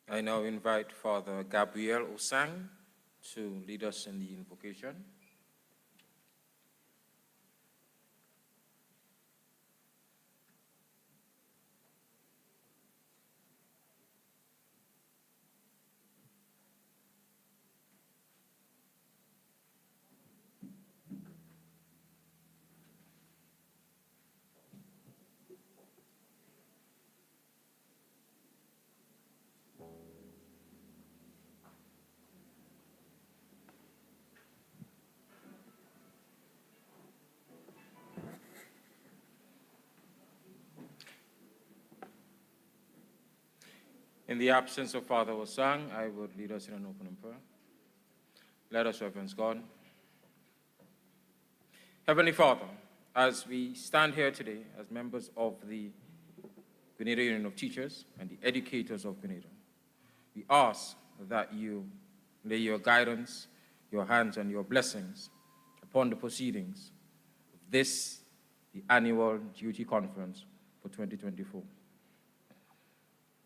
I now invite Father Gabriel Osang to lead us in the invocation. In the absence of Father Osang, I would lead us in an opening prayer. Let us reverence God. Heavenly Father, as we stand here today as members of the Grenada Union of Teachers and the educators of Grenada, we ask that you lay your guidance, your hands, and your blessings upon the proceedings of this, the annual duty conference for 2024.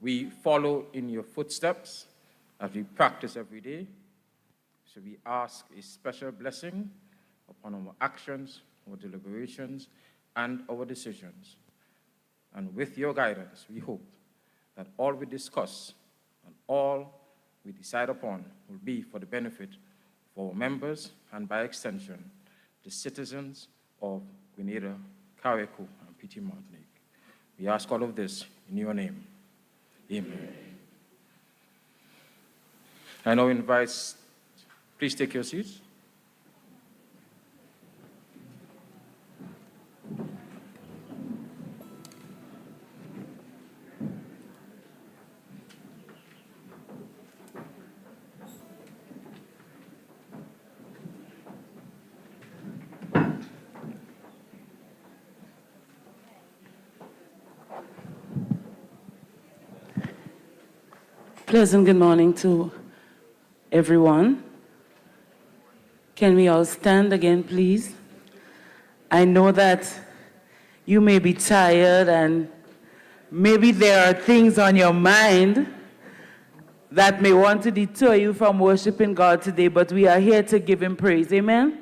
We follow in your footsteps as we practice every day. So we ask a special blessing upon our actions, our deliberations, and our decisions. And with your guidance, we hope that all we discuss and all we decide upon will be for the benefit of our members and, by extension, the citizens of Grenada, Carriacou, and Petit Martinique. We ask all of this in your name. Amen. I now invite, please take your seats. Pleasant good morning to everyone. Can we all stand again, please? I know that you may be tired and maybe there are things on your mind that may want to deter you from worshiping God today, but we are here to give him praise, amen?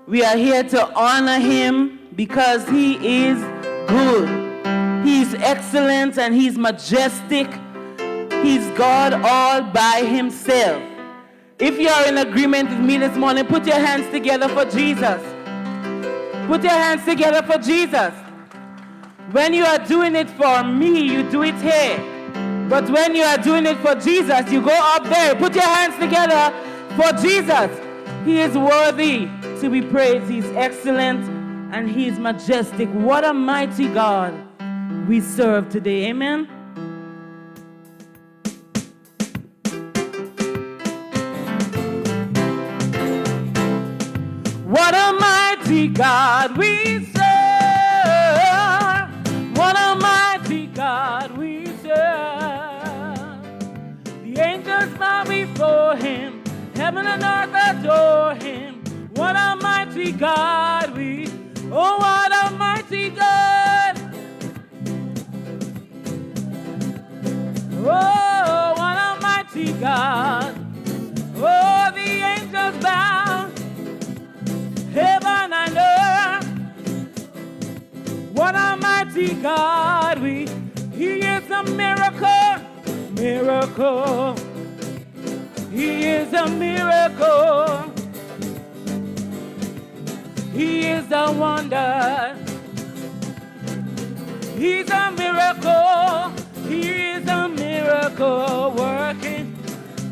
We are here to honor him because he is good. He's excellent and he's majestic. He's God all by himself. If you are in agreement with me this morning, put your hands together for Jesus. Put your hands together for Jesus. When you are doing it for me, you do it here. But when you are doing it for Jesus, you go up there. Put your hands together for Jesus. He is worthy to be praised. He's excellent and he's majestic. What a mighty God we serve today. Amen. What a mighty God we serve. What a mighty God we serve. The angels bow before him. Heaven and earth adore him. What a mighty God we. Oh, what a mighty God. Oh, what a mighty God. Oh, the angels bow. Heaven and earth, what a mighty God we. He is a miracle, miracle. He is a miracle. He is a wonder. He's a miracle. He is a miracle working.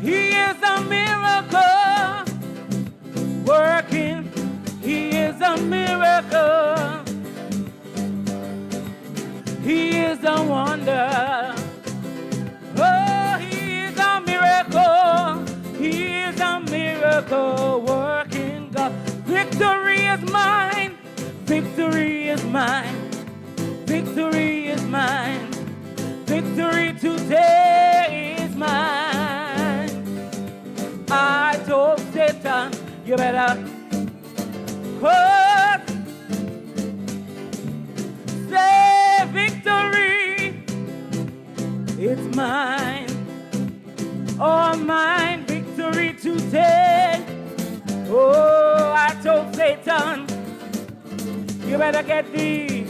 He is a miracle working. He is a miracle. He is a wonder. Oh, he is a miracle. He is a miracle working God. Victory is mine. Victory is mine. Victory is mine. Victory today is mine. I told Satan, you better say victory, it's mine. all mine, victory today. Oh, I told Satan, you better get thee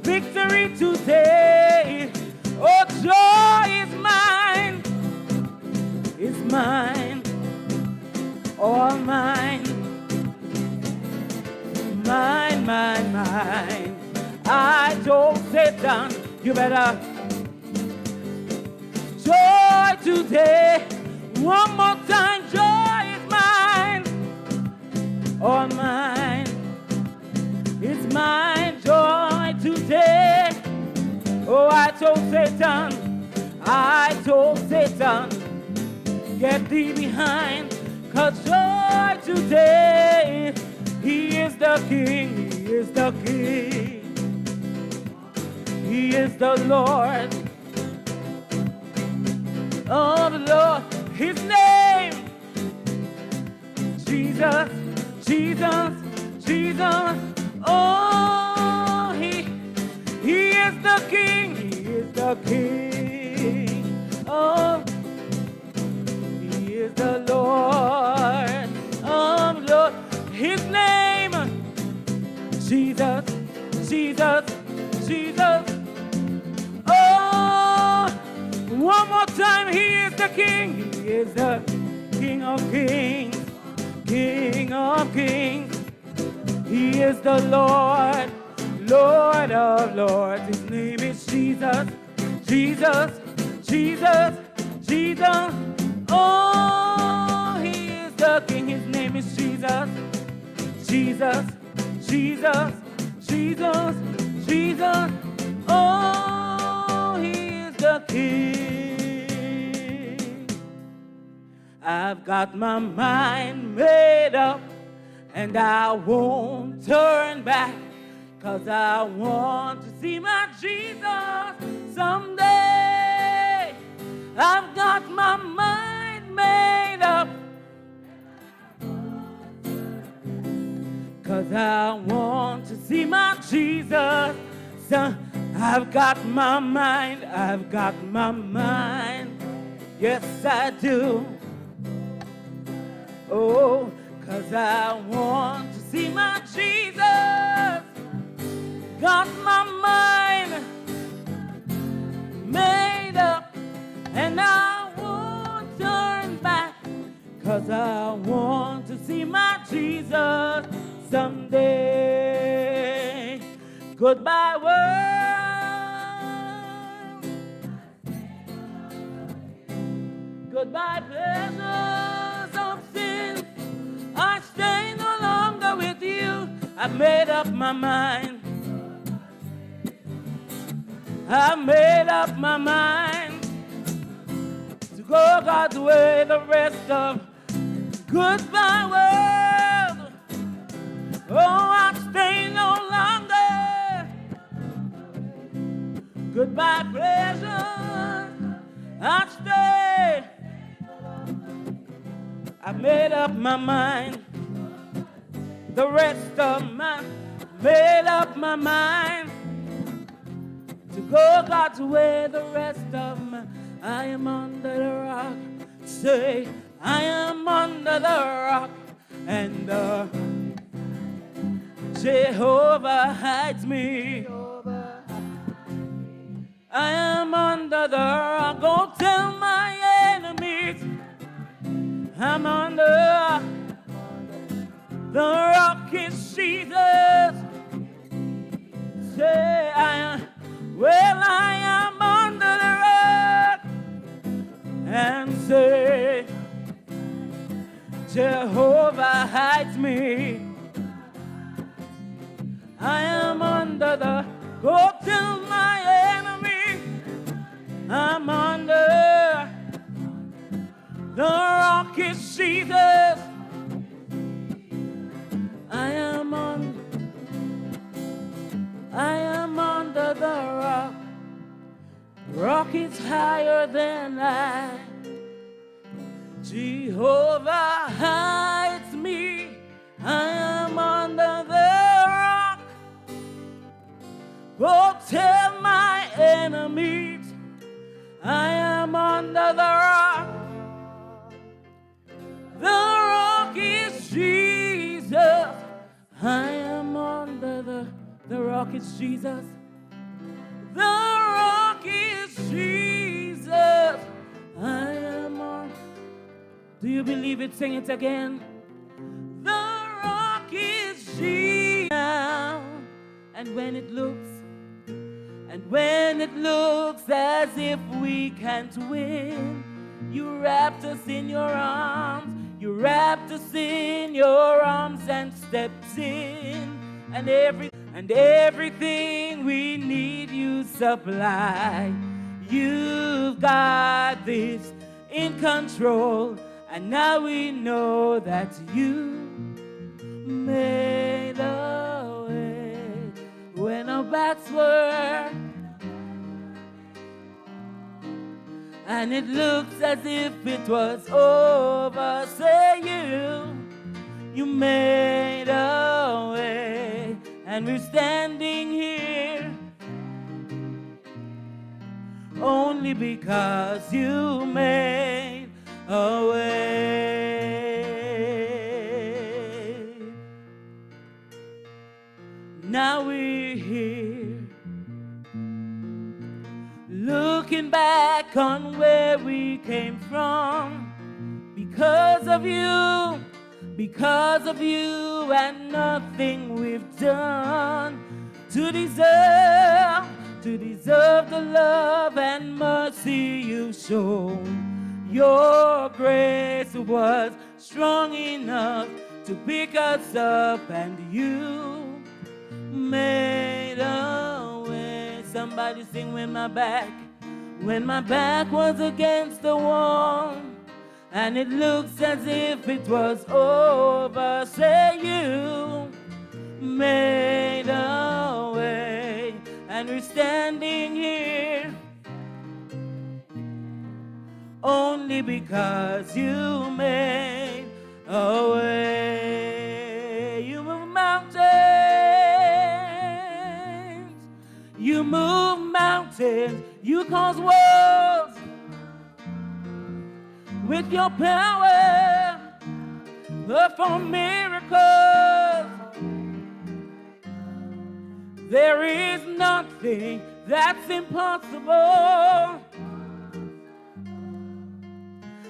victory today. Oh, joy is mine, all mine, mine. I told Satan, you better joy today. One more time, joy is mine, all mine. It's mine, joy today. Oh, I told Satan, get thee behind, 'cause joy today, he is the King, he is the King, he is the Lord. Oh, the Lord, his name, Jesus, Jesus, Jesus. Oh, he is the King, he is the King. Oh, he is the Lord. Oh, Lord, his name, Jesus, Jesus, Jesus. Oh, one more time, he is the King, he is the King of Kings, King of Kings. He is the Lord, Lord of Lords. His name is Jesus, Jesus, Jesus, Jesus. Oh, he is the King. His name is Jesus, Jesus, Jesus, Jesus, Jesus. Oh, he is the King. I've got my mind made up, and I won't turn back, 'cause I want to see my Jesus someday. I've got my mind made up, 'cause I want to see my Jesus. I've got my mind, yes I do. Oh, 'cause I want to see my Jesus. Got my mind made up, and I won't turn back, 'cause I want to see my Jesus someday. Goodbye world, goodbye pleasures of sin. I stay no longer with you. I've made up my mind. I've made up my mind to go God's way the rest of. Goodbye world, oh, I'll stay no longer. Goodbye pleasure, I'll stay. I made up my mind, the rest of my, made up my mind to go God's way the rest of my. I am under the rock, say, I am under the rock, and Jehovah hides me. I am under the rock, go tell my enemies I'm under the rock is Jesus. Say I am, well I am under the rock, and say Jehovah hides me. I am under the, go tell my enemy I'm under the rock is Jesus. I am under the rock. Rock is higher than I. Jehovah hides me. I am under the rock. Go tell my enemies I am under under the rock. The rock is Jesus. I am under the rock is Jesus. The rock is Jesus. I am on. Do you believe it? Sing it again. The rock is Jesus. And when it looks as if we can't win, you wrapped us in your arms. You wrapped us in your arms and stepped in. And everything we need you supply. You've got this in control. And now we know that you made a way when our backs were. And it looks as if it was over. Say you made a way. And we're standing here only because you made a way. Now we're here looking back on where we came from. Because of you and nothing we've done to deserve the love and mercy you've shown. Your grace was strong enough to pick us up, and you made a way. Somebody sing, when my back was against the wall, and it looks as if it was over. Say you made a way, and we're standing here only because you made a way. You move mountains, you move mountains, you cause walls with your power, perform miracles. There is nothing that's impossible.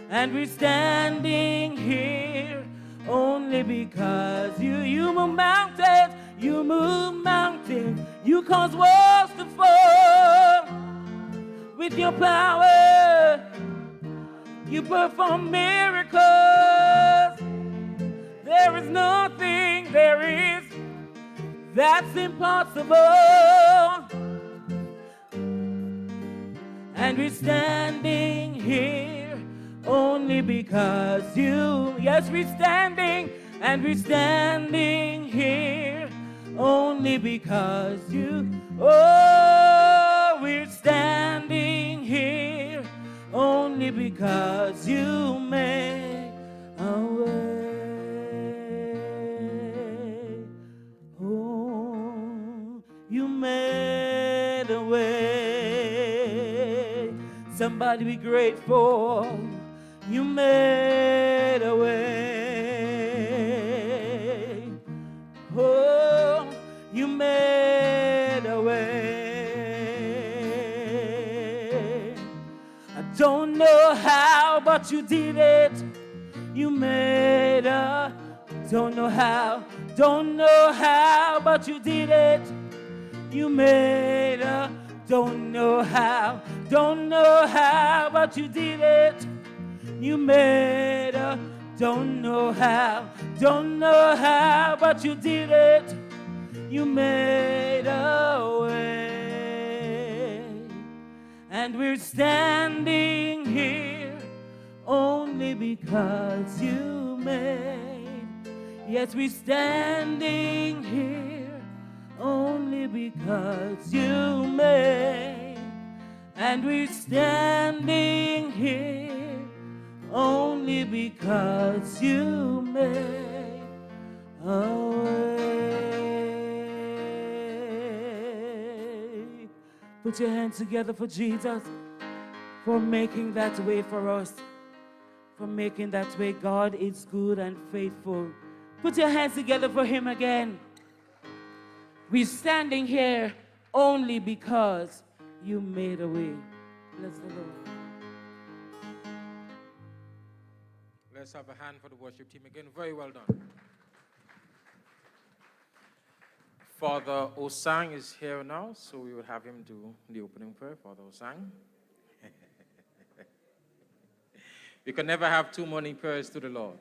And we're standing here only because you move mountains, you move mountains, you cause walls to fall with your power. You perform miracles. There is nothing, that's impossible. And we're standing here only because you, yes, we're standing, and we're standing here only because you, oh, we're standing here only because you made a way. Oh, you made a way. Somebody be grateful. You made a way. Oh, you made a way. I don't know how, but you did it. You made a, don't know how, but you did it. You made a, don't know how, but you did it. You made a, don't know how, but you did it. You made a way. And we're standing here only because you made. Yes, we're standing here only because you made. And we're standing here only because you made a way. Put your hands together for Jesus. for making that way for us, for making that way. God is good and faithful. Put your hands together for him again. We're standing here only because you made a way. Bless the Lord. Let's have a hand for the worship team again. Very well done. Father Osang is here now, so we will have him do the opening prayer. Father Osang. We can never have two morning prayers to the Lord.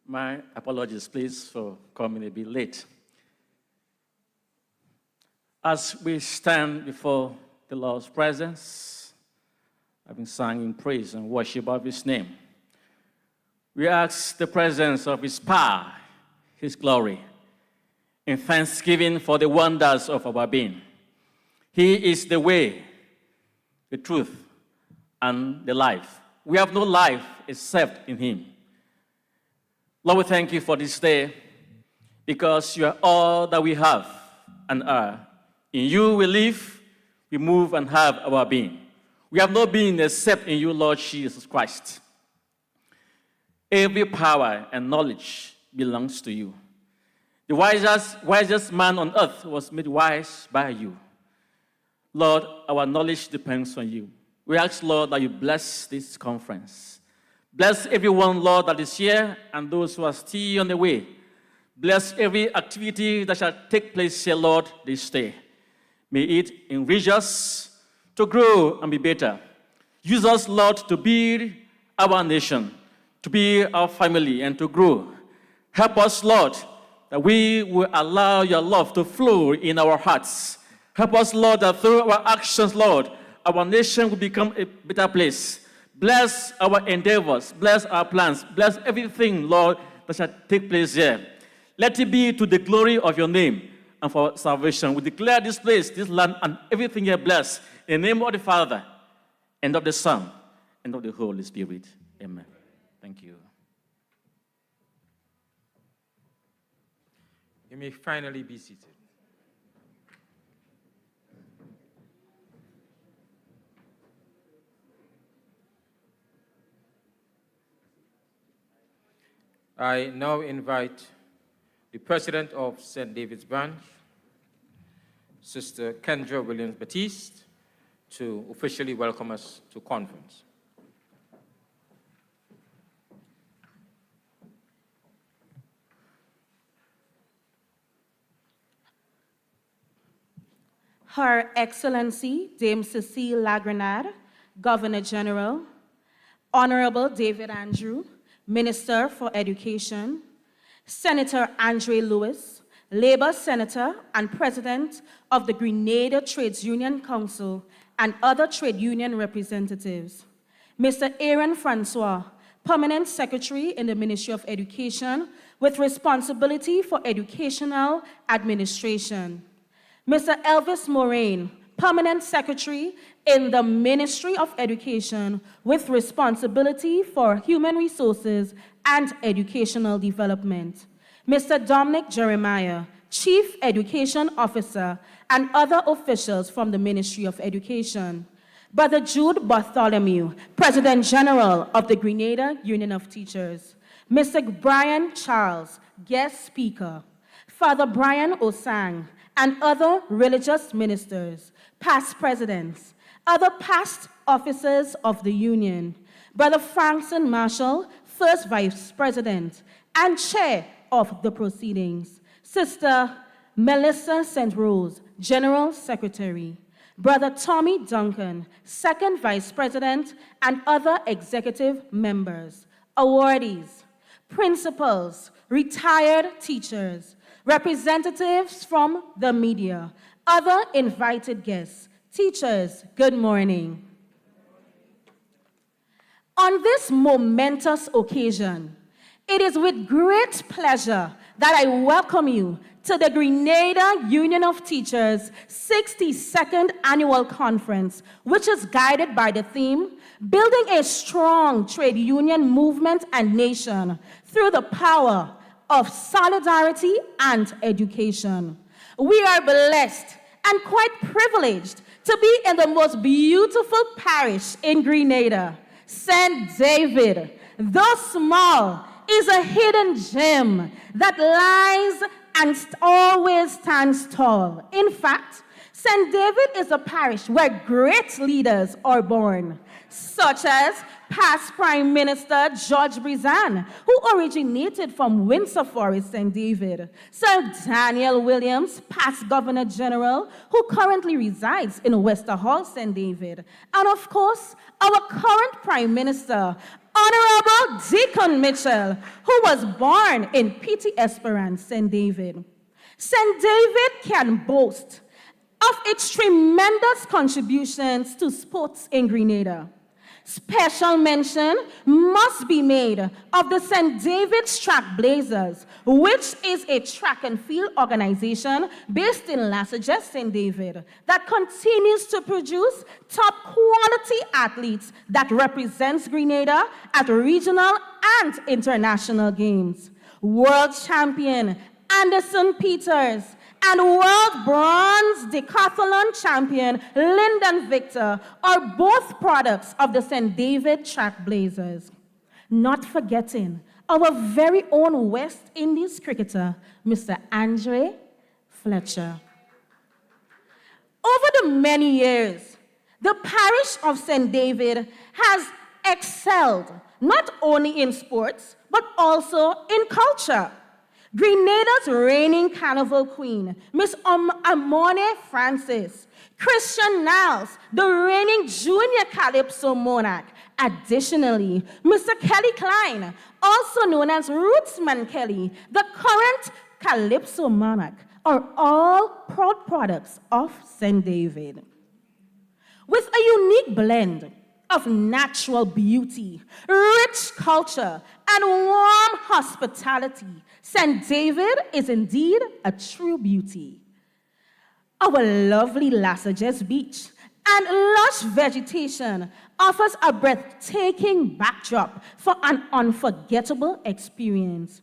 My apologies, please, for coming a bit late. As we stand before the Lord's presence, having sung in praise and worship of his name, we ask the presence of his power, his glory, in thanksgiving for the wonders of our being. He is the way, the truth, and the life. We have no life except in him. Lord, we thank you for this day because you are all that we have and are. In you we live, we move, and have our being. We have no being except in you, Lord Jesus Christ. Every power and knowledge belongs to you. The wisest man on earth was made wise by you. Lord, our knowledge depends on you. We ask, Lord, that you bless this conference. Bless everyone, Lord, that is here and those who are still on the way. Bless every activity that shall take place here, Lord, this day. May it enrich us to grow and be better. Use us, Lord, to build our nation, to be our family, and to grow. Help us, Lord, that we will allow your love to flow in our hearts. Help us, Lord, that through our actions, Lord, our nation will become a better place. Bless our endeavors, bless our plans, bless everything, Lord, that shall take place here. Let it be to the glory of your name and for salvation. We declare this place, this land, and everything here blessed in the name of the Father, and of the Son, and of the Holy Spirit. Amen. Thank you. You may finally be seated. I now invite the President of St. David's Branch, Sister Kendra Williams-Baptiste, to officially welcome us to conference. Her Excellency Dame Cecile Grenada, Governor General, Honorable David Andrew, Minister for Education, Senator Andre Lewis, Labour Senator and President of the Grenada Trades Union Council, and other trade union representatives, Mr. Aaron Francois, Permanent Secretary in the Ministry of Education with responsibility for educational administration, Mr. Elvis Moraine, Permanent Secretary in the Ministry of Education with responsibility for human resources and educational development, Mr. Dominic Jeremiah, Chief Education Officer, and other officials from the Ministry of Education, Brother Jude Bartholomew, President General of the Grenada Union of Teachers, Mr. Brian Charles, Guest Speaker, Father Brian Osang, and other religious ministers, past presidents, other past officers of the Union, Brother Frankson Marshall, First Vice President and Chair of the proceedings, Sister Melissa St. Rose, General Secretary, Brother Tommy Duncan, Second Vice President, and other executive members, awardees, principals, retired teachers, representatives from the media, other invited guests, teachers, good morning. On this momentous occasion, it is with great pleasure that I welcome you to the Grenada Union of Teachers 62nd Annual Conference, which is guided by the theme, Building a Strong Trade Union Movement and Nation through the Power of Solidarity and Education. We are blessed and quite privileged to be in the most beautiful parish in Grenada, St. David. Though small, is a hidden gem that lies and always stands tall. In fact, St. David is a parish where great leaders are born, such as past Prime Minister George Brizan, who originated from Windsor Forest, St. David; Sir Daniel Williams, past Governor General, who currently resides in Westerhall, St. David; and of course, our current Prime Minister, Honorable Deacon Mitchell, who was born in Petite Esperance, St. David. St. David can boast of its tremendous contributions to sports in Grenada. Special mention must be made of the St. David's Track Blazers, which is a track and field organization based in Lasajet, St. David, that continues to produce top quality athletes that represents Grenada at regional and international games. World champion Anderson Peters and world bronze decathlon champion Lyndon Victor are both products of the St. David Track Blazers. Not forgetting our very own West Indies cricketer, Mr. Andre Fletcher. Over the many years, the parish of St. David has excelled not only in sports, but also in culture. Grenada's reigning carnival queen, Miss Amone Francis; Christian Niles, the reigning junior calypso monarch. Additionally, Mr. Kelly Klein, also known as Rootsman Kelly, the current calypso monarch, are all proud products of St. David. With a unique blend of natural beauty, rich culture, and warm hospitality, St. David is indeed a true beauty. Our lovely Lasajes Beach and lush vegetation offers a breathtaking backdrop for an unforgettable experience.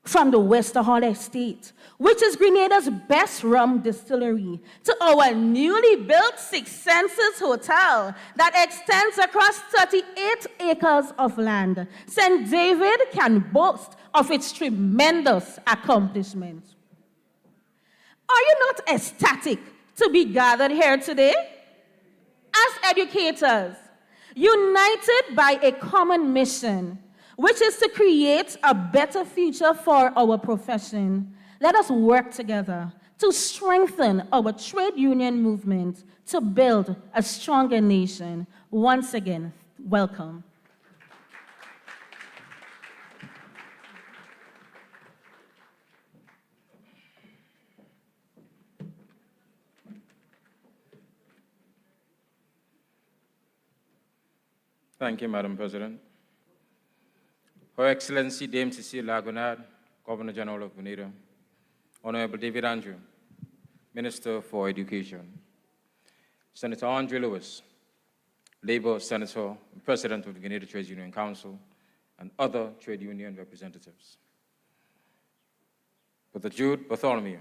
From the Westerhall Estate, which is Grenada's best rum distillery, to our newly built Six Senses Hotel that extends across 38 acres of land, St. David can boast of its tremendous accomplishments. Are you not ecstatic to be gathered here today? As educators, united by a common mission, which is to create a better future for our profession, let us work together to strengthen our trade union movement to build a stronger nation. Once again, welcome. Thank you, Madam President. Her Excellency Dame Cecile Lagunard, Governor General of Grenada; Honorable David Andrew, Minister for Education; Senator Andre Lewis, Labour Senator and President of the Grenada Trades Union Council, and other trade union representatives; Dr. Jude Bartholomew,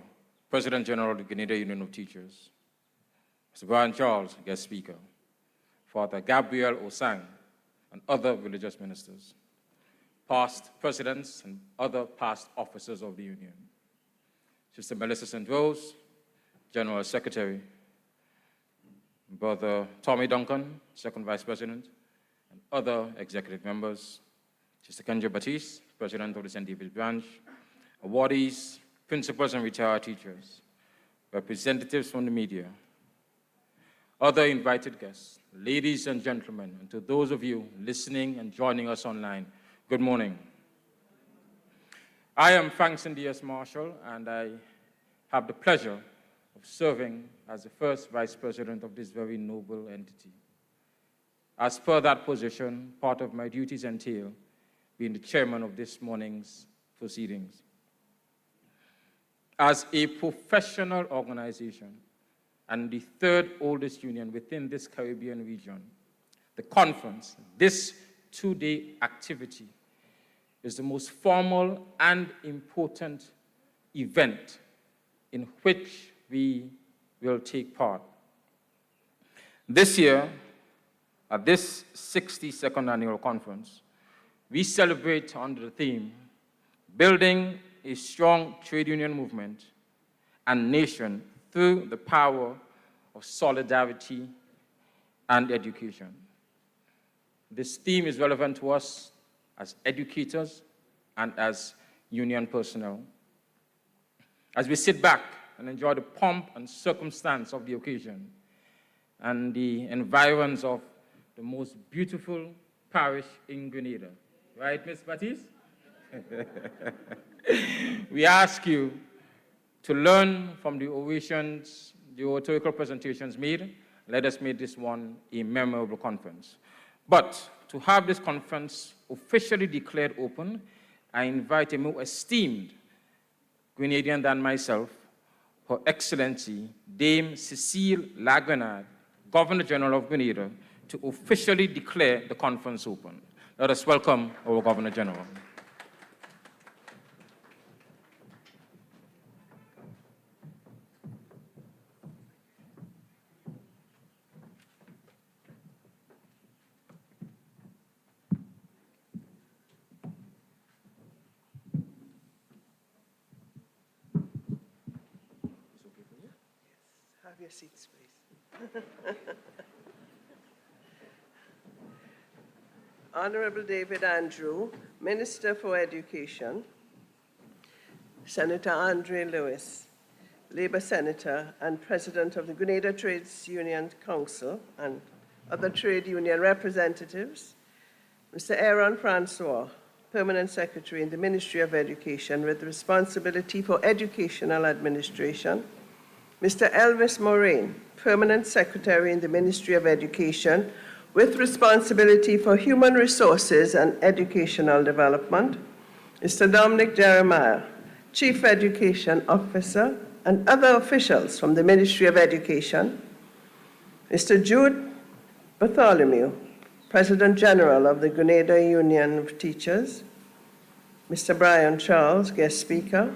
President General of the Grenada Union of Teachers; Mr. Brian Charles, guest speaker; Father Gabriel Osang, and other religious ministers; past presidents and other past officers of the Union; Sister Melissa St. Rose, General Secretary; Brother Tommy Duncan, Second Vice President, and other executive members; Sister Kendra Batiste, President of the St. David Branch; awardees, principals and retired teachers; representatives from the media; other invited guests, ladies and gentlemen, and to those of you listening and joining us online, good morning. I am Frankson D.S. Marshall, and I have the pleasure of serving as the first Vice President of this very noble entity. As per that position, part of my duties entail being the chairman of this morning's proceedings. As a professional organization and the third oldest union within this Caribbean region, the conference, this two-day activity, is the most formal and important event in which we will take part. This year, at this 62nd annual conference, we celebrate under the theme, Building a Strong Trade Union Movement and Nation through the Power of Solidarity and Education. This theme is relevant to us as educators and as union personnel. As we sit back and enjoy the pomp and circumstance of the occasion and the environs of the most beautiful parish in Grenada. Right, Ms. Baptiste? We ask you to learn from the ovations, the oratorical presentations made. Let us make this one a memorable conference. But to have this conference officially declared open, I invite a more esteemed Grenadian than myself, Her Excellency Dame Cecile Lagrenade, Governor General of Grenada, to officially declare the conference open. Let us welcome our Governor General. Have your seats, please. Honorable David Andrew, Minister for Education, Senator Andre Lewis, Labour Senator and President of the Grenada Trades Union Council and other trade union representatives, Mr. Aaron Francois, Permanent Secretary in the Ministry of Education with responsibility for educational administration, Mr. Elvis Moraine, Permanent Secretary in the Ministry of Education with responsibility for human resources and educational development, Mr. Dominic Jeremiah, Chief Education Officer, and other officials from the Ministry of Education, Mr. Jude Bartholomew, President General of the Grenada Union of Teachers, Mr. Brian Charles, guest speaker,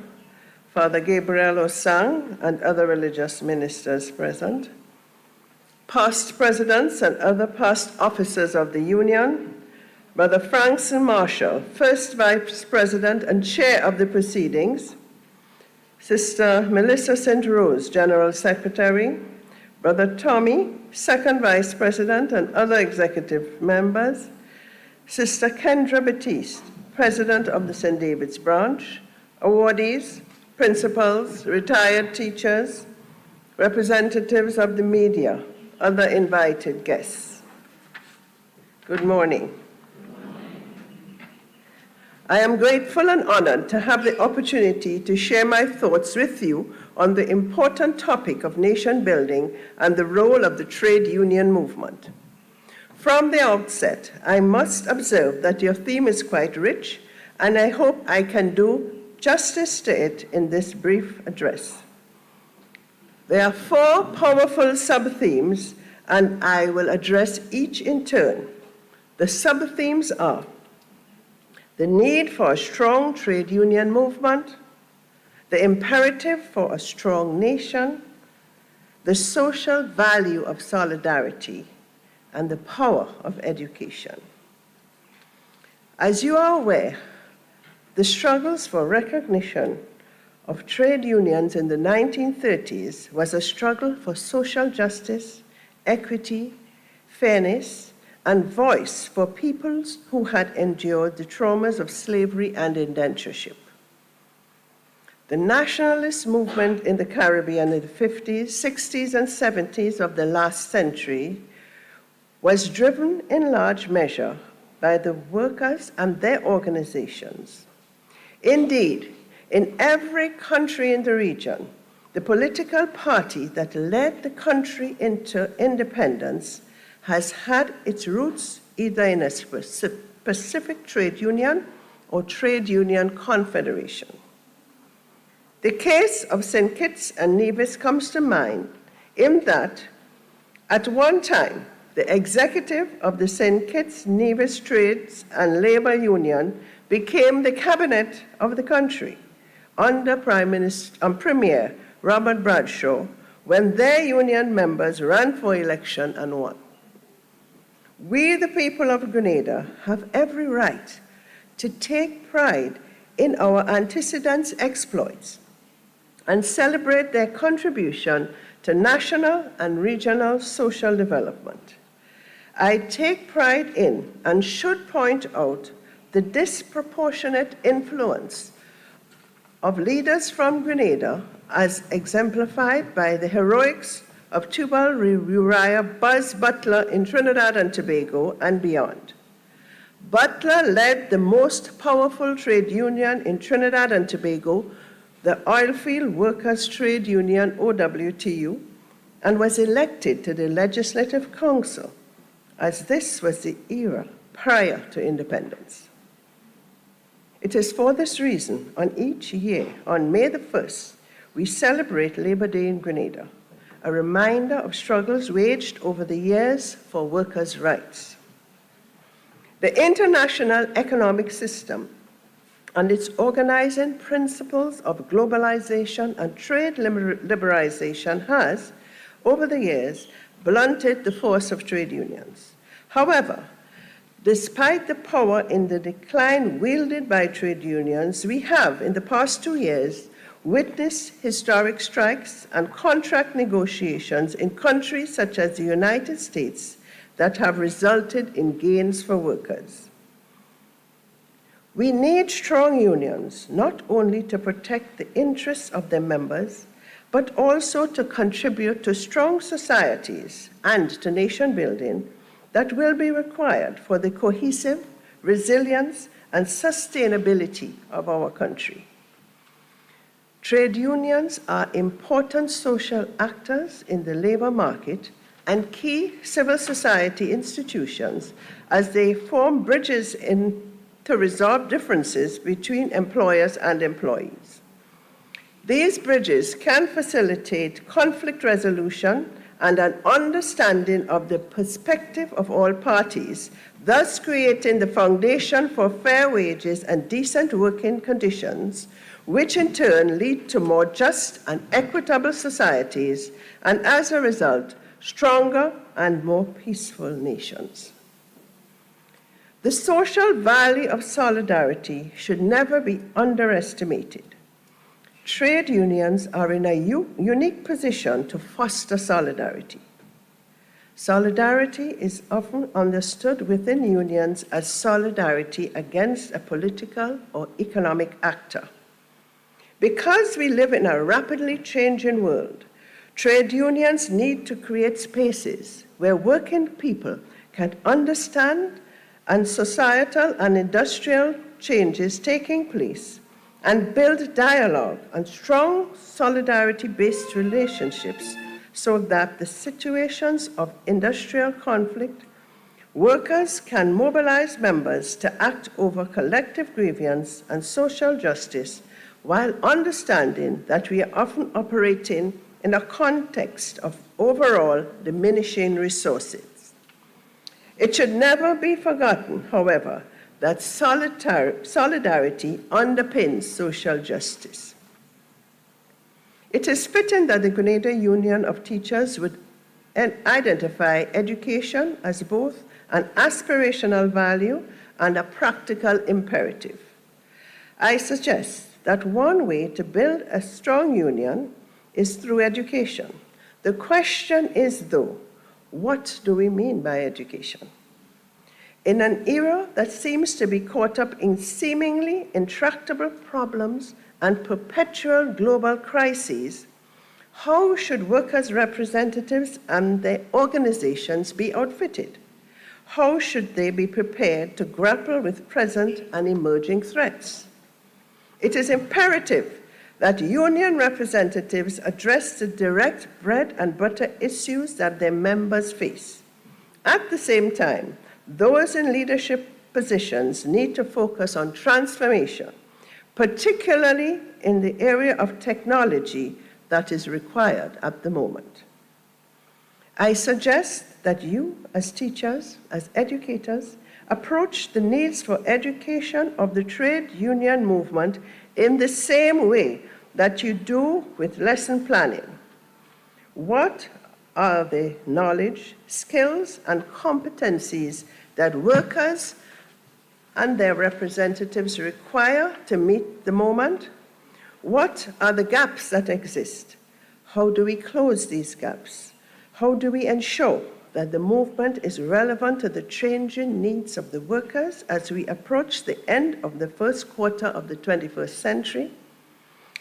Father Gabriel Osang, and other religious ministers present, past presidents and other past officers of the Union, Brother Frankson Marshall, First Vice President and Chair of the proceedings, Sister Melissa St. Rose, General Secretary, Brother Tommy, Second Vice President and other executive members, Sister Kendra Batiste, President of the St. David's Branch, awardees, principals, retired teachers, representatives of the media, other invited guests. Good morning. I am grateful and honored to have the opportunity to share my thoughts with you on the important topic of nation building and the role of the trade union movement. From the outset, I must observe that your theme is quite rich, and I hope I can do justice to it in this brief address. There are 4 powerful sub-themes, and I will address each in turn. The sub-themes are the need for a strong trade union movement, the imperative for a strong nation, the social value of solidarity, and the power of education. As you are aware, the struggles for recognition of trade unions in the 1930s was a struggle for social justice, equity, fairness, and voice for peoples who had endured the traumas of slavery and indentureship. The nationalist movement in the Caribbean in the 50s, 60s, and 70s of the last century was driven in large measure by the workers and their organizations. Indeed, in every country in the region, the political party that led the country into independence has had its roots either in a specific trade union or trade union confederation. The case of St. Kitts and Nevis comes to mind in that, at one time, the executive of the St. Kitts Nevis Trades and Labor Union became the cabinet of the country under Premier Robert Bradshaw, when their union members ran for election and won. We, the people of Grenada, have every right to take pride in our antecedents' exploits and celebrate their contribution to national and regional social development. I take pride in and should point out the disproportionate influence of leaders from Grenada as exemplified by the heroics of Tubal Uriah Buzz Butler in Trinidad and Tobago and beyond. Butler led the most powerful trade union in Trinidad and Tobago, the Oilfield Workers Trade Union, OWTU, and was elected to the Legislative Council, as this was the era prior to independence. It is for this reason, on each year, on May the 1st, we celebrate Labor Day in Grenada, a reminder of struggles waged over the years for workers' rights. The international economic system and its organizing principles of globalization and trade liberalization has, over the years, blunted the force of trade unions. However, despite the power in the decline wielded by trade unions, we have, in the past 2 years, witnessed historic strikes and contract negotiations in countries such as the United States that have resulted in gains for workers. We need strong unions, not only to protect the interests of their members, but also to contribute to strong societies and to nation building that will be required for the cohesive resilience and sustainability of our country. Trade unions are important social actors in the labor market and key civil society institutions as they form bridges to resolve differences between employers and employees. These bridges can facilitate conflict resolution and an understanding of the perspective of all parties, thus creating the foundation for fair wages and decent working conditions, which in turn lead to more just and equitable societies, and as a result, stronger and more peaceful nations. The social value of solidarity should never be underestimated. Trade unions are in a unique position to foster solidarity. Solidarity is often understood within unions as solidarity against a political or economic actor. Because we live in a rapidly changing world, trade unions need to create spaces where working people can understand and societal and industrial changes taking place and build dialogue and strong solidarity-based relationships so that the situations of industrial conflict, workers can mobilize members to act over collective grievance and social justice while understanding that we are often operating in a context of overall diminishing resources. It should never be forgotten, however, that solidarity underpins social justice. It is fitting that the Grenada Union of Teachers would identify education as both an aspirational value and a practical imperative. I suggest that one way to build a strong union is through education. The question is, though, what do we mean by education? In an era that seems to be caught up in seemingly intractable problems and perpetual global crises, how should workers' representatives and their organizations be outfitted? How should they be prepared to grapple with present and emerging threats? It is imperative that union representatives address the direct bread and butter issues that their members face. At the same time, those in leadership positions need to focus on transformation, particularly in the area of technology that is required at the moment. I suggest that you, as teachers, as educators, approach the needs for education of the trade union movement in the same way that you do with lesson planning. What are the knowledge, skills, and competencies that workers and their representatives require to meet the moment? What are the gaps that exist? How do we close these gaps? How do we ensure that the movement is relevant to the changing needs of the workers as we approach the end of the first quarter of the 21st century?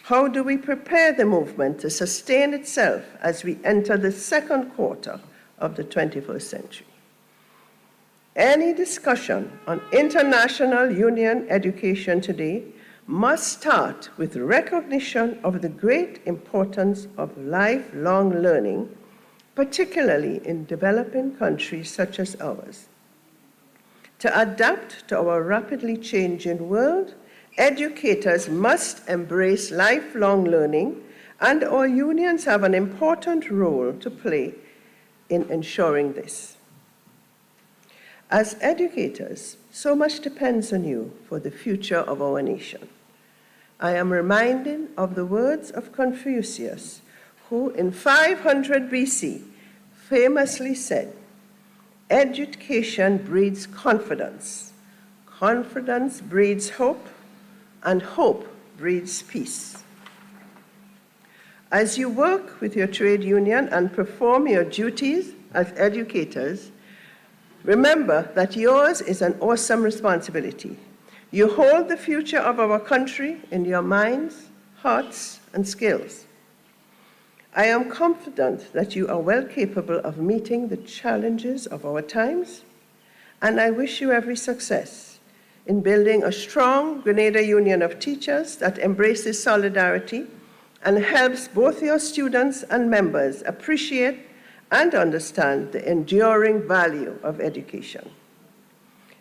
How do we prepare the movement to sustain itself as we enter the second quarter of the 21st century? Any discussion on international union education today must start with recognition of the great importance of lifelong learning, particularly in developing countries such as ours. To adapt to our rapidly changing world, educators must embrace lifelong learning, and our unions have an important role to play in ensuring this. As educators, so much depends on you for the future of our nation. I am reminded of the words of Confucius, who in 500 BC famously said, "Education breeds confidence, confidence breeds hope, and hope breeds peace." As you work with your trade union and perform your duties as educators, remember that yours is an awesome responsibility. You hold the future of our country in your minds, hearts, and skills. I am confident that you are well capable of meeting the challenges of our times, and I wish you every success in building a strong Grenada Union of Teachers that embraces solidarity and helps both your students and members appreciate and understand the enduring value of education.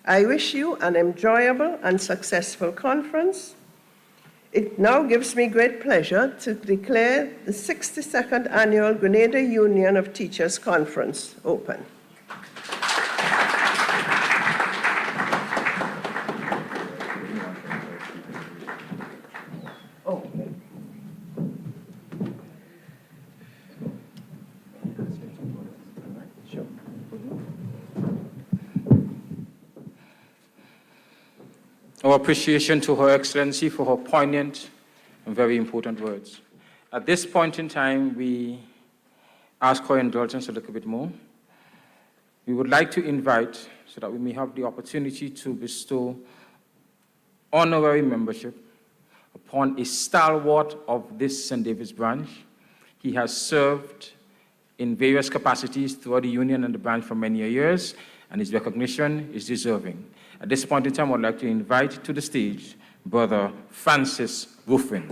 I wish you an enjoyable and successful conference. It now gives me great pleasure to declare the 62nd Annual Grenada Union of Teachers Conference open. Our appreciation to Her Excellency for her poignant and very important words. At this point in time, we ask her indulgence a little bit more. We would like to invite, so that we may have the opportunity to bestow honorary membership upon a stalwart of this St. David's branch. He has served in various capacities throughout the union and the branch for many years, and his recognition is deserving. At this point in time, I would like to invite to the stage Brother Francis Ruffin.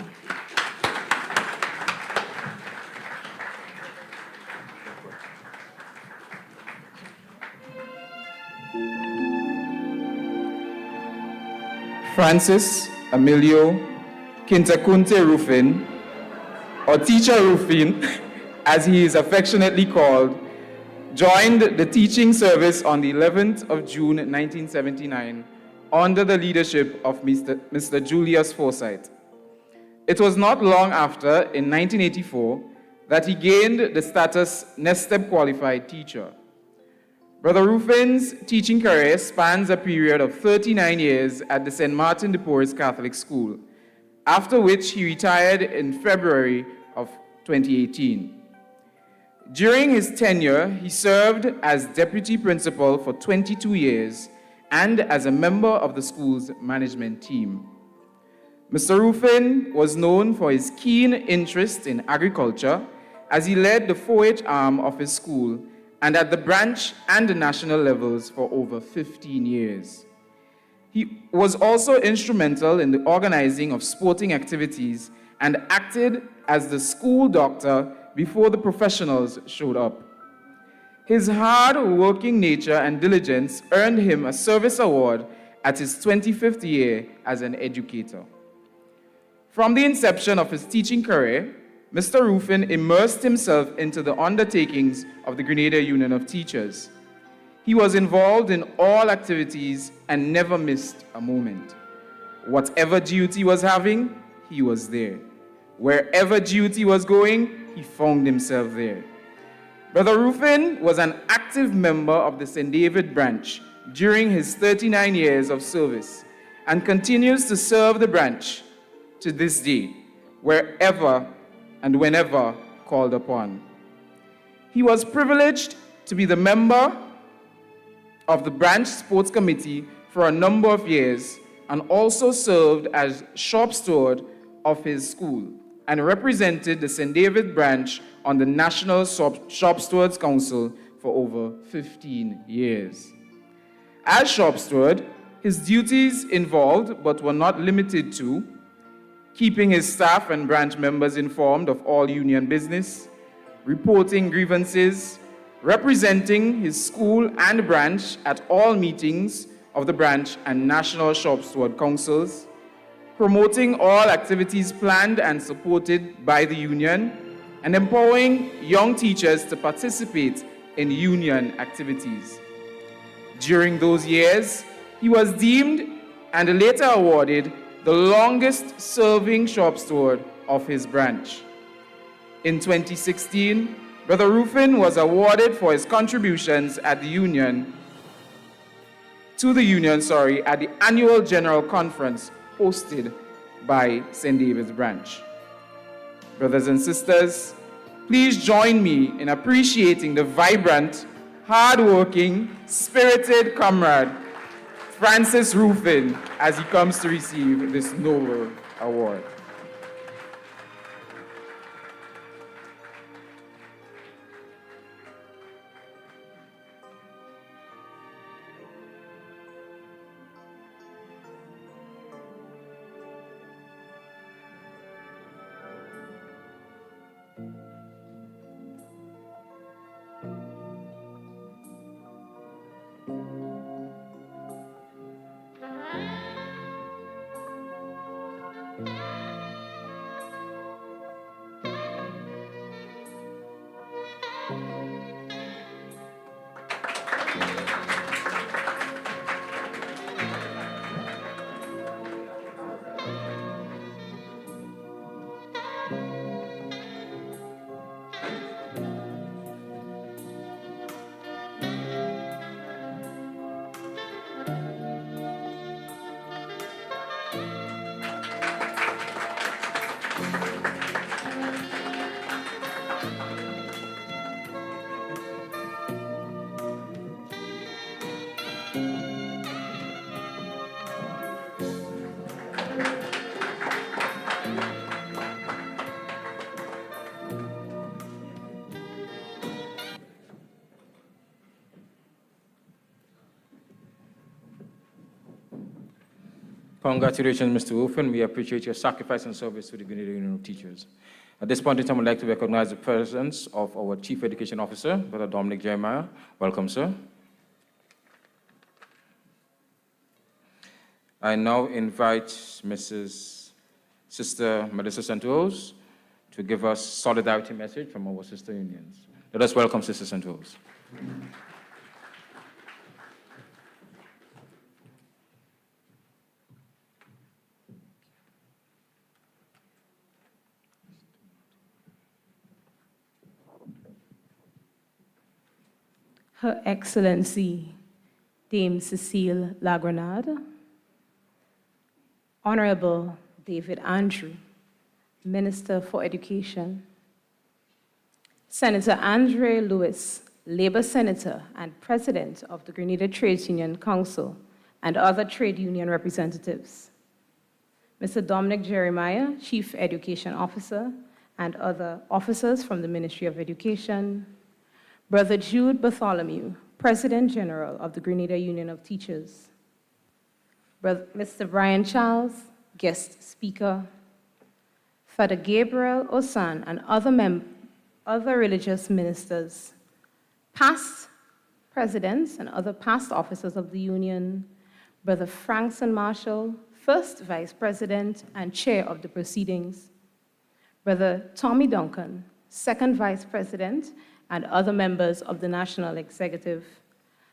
Francis Emilio Kintakunte Ruffin, or Teacher Ruffin, as he is affectionately called, joined the teaching service on the 11th of June 1979 under the leadership of Mr. Julius Forsyth. It was not long after, in 1984, that he gained the status NESTEB qualified teacher. Brother Ruffin's teaching career spans a period of 39 years at the St. Martin de Porres Catholic School, after which he retired in February of 2018. During his tenure, he served as deputy principal for 22 years and as a member of the school's management team. Mr. Ruffin was known for his keen interest in agriculture as he led the 4-H arm of his school and at the branch and the national levels for over 15 years. He was also instrumental in the organizing of sporting activities and acted as the school doctor before the professionals showed up. His hard-working nature and diligence earned him a service award at his 25th year as an educator. From the inception of his teaching career, Mr. Ruffin immersed himself into the undertakings of the Grenada Union of Teachers. He was involved in all activities and never missed a moment. Whatever duty was having, he was there. Wherever duty was going, he found himself there. Brother Rufin was an active member of the St. David branch during his 39 years of service and continues to serve the branch to this day, wherever and whenever called upon. He was privileged to be the member of the branch sports committee for a number of years and also served as shop steward of his school and represented the St. David branch on the National Shop Stewards Council for over 15 years. As shop steward, his duties involved, but were not limited to, keeping his staff and branch members informed of all union business, reporting grievances, representing his school and branch at all meetings of the branch and National Shop Steward Councils, promoting all activities planned and supported by the union, and empowering young teachers to participate in union activities. During those years, he was deemed and later awarded the longest-serving shop steward of his branch. In 2016, Brother Rufin was awarded for his contributions at the union, at the annual general conference hosted by St. David's branch. Brothers and sisters, please join me in appreciating the vibrant, hard-working, spirited comrade, Francis Rufin, as he comes to receive this noble award. Congratulations, Mr. Rufin. We appreciate your sacrifice and service to the Grenada Union of Teachers. At this point in time, I'd like to recognize the presence of our Chief Education Officer, Brother Dominic Jeremiah. Welcome, sir. I now invite Sister Melissa Santos to give us solidarity message from our sister unions. Let us welcome Sister Santos. Her Excellency, Dame Cecile Lagrenade, Honorable David Andrew, Minister for Education, Senator Andre Lewis, Labour Senator and President of the Grenada Trades Union Council, and other trade union representatives, Mr. Dominic Jeremiah, Chief Education Officer, and other officers from the Ministry of Education, Brother Jude Bartholomew, President General of the Grenada Union of Teachers, Mr. Brian Charles, guest speaker, Father Gabriel Osan, and other religious ministers, past presidents and other past officers of the Union, Brother Frankson Marshall, first Vice President and Chair of the proceedings, Brother Tommy Duncan, second Vice President, and other members of the National Executive,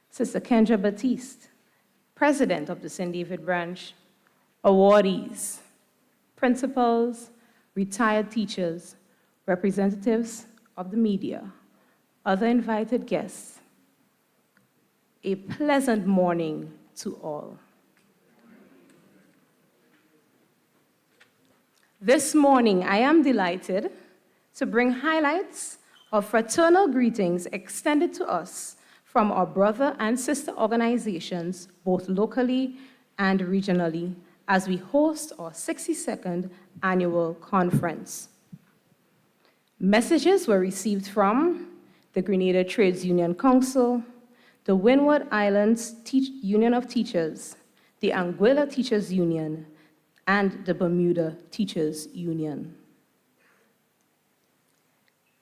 Sister Kendra Batiste, President of the St. David Branch, awardees, principals, retired teachers, representatives of the media, other invited guests, a pleasant morning to all. This morning, I am delighted to bring highlights of fraternal greetings extended to us from our brother and sister organizations, both locally and regionally, as we host our 62nd annual conference. Messages were received from the Grenada Trades Union Council, the Windward Islands Union of Teachers, the Anguilla Teachers Union, and the Bermuda Teachers Union.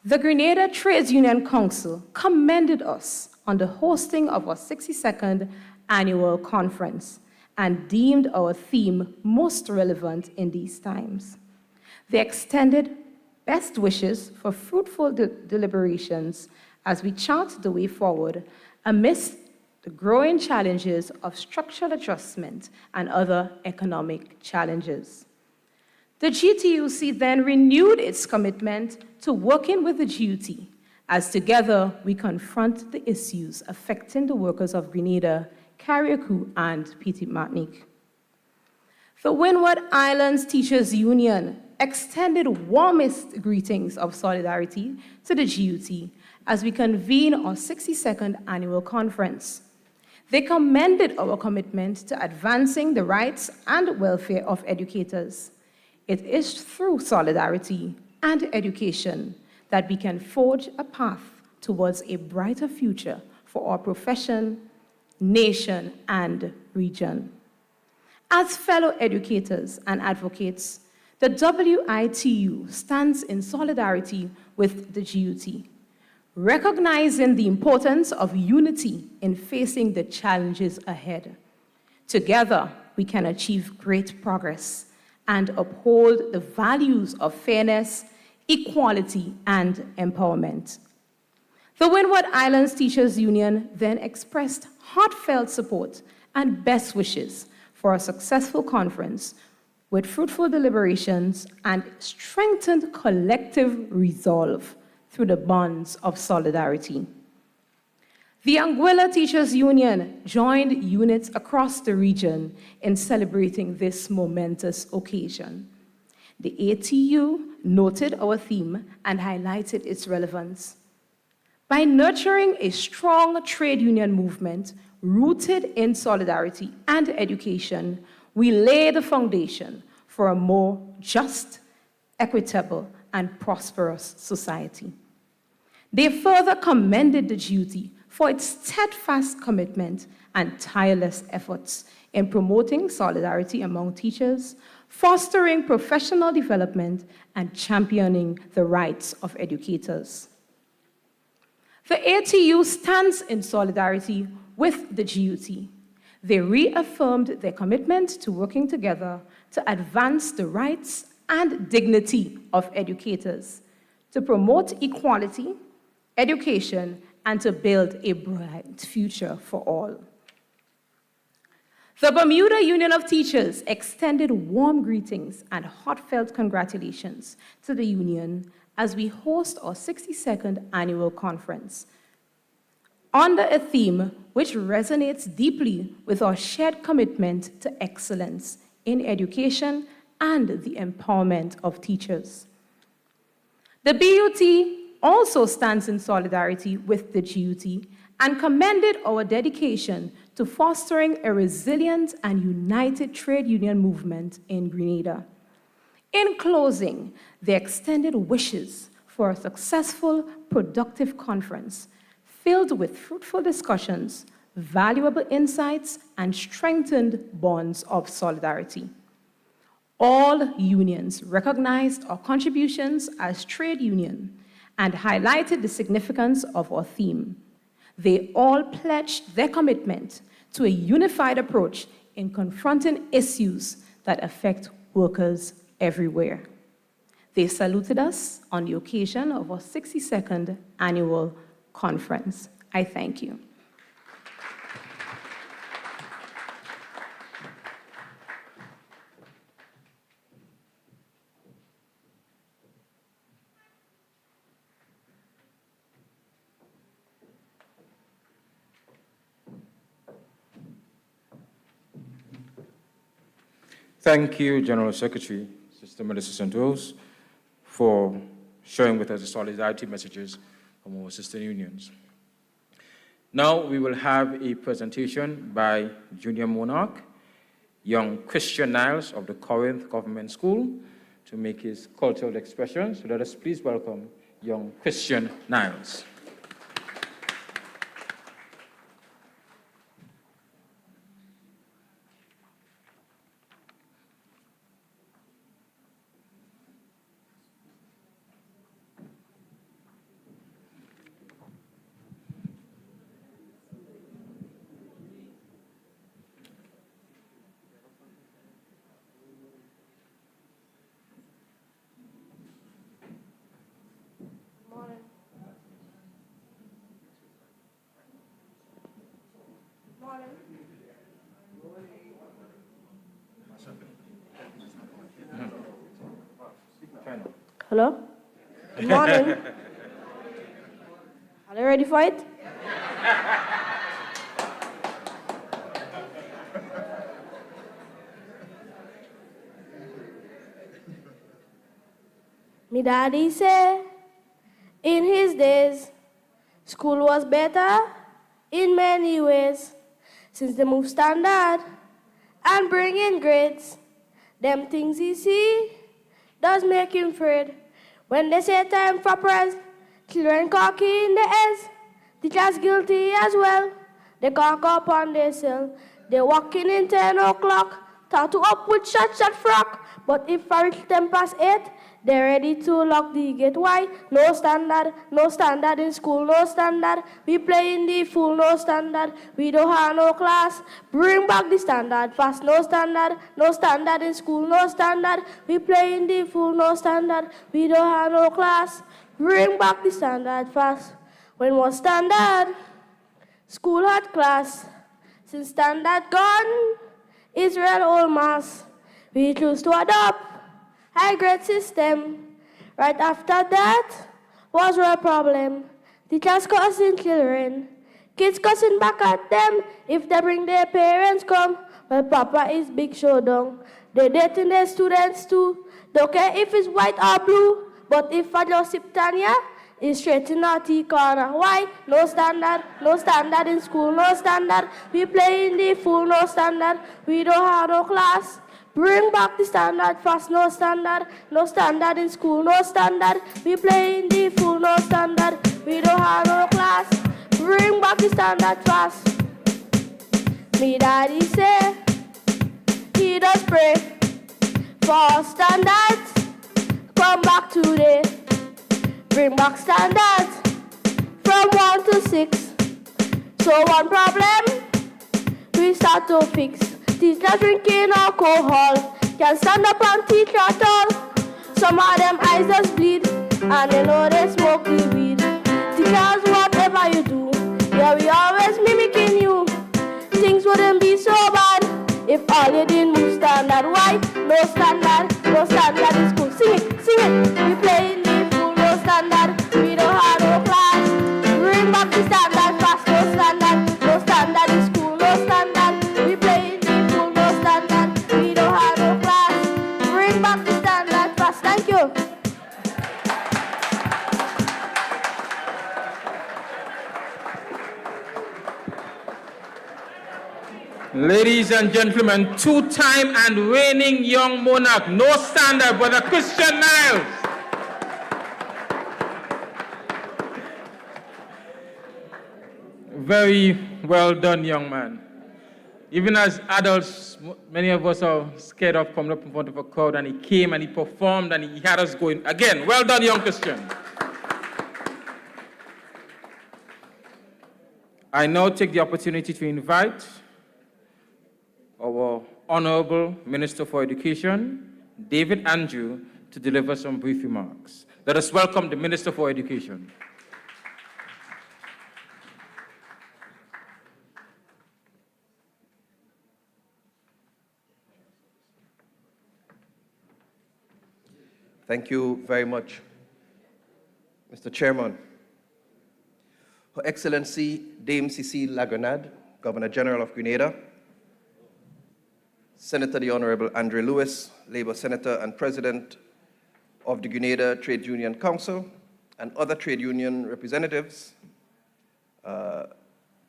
The Grenada Trades Union Council commended us on the hosting of our 62nd annual conference and deemed our theme most relevant in these times. They extended best wishes for fruitful deliberations as we chart the way forward amidst the growing challenges of structural adjustment and other economic challenges. The GTUC then renewed its commitment to working with the GUT as together we confront the issues affecting the workers of Grenada, Carriacou, and Petite Martinique. The Windward Islands Teachers Union extended warmest greetings of solidarity to the GUT as we convene our 62nd annual conference. They commended our commitment to advancing the rights and welfare of educators. It is through solidarity and education that we can forge a path towards a brighter future for our profession, nation, and region. As fellow educators and advocates, the WITU stands in solidarity with the GUT, recognizing the importance of unity in facing the challenges ahead. Together, we can achieve great progress and uphold the values of fairness, equality, and empowerment. The Windward Islands Teachers Union then expressed heartfelt support and best wishes for a successful conference with fruitful deliberations and strengthened collective resolve through the bonds of solidarity. The Anguilla Teachers Union joined units across the region in celebrating this momentous occasion. The ATU noted our theme and highlighted its relevance. By nurturing a strong trade union movement rooted in solidarity and education, we lay the foundation for a more just, equitable, and prosperous society. They further commended the GUT for its steadfast commitment and tireless efforts in promoting solidarity among teachers, fostering professional development, and championing the rights of educators. The ATU stands in solidarity with the GUT. They reaffirmed their commitment to working together to advance the rights and dignity of educators, to promote equality, education, and to build a bright future for all. The Bermuda Union of Teachers extended warm greetings and heartfelt congratulations to the union as we host our 62nd annual conference. Under a theme which resonates deeply with our shared commitment to excellence in education and the empowerment of teachers. The BUT also stands in solidarity with the GUT and commended our dedication to fostering a resilient and united trade union movement in Grenada. In closing, they extended wishes for a successful, productive conference filled with fruitful discussions, valuable insights, and strengthened bonds of solidarity. All unions recognized our contributions as trade union and highlighted the significance of our theme. They all pledged their commitment to a unified approach in confronting issues that affect workers everywhere. They saluted us on the occasion of our 62nd annual conference. I thank you. Thank you, General Secretary, Sister Melissa Santos, for sharing with us the solidarity messages from our sister unions. Now we will have a presentation by Junior Monarch, young Christian Niles of the Corinth Government School, to make his cultural expression. So let us please welcome young Christian Niles. Hello? Good morning. Are you ready for it? Me daddy say, in his days, school was better in many ways. Since they moved standard and bring in grades, them things he see does make him afraid. When they say time for press, children cocky in the heads, teachers guilty as well. They cock up on their cell. They walking in 10 o'clock, tattoo up with shot frock. But if I reach them past 8, they're ready to lock the gate. Why? No standard in school, no standard. We play in the fool, no standard. We don't have no class. Bring back the standard fast, no standard in school, no standard. We play in the fool, no standard. We don't have no class. Bring back the standard fast. When was standard? School had class. Since standard gone, Israel old mass. We choose to adopt high grade system. Right after that was a problem. Teachers cussing children, kids cussing back at them. If they bring their parents come, well, Papa is big showdown. They dating their students too. Don't care if it's white or blue, but if I just sip Tanya, it's straight in our tea corner. Why? No standard in school, no standard. We play in the fool, no standard. We don't have no class. Bring back the standard fast, no standard in school, no standard. We play in the fool, no standard. We don't have no class. Bring back the standard fast. Me daddy say he does pray for standards. Come back today. Bring back standards from 1 to 6. So one problem we start to fix. Teachers drinking alcohol, can't stand up and teach at all. Some of them eyes just bleed, and they know they smoke the weed. Teachers, whatever you do, yeah, we always mimicking you. Things wouldn't be so bad if all you did move standard. Why? No standard in school. Sing it. We play in the fool, no standard. We don't have no class. Bring back the standard fast, no standard in school, no standard. We play in the fool, no standard. We don't have no class. Bring back the standard fast. Thank you. Ladies and gentlemen, two-time and reigning young monarch, no standard, Brother Christian Niles. Very well done, young man. Even as adults, many of us are scared of coming up in front of a crowd, and he came and he performed and he had us going. Again, well done, young Christian. I now take the opportunity to invite our Honorable Minister for Education, David Andrew, to deliver some brief remarks. Let us welcome the Minister for Education. Thank you very much, Mr. Chairman. Her Excellency Dame Cecile Lagrenade, Governor General of Grenada, Senator the Honorable Andre Lewis, Labour Senator and President of the Grenada Trade Union Council, and other trade union representatives,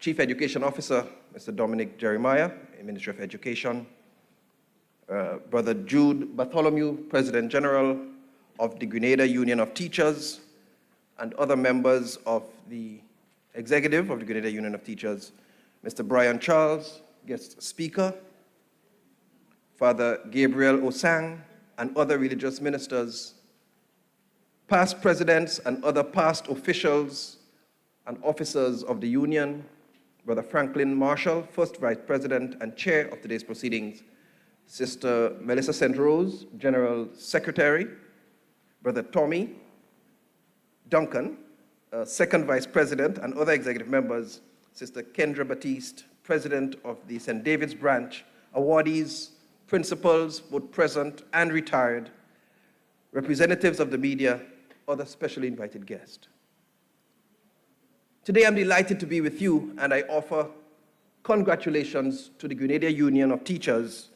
Chief Education Officer, Mr. Dominic Jeremiah, Ministry of Education, Brother Jude Bartholomew, President General of the Grenada Union of Teachers, and other members of the executive of the Grenada Union of Teachers, Mr. Brian Charles, guest speaker, Father Gabriel Osang, and other religious ministers, past presidents and other past officials and officers of the Union, Brother Franklin Marshall, First Vice President and Chair of today's proceedings, Sister Melissa St. Rose, General Secretary, Brother Tommy Duncan, Second Vice President, and other executive members, Sister Kendra Batiste, President of the St. David's Branch, awardees, principals, both present and retired, representatives of the media, other specially invited guests. Today I'm delighted to be with you, and I offer congratulations to the Grenada Union of Teachers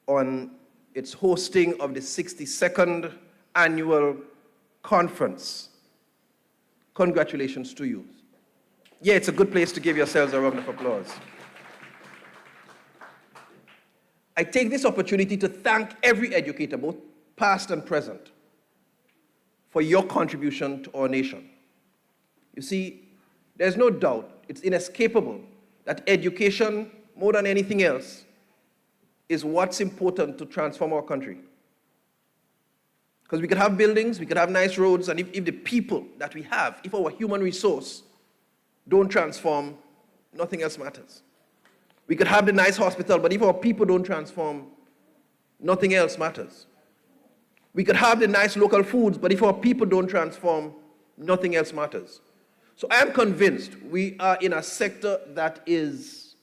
on its hosting of the 62nd annual conference. Congratulations to you. Yeah, it's a good place to give yourselves a round of applause. I take this opportunity to thank every educator, both past and present, for your contribution to our nation. You see, there's no doubt, it's inescapable, that education, more than anything else, is what's important to transform our country. Because we could have buildings, we could have nice roads, and if the people that we have, if our human resource don't transform, nothing else matters. We could have the nice hospital, but if our people don't transform, nothing else matters. We could have the nice local foods, but if our people don't transform, nothing else matters. So I am convinced we are in a sector that is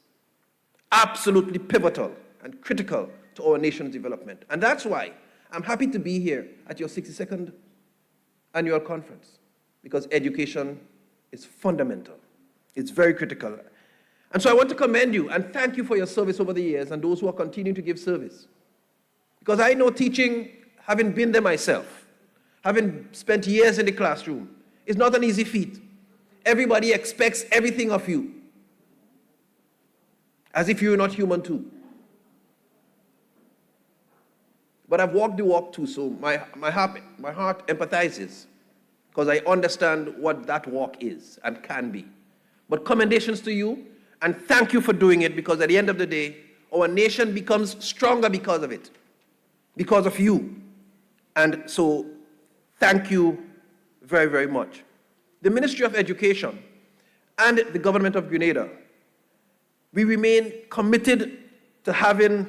absolutely pivotal and critical to our nation's development. And that's why I'm happy to be here at your 62nd annual conference, because education is fundamental. It's very critical. And so I want to commend you and thank you for your service over the years and those who are continuing to give service. Because I know teaching, having been there myself, having spent years in the classroom, is not an easy feat. Everybody expects everything of you, as if you're not human too. But I've walked the walk too, so my heart empathizes, because I understand what that walk is and can be. But commendations to you, and thank you for doing it, because at the end of the day, our nation becomes stronger because of it, because of you. And so, thank you very, very much. The Ministry of Education and the Government of Grenada, we remain committed to having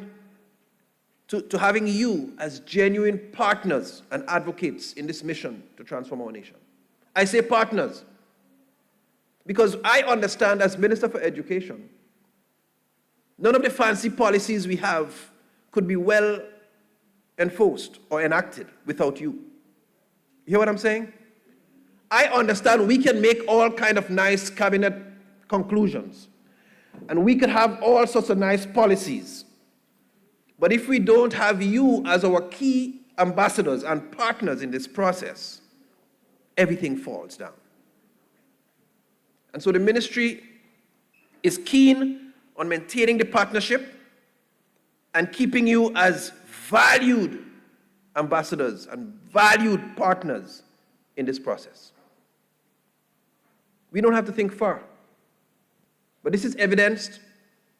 you as genuine partners and advocates in this mission to transform our nation. I say partners because I understand, as Minister for Education, none of the fancy policies we have could be well enforced or enacted without you. You hear what I'm saying? I understand we can make all kind of nice cabinet conclusions, and we could have all sorts of nice policies. But if we don't have you as our key ambassadors and partners in this process, everything falls down. And so the ministry is keen on maintaining the partnership and keeping you as valued ambassadors and valued partners in this process. We don't have to think far. But this is evidenced,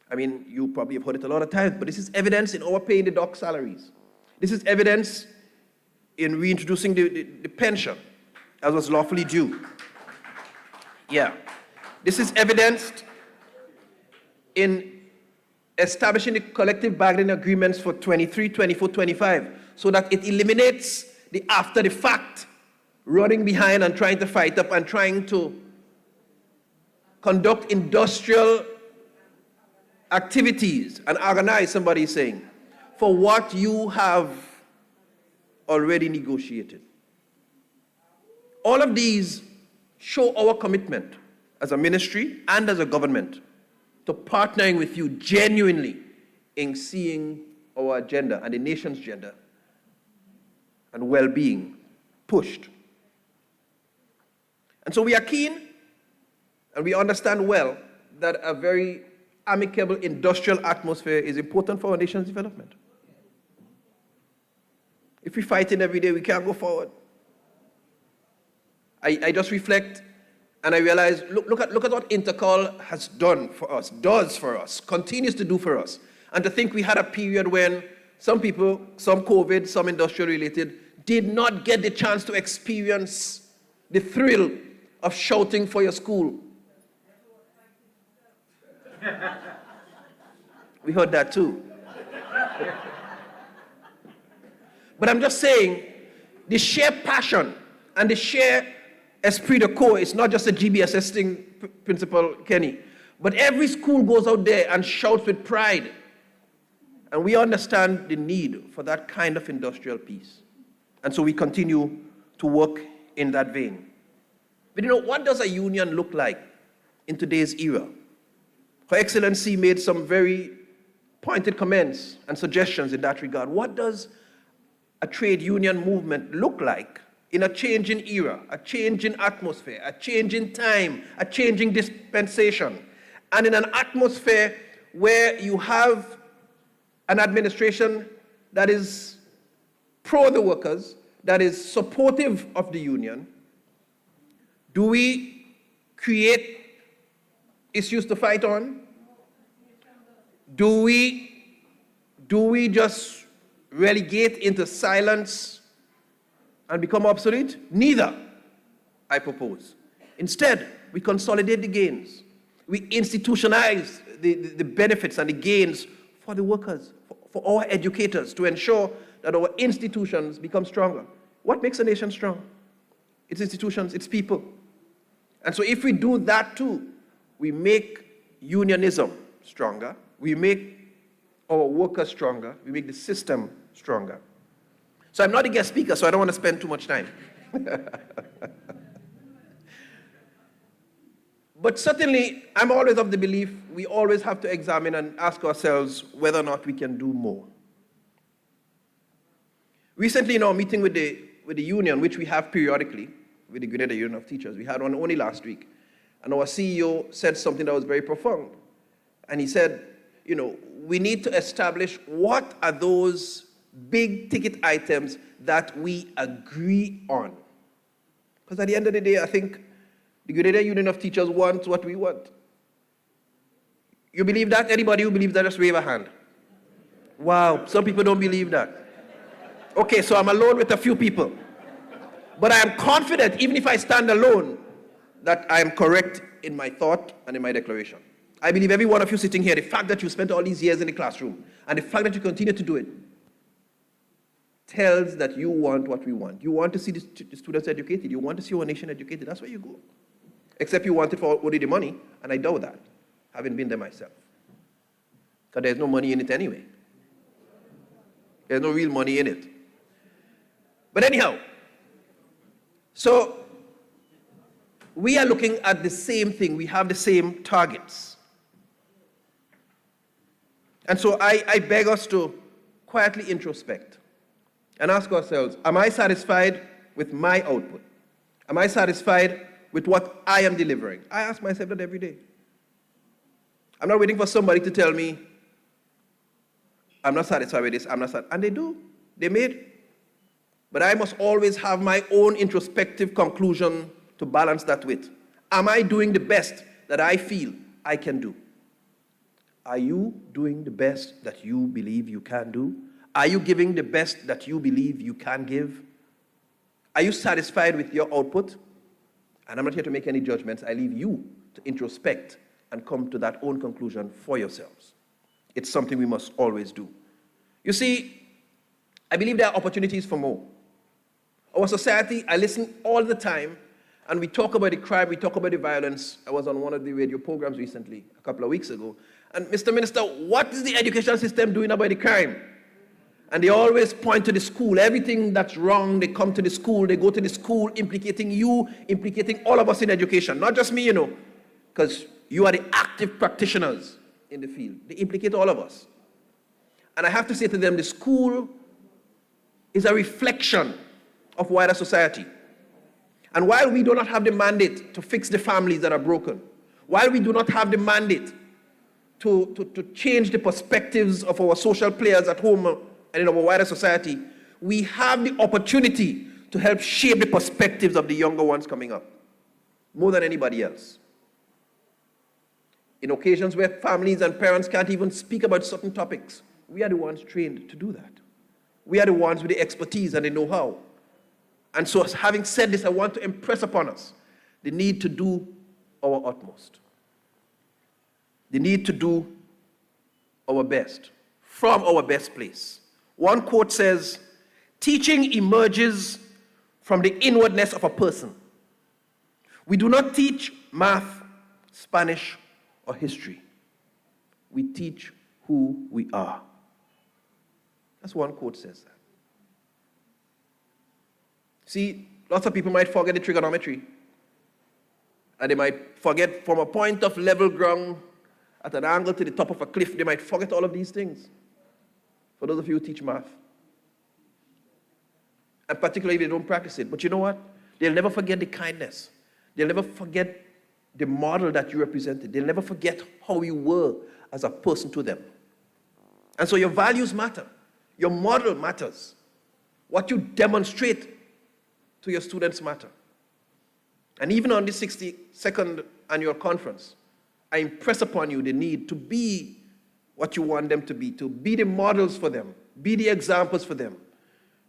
I mean, you probably have heard it a lot of times, but this is evidence in our paying the doc salaries. This is evidence in reintroducing the pension as was lawfully due. Yeah. This is evidenced in establishing the collective bargaining agreements for 23, 24, 25, so that it eliminates the after the fact running behind and trying to fight up and trying to conduct industrial activities and organize, somebody is saying, for what you have already negotiated. All of these show our commitment as a ministry and as a government to partnering with you genuinely in seeing our agenda and the nation's agenda and well-being pushed. And so we are keen and we understand well that a very amicable industrial atmosphere is important for our nation's development. If we fight it every day, we can't go forward. I just reflect and I realize, look at what Intercol has done for us, does for us, continues to do for us. And to think we had a period when some people, some COVID, some industrial related, did not get the chance to experience the thrill of shouting for your school. We heard that too. But I'm just saying, the sheer passion and the sheer esprit de corps is not just a GBSS thing, Principal Kenny, but every school goes out there and shouts with pride. And we understand the need for that kind of industrial peace. And so we continue to work in that vein. But you know, what does a union look like in today's era? Her Excellency made some very pointed comments and suggestions in that regard. What does a trade union movement look like in a changing era, a changing atmosphere, a changing time, a changing dispensation, and in an atmosphere where you have an administration that is pro the workers, that is supportive of the union? Do we create issues to fight on? Do we just relegate into silence and become obsolete? Neither, I propose. Instead, we consolidate the gains. We institutionalize the benefits and the gains for the workers, for our educators, to ensure that our institutions become stronger. What makes a nation strong? It's institutions, it's people. And so if we do that too, we make unionism stronger, we make our workers stronger, we make the system stronger. So I'm not a guest speaker, so I don't want to spend too much time. But certainly, I'm always of the belief we always have to examine and ask ourselves whether or not we can do more. Recently, in our meeting with the union, which we have periodically, with the Grenada Union of Teachers, we had one only last week, and our CEO said something that was very profound. And he said, you know, we need to establish what are those big ticket items that we agree on. Because at the end of the day, I think the Grenada Union of Teachers wants what we want. You believe that? Anybody who believes that, just wave a hand. Wow, some people don't believe that. Okay, so I'm alone with a few people. But I am confident, even if I stand alone, that I am correct in my thought and in my declaration. I believe every one of you sitting here, the fact that you spent all these years in the classroom, and the fact that you continue to do it, tells that you want what we want. You want to see the students educated. You want to see our nation educated. That's where you go. Except you want it for only the money, and I doubt that, having been there myself. Because there's no money in it anyway. There's no real money in it. But anyhow, so we are looking at the same thing. We have the same targets. And so I beg us to quietly introspect and ask ourselves, am I satisfied with my output? Am I satisfied with what I am delivering? I ask myself that every day. I'm not waiting for somebody to tell me, I'm not satisfied with this, I'm not satisfied. And they do. They made. But I must always have my own introspective conclusion to balance that with. Am I doing the best that I feel I can do? Are you doing the best that you believe you can do? Are you giving the best that you believe you can give? Are you satisfied with your output? And I'm not here to make any judgments. I leave you to introspect and come to that own conclusion for yourselves. It's something we must always do. You see, I believe there are opportunities for more. Our society, I listen all the time, and we talk about the crime, we talk about the violence. I was on one of the radio programs recently, a couple of weeks ago. And Mr. Minister, what is the education system doing about the crime? And they always point to the school. Everything that's wrong, they come to the school, they go to the school, implicating you, implicating all of us in education. Not just me, you know, because you are the active practitioners in the field. They implicate all of us. And I have to say to them, the school is a reflection of wider society. And while we do not have the mandate to fix the families that are broken, while we do not have the mandate to change the perspectives of our social players at home and in our wider society, we have the opportunity to help shape the perspectives of the younger ones coming up, more than anybody else. In occasions where families and parents can't even speak about certain topics, we are the ones trained to do that. We are the ones with the expertise and the know-how. And so, having said this, I want to impress upon us the need to do our utmost. The need to do our best, from our best place. One quote says, "Teaching emerges from the inwardness of a person. We do not teach math, Spanish, or history. We teach who we are." That's one quote says that. See, lots of people might forget the trigonometry, and they might forget from a point of level ground at an angle to the top of a cliff, they might forget all of these things. For those of you who teach math. And particularly if they don't practice it. But you know what? They'll never forget the kindness. They'll never forget the model that you represented. They'll never forget how you were as a person to them. And so your values matter. Your model matters. What you demonstrate to your students matter. And even on this 62nd annual conference, I impress upon you the need to be what you want them to be the models for them, be the examples for them,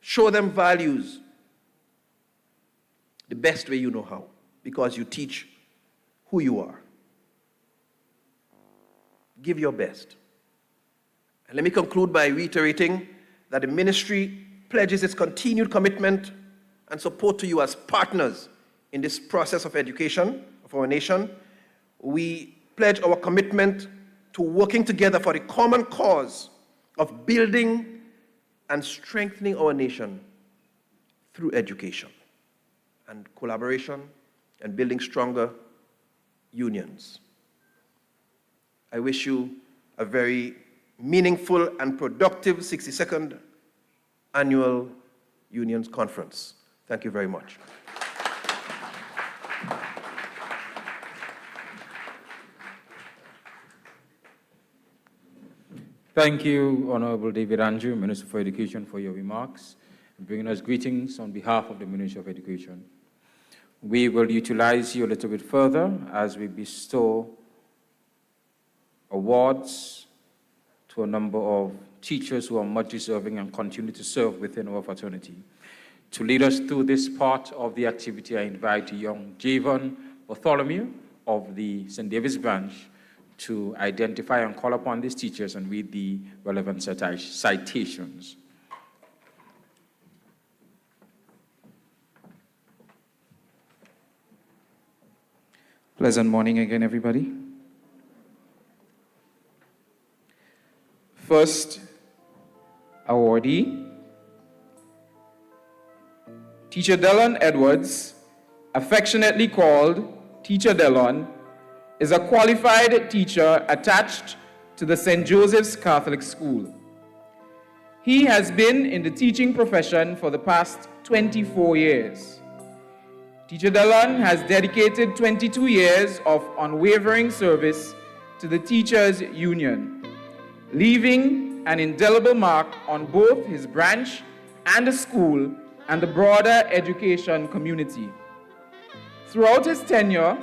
show them values the best way you know how, because you teach who you are. Give your best. And let me conclude by reiterating that the ministry pledges its continued commitment and support to you as partners in this process of education of our nation. We pledge our commitment to working together for the common cause of building and strengthening our nation through education and collaboration and building stronger unions. I wish you a very meaningful and productive 62nd Annual Unions Conference. Thank you very much. Thank you, Honorable David Andrew, Minister for Education, for your remarks, and bringing us greetings on behalf of the Ministry of Education. We will utilize you a little bit further as we bestow awards to a number of teachers who are much deserving and continue to serve within our fraternity. To lead us through this part of the activity, I invite young Javon Bartholomew of the St. David's branch to identify and call upon these teachers and read the relevant citations. Pleasant morning again, everybody. First awardee, Teacher Delon Edwards, affectionately called Teacher Delon, is a qualified teacher attached to the St. Joseph's Catholic School. He has been in the teaching profession for the past 24 years. Teacher Delon has dedicated 22 years of unwavering service to the Teachers Union, leaving an indelible mark on both his branch and the school and the broader education community. Throughout his tenure,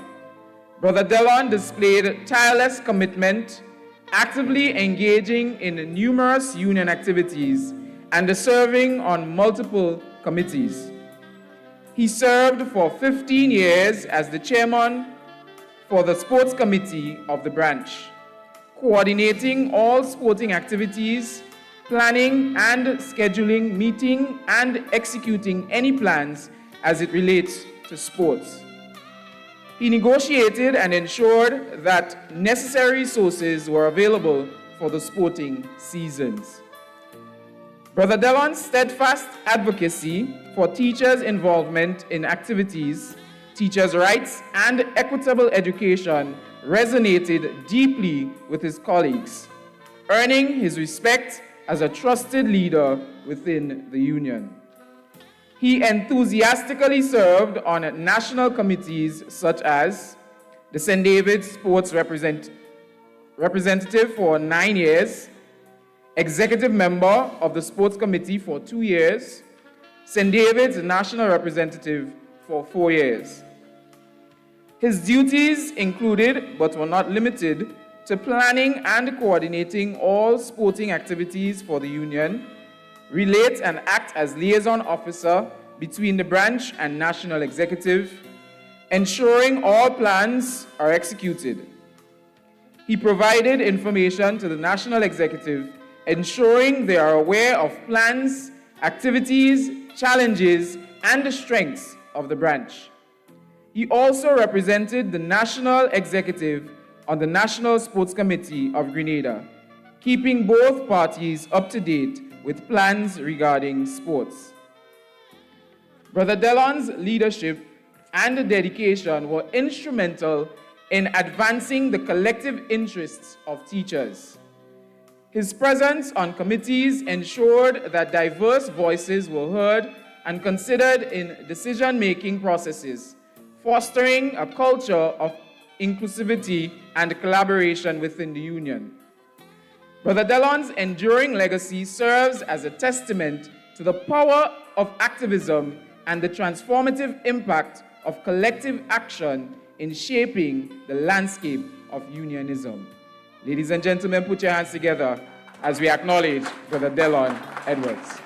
Brother Delon displayed tireless commitment, actively engaging in numerous union activities and serving on multiple committees. He served for 15 years as the chairman for the sports committee of the branch, coordinating all sporting activities, planning and scheduling meeting and executing any plans as it relates to sports. He negotiated and ensured that necessary resources were available for the sporting seasons. Brother Delon's steadfast advocacy for teachers' involvement in activities, teachers' rights, and equitable education resonated deeply with his colleagues, earning his respect as a trusted leader within the union. He enthusiastically served on national committees such as the St. David's Sports Representative for 9 years, executive member of the Sports Committee for 2 years, St. David's National Representative for 4 years. His duties included, but were not limited, to planning and coordinating all sporting activities for the union, relate and act as liaison officer between the branch and national executive, ensuring all plans are executed. He provided information to the national executive, ensuring they are aware of plans, activities, challenges, and the strengths of the branch. He also represented the national executive on the National Sports Committee of Grenada, keeping both parties up to date with plans regarding sports. Brother Delon's leadership and dedication were instrumental in advancing the collective interests of teachers. His presence on committees ensured that diverse voices were heard and considered in decision-making processes, fostering a culture of inclusivity and collaboration within the union. Brother Delon's enduring legacy serves as a testament to the power of activism and the transformative impact of collective action in shaping the landscape of unionism. Ladies and gentlemen, put your hands together as we acknowledge Brother Delon Edwards.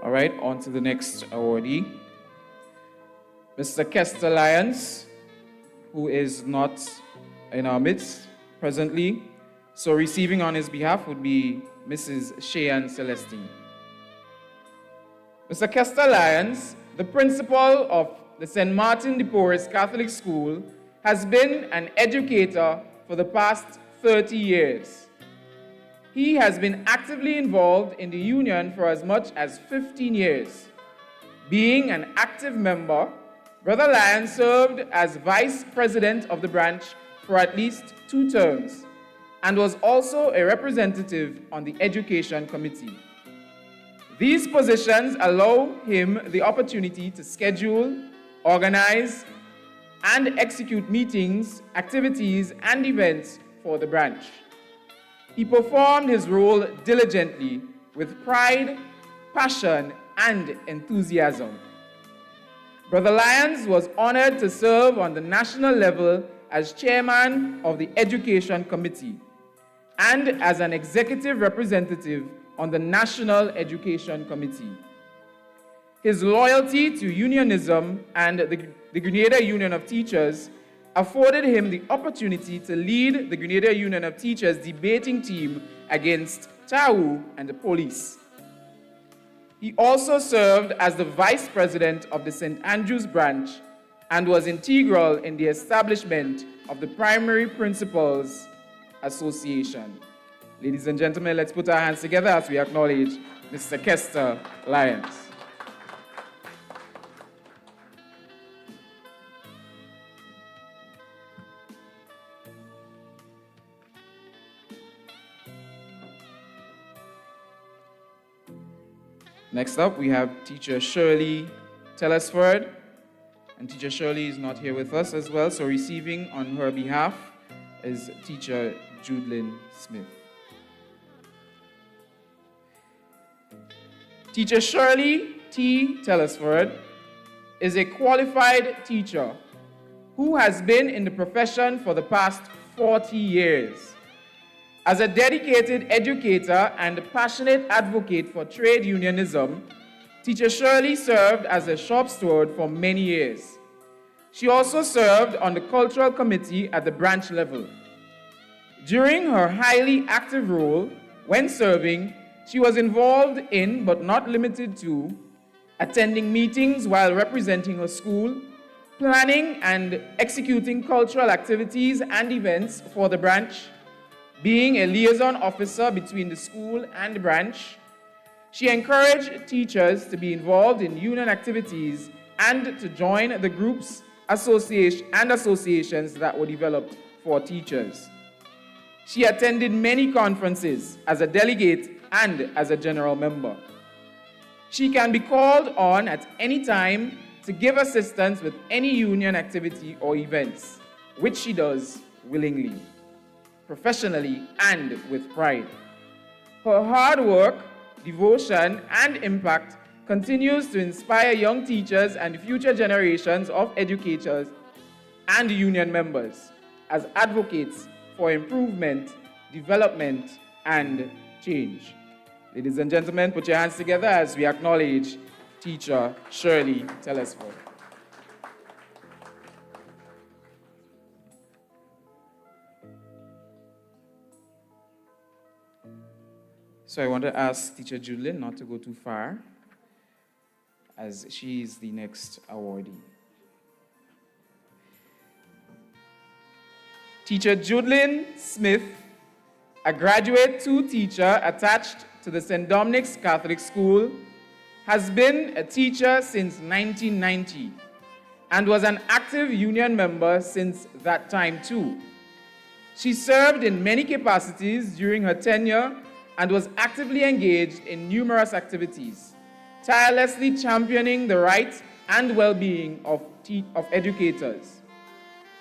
All right, on to the next awardee, Mr. Kester Lyons, who is not in our midst presently. So receiving on his behalf would be Mrs. Cheyenne Celestine. Mr. Kester Lyons, the principal of the St. Martin de Porres Catholic School, has been an educator for the past 30 years. He has been actively involved in the union for as much as 15 years. Being an active member, Brother Lyons served as vice president of the branch for at least 2 terms and was also a representative on the education committee. These positions allow him the opportunity to schedule, organize, and execute meetings, activities, and events for the branch. He performed his role diligently with pride, passion, and enthusiasm. Brother Lyons was honored to serve on the national level as chairman of the Education Committee and as an executive representative on the National Education Committee. His loyalty to unionism and the Grenada Union of Teachers afforded him the opportunity to lead the Grenada Union of Teachers debating team against Tahu and the police. He also served as the vice president of the St. Andrews branch and was integral in the establishment of the Primary Principals Association. Ladies and gentlemen, let's put our hands together as we acknowledge Mr. Kester Lyons. Next up, we have Teacher Shirley Telesford, and Teacher Shirley is not here with us as well, so receiving on her behalf is Teacher Judelyn Smith. Teacher Shirley T. Telesford is a qualified teacher who has been in the profession for the past 40 years. As a dedicated educator and a passionate advocate for trade unionism, Teacher Shirley served as a shop steward for many years. She also served on the cultural committee at the branch level. During her highly active role when serving, she was involved in, but not limited to, attending meetings while representing her school, planning and executing cultural activities and events for the branch, being a liaison officer between the school and the branch. She encouraged teachers to be involved in union activities and to join the groups and associations that were developed for teachers. She attended many conferences as a delegate and as a general member. She can be called on at any time to give assistance with any union activity or events, which she does willingly, professionally, and with pride. Her hard work, devotion, and impact continues to inspire young teachers and future generations of educators and union members as advocates for improvement, development, and change. Ladies and gentlemen, put your hands together as we acknowledge teacher Shirley Telesford. So I want to ask teacher Judlin not to go too far, as she is the next awardee. Teacher Judlin Smith, a graduate 2 teacher attached to the St. Dominic's Catholic School, has been a teacher since 1990 and was an active union member since that time too. She served in many capacities during her tenure and was actively engaged in numerous activities, tirelessly championing the rights and well-being of educators,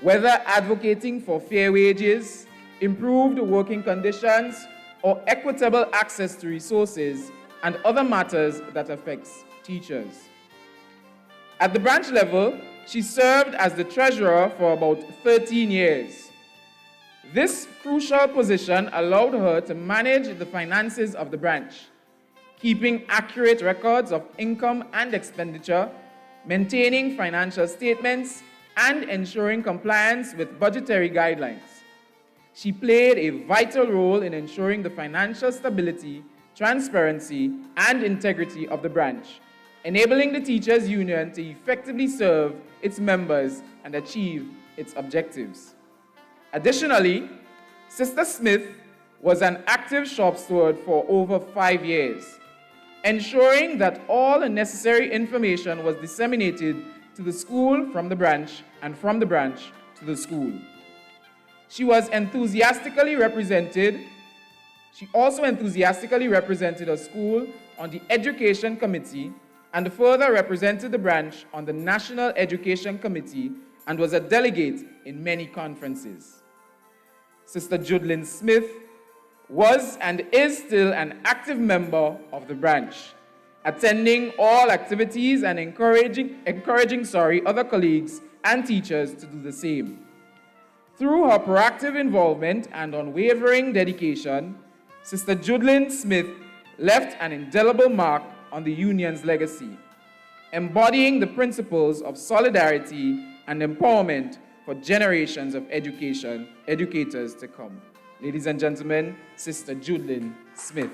whether advocating for fair wages, improved working conditions, or equitable access to resources and other matters that affects teachers. At the branch level, she served as the treasurer for about 13 years. This crucial position allowed her to manage the finances of the branch, keeping accurate records of income and expenditure, maintaining financial statements, and ensuring compliance with budgetary guidelines. She played a vital role in ensuring the financial stability, transparency, and integrity of the branch, enabling the Teachers Union to effectively serve its members and achieve its objectives. Additionally, Sister Smith was an active shop steward for over 5 years, ensuring that all the necessary information was disseminated to the school from the branch and from the branch to the school. She also enthusiastically represented her school on the Education Committee and further represented the branch on the National Education Committee and was a delegate in many conferences. Sister Judlin Smith was and is still an active member of the branch, attending all activities and encouraging other colleagues and teachers to do the same. Through her proactive involvement and unwavering dedication, Sister Judlin Smith left an indelible mark on the Union's legacy, embodying the principles of solidarity and empowerment for generations of educators to come. Ladies and gentlemen, Sister Judlin Smith.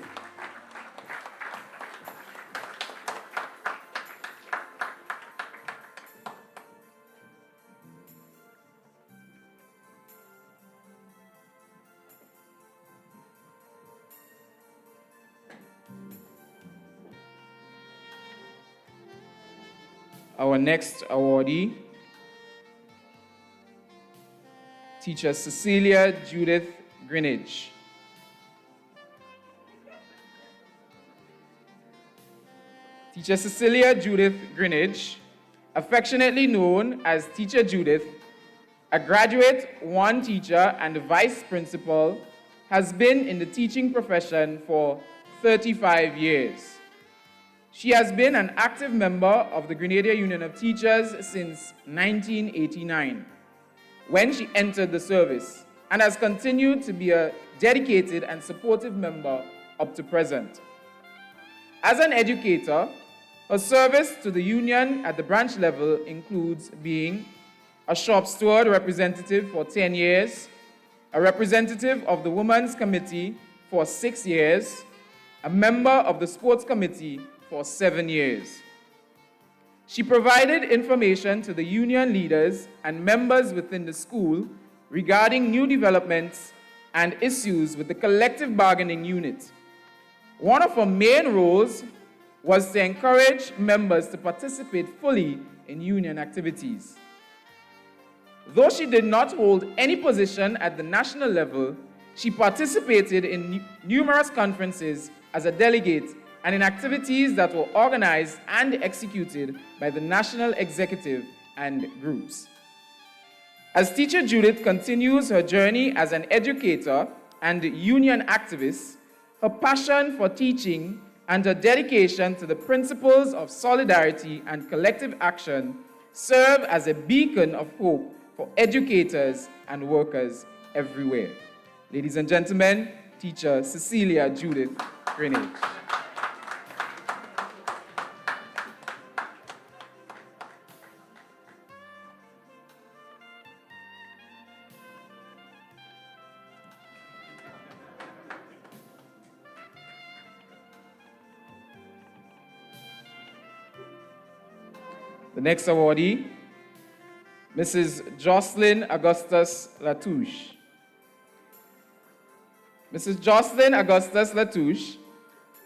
Our next awardee, Teacher Cecilia Judith Greenidge. Teacher Cecilia Judith Greenidge, affectionately known as Teacher Judith, a graduate 1 teacher and vice principal, has been in the teaching profession for 35 years. She has been an active member of the Grenada Union of Teachers since 1989, when she entered the service, and has continued to be a dedicated and supportive member up to present. As an educator, her service to the union at the branch level includes being a shop steward representative for 10 years, a representative of the Women's Committee for 6 years, a member of the Sports Committee for 7 years. She provided information to the union leaders and members within the school regarding new developments and issues with the collective bargaining unit. One of her main roles was to encourage members to participate fully in union activities. Though she did not hold any position at the national level, she participated in numerous conferences as a delegate and in activities that were organized and executed by the national executive and groups. As Teacher Judith continues her journey as an educator and union activist, her passion for teaching and her dedication to the principles of solidarity and collective action serve as a beacon of hope for educators and workers everywhere. Ladies and gentlemen, Teacher Cecilia Judith Greenidge. The next awardee, Mrs. Jocelyn Augustus Latouche. Mrs. Jocelyn Augustus Latouche,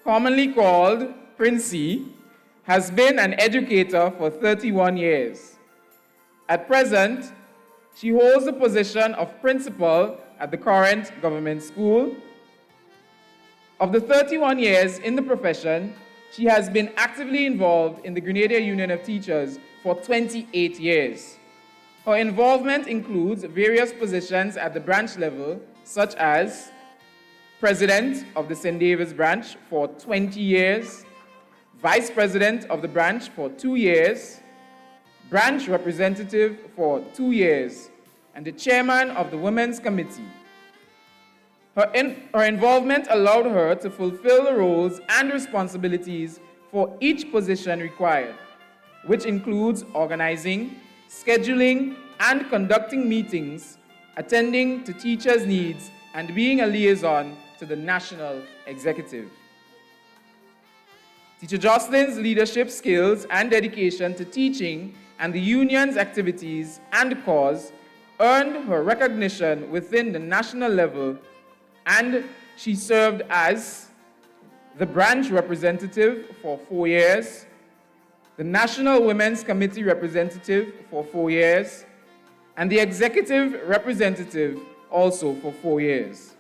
commonly called Princey, has been an educator for 31 years. At present, she holds the position of principal at the current government school. Of the 31 years in the profession, she has been actively involved in the Grenada Union of Teachers for 28 years. Her involvement includes various positions at the branch level, such as President of the St. David's branch for 20 years, Vice President of the branch for 2 years, Branch Representative for 2 years, and the Chairman of the Women's Committee. Her involvement allowed her to fulfill the roles and responsibilities for each position required, which includes organizing, scheduling, and conducting meetings, attending to teachers' needs, and being a liaison to the national executive. Teacher Jocelyn's leadership skills and dedication to teaching and the union's activities and cause earned her recognition within the national level, and she served as the branch representative for 4 years, the National Women's Committee representative for 4 years, and the executive representative also for 4 years.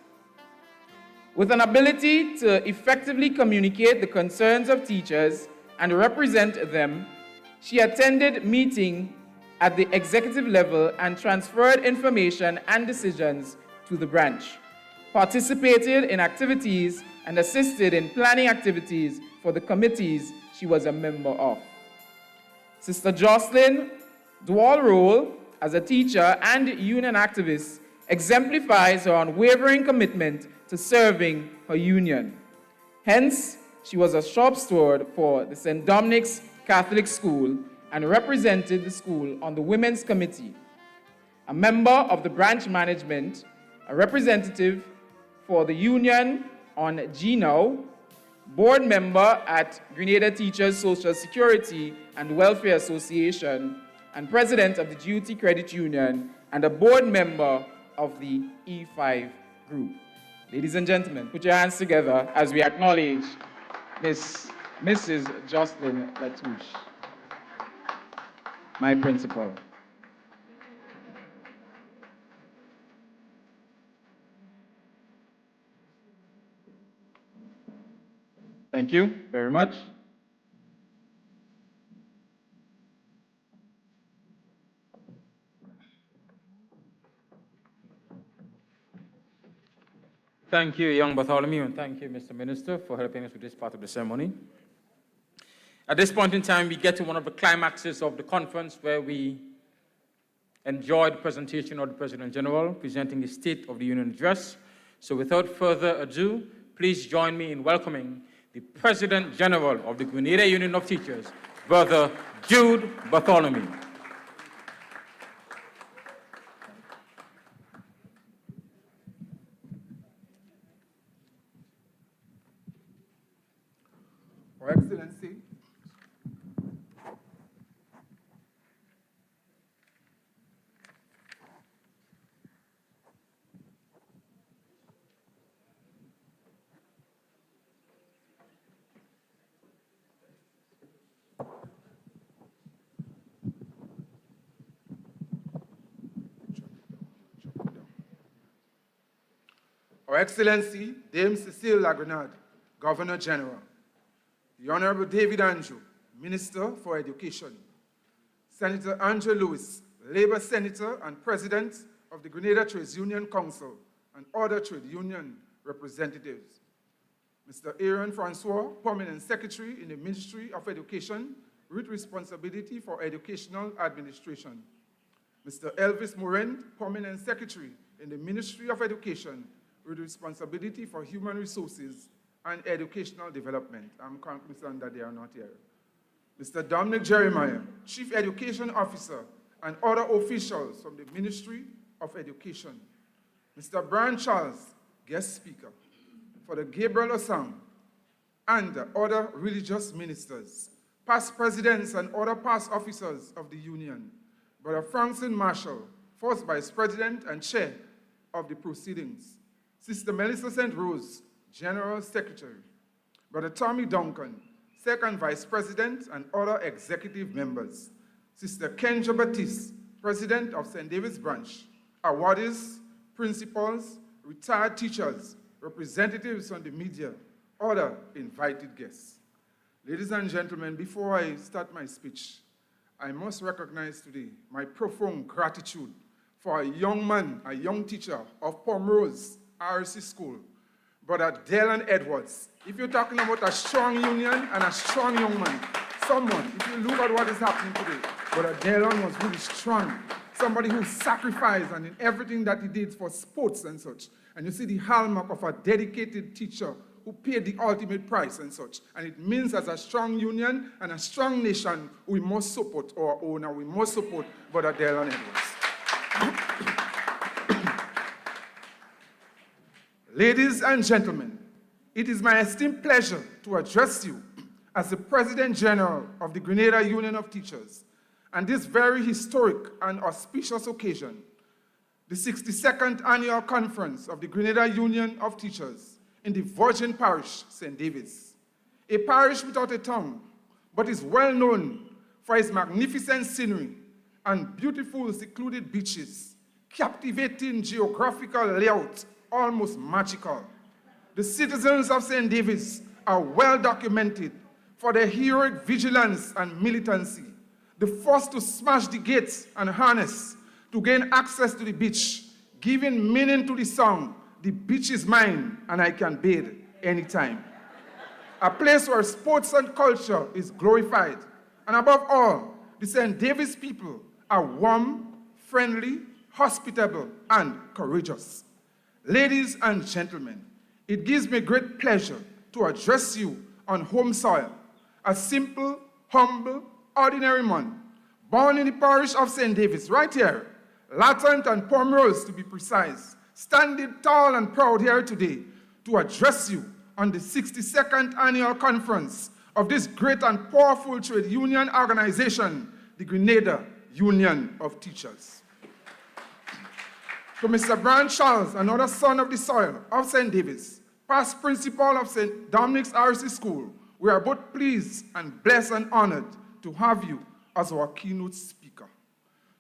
With an ability to effectively communicate the concerns of teachers and represent them, she attended meetings at the executive level and transferred information and decisions to the branch, participated in activities, and assisted in planning activities for the committees she was a member of. Sister Jocelyn's dual role as a teacher and union activist exemplifies her unwavering commitment to serving her union. Hence, she was a shop steward for the St. Dominic's Catholic School and represented the school on the Women's Committee, a member of the branch management, a representative for the union on GNOW, board member at Grenada Teachers Social Security and Welfare Association, and president of the Duty Credit Union, and a board member of the E5 group. Ladies and gentlemen, put your hands together as we acknowledge Mrs. Jocelyn Latouche, my principal. Thank you very much. Thank you, young Bartholomew, and thank you, Mr. Minister, for helping us with this part of the ceremony. At this point in time, we get to one of the climaxes of the conference where we enjoy the presentation of the President General presenting the State of the Union Address. So without further ado, please join me in welcoming the President General of the Grenada Union of Teachers, Brother Jude Bartholomew. Your Excellency, Her Excellency, Dame Cecile Lagrenade, Governor General, the Honorable David Andrew, Minister for Education, Senator Andrew Lewis, Labour Senator and President of the Grenada Trades Union Council and other trade union representatives, Mr. Aaron Francois, Permanent Secretary in the Ministry of Education with responsibility for educational administration, Mr. Elvis Morin, Permanent Secretary in the Ministry of Education with responsibility for human resources and educational development. I'm concerned that they are not here. Mr. Dominic Jeremiah, Chief Education Officer, and other officials from the Ministry of Education. Mr. Brian Charles, guest speaker, for the Gabriel Osam, and other religious ministers, past presidents and other past officers of the Union, Brother Frankson Marshall, first Vice President and Chair of the proceedings, Sister Melissa St. Rose, General Secretary, Brother Tommy Duncan, Second Vice President and other executive members, Sister Kenja Baptiste, President of St. David's Branch, awardees, principals, retired teachers, representatives from the media, other invited guests. Ladies and gentlemen, before I start my speech, I must recognize today my profound gratitude for a young man, a young teacher of Pomrose RC School, Brother Dylan Edwards. If you're talking about a strong union and a strong young man, someone, if you look at what is happening today, Brother Dylan was really strong. Somebody who sacrificed and in everything that he did for sports and such. And you see the hallmark of a dedicated teacher who paid the ultimate price and such. And it means as a strong union and a strong nation, we must support our owner, we must support Brother Dylan Edwards. Ladies and gentlemen, it is my esteemed pleasure to address you as the President General of the Grenada Union of Teachers on this very historic and auspicious occasion, the 62nd Annual Conference of the Grenada Union of Teachers in the Virgin Parish, St. David's, a parish without a town, but is well known for its magnificent scenery and beautiful secluded beaches, captivating geographical layout, almost magical. The citizens of St. David's are well documented for their heroic vigilance and militancy, the first to smash the gates and harness to gain access to the beach, giving meaning to the song, "The beach is mine and I can bathe anytime." A place where sports and culture is glorified. And above all, the St. David's people are warm, friendly, hospitable, and courageous. Ladies and gentlemen, it gives me great pleasure to address you on home soil, a simple, humble, ordinary man, born in the parish of St. David's, right here, Latent and Pomrose to be precise, standing tall and proud here today to address you on the 62nd Annual Conference of this great and powerful trade union organization, the Grenada Union of Teachers. To Mr. Brian Charles, another son of the soil of St. David's, past principal of St. Dominic's RC School, we are both pleased and blessed and honored to have you as our keynote speaker.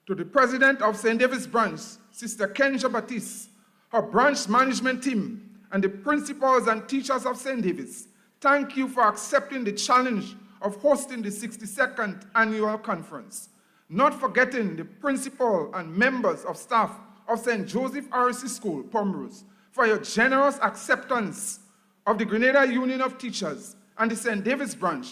To the president of St. David's Branch, Sister Kenja Baptiste, her branch management team, and the principals and teachers of St. David's, thank you for accepting the challenge of hosting the 62nd Annual Conference. Not forgetting the principal and members of staff of St. Joseph RC School, Pomrose, for your generous acceptance of the Grenada Union of Teachers and the St. David's Branch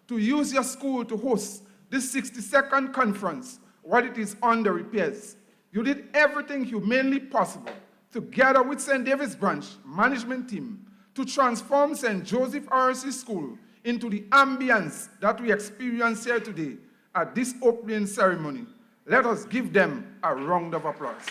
to use your school to host this 62nd conference while it is under repairs. You did everything humanly possible together with St. David's Branch management team to transform St. Joseph RC School into the ambience that we experience here today at this opening ceremony. Let us give them a round of applause.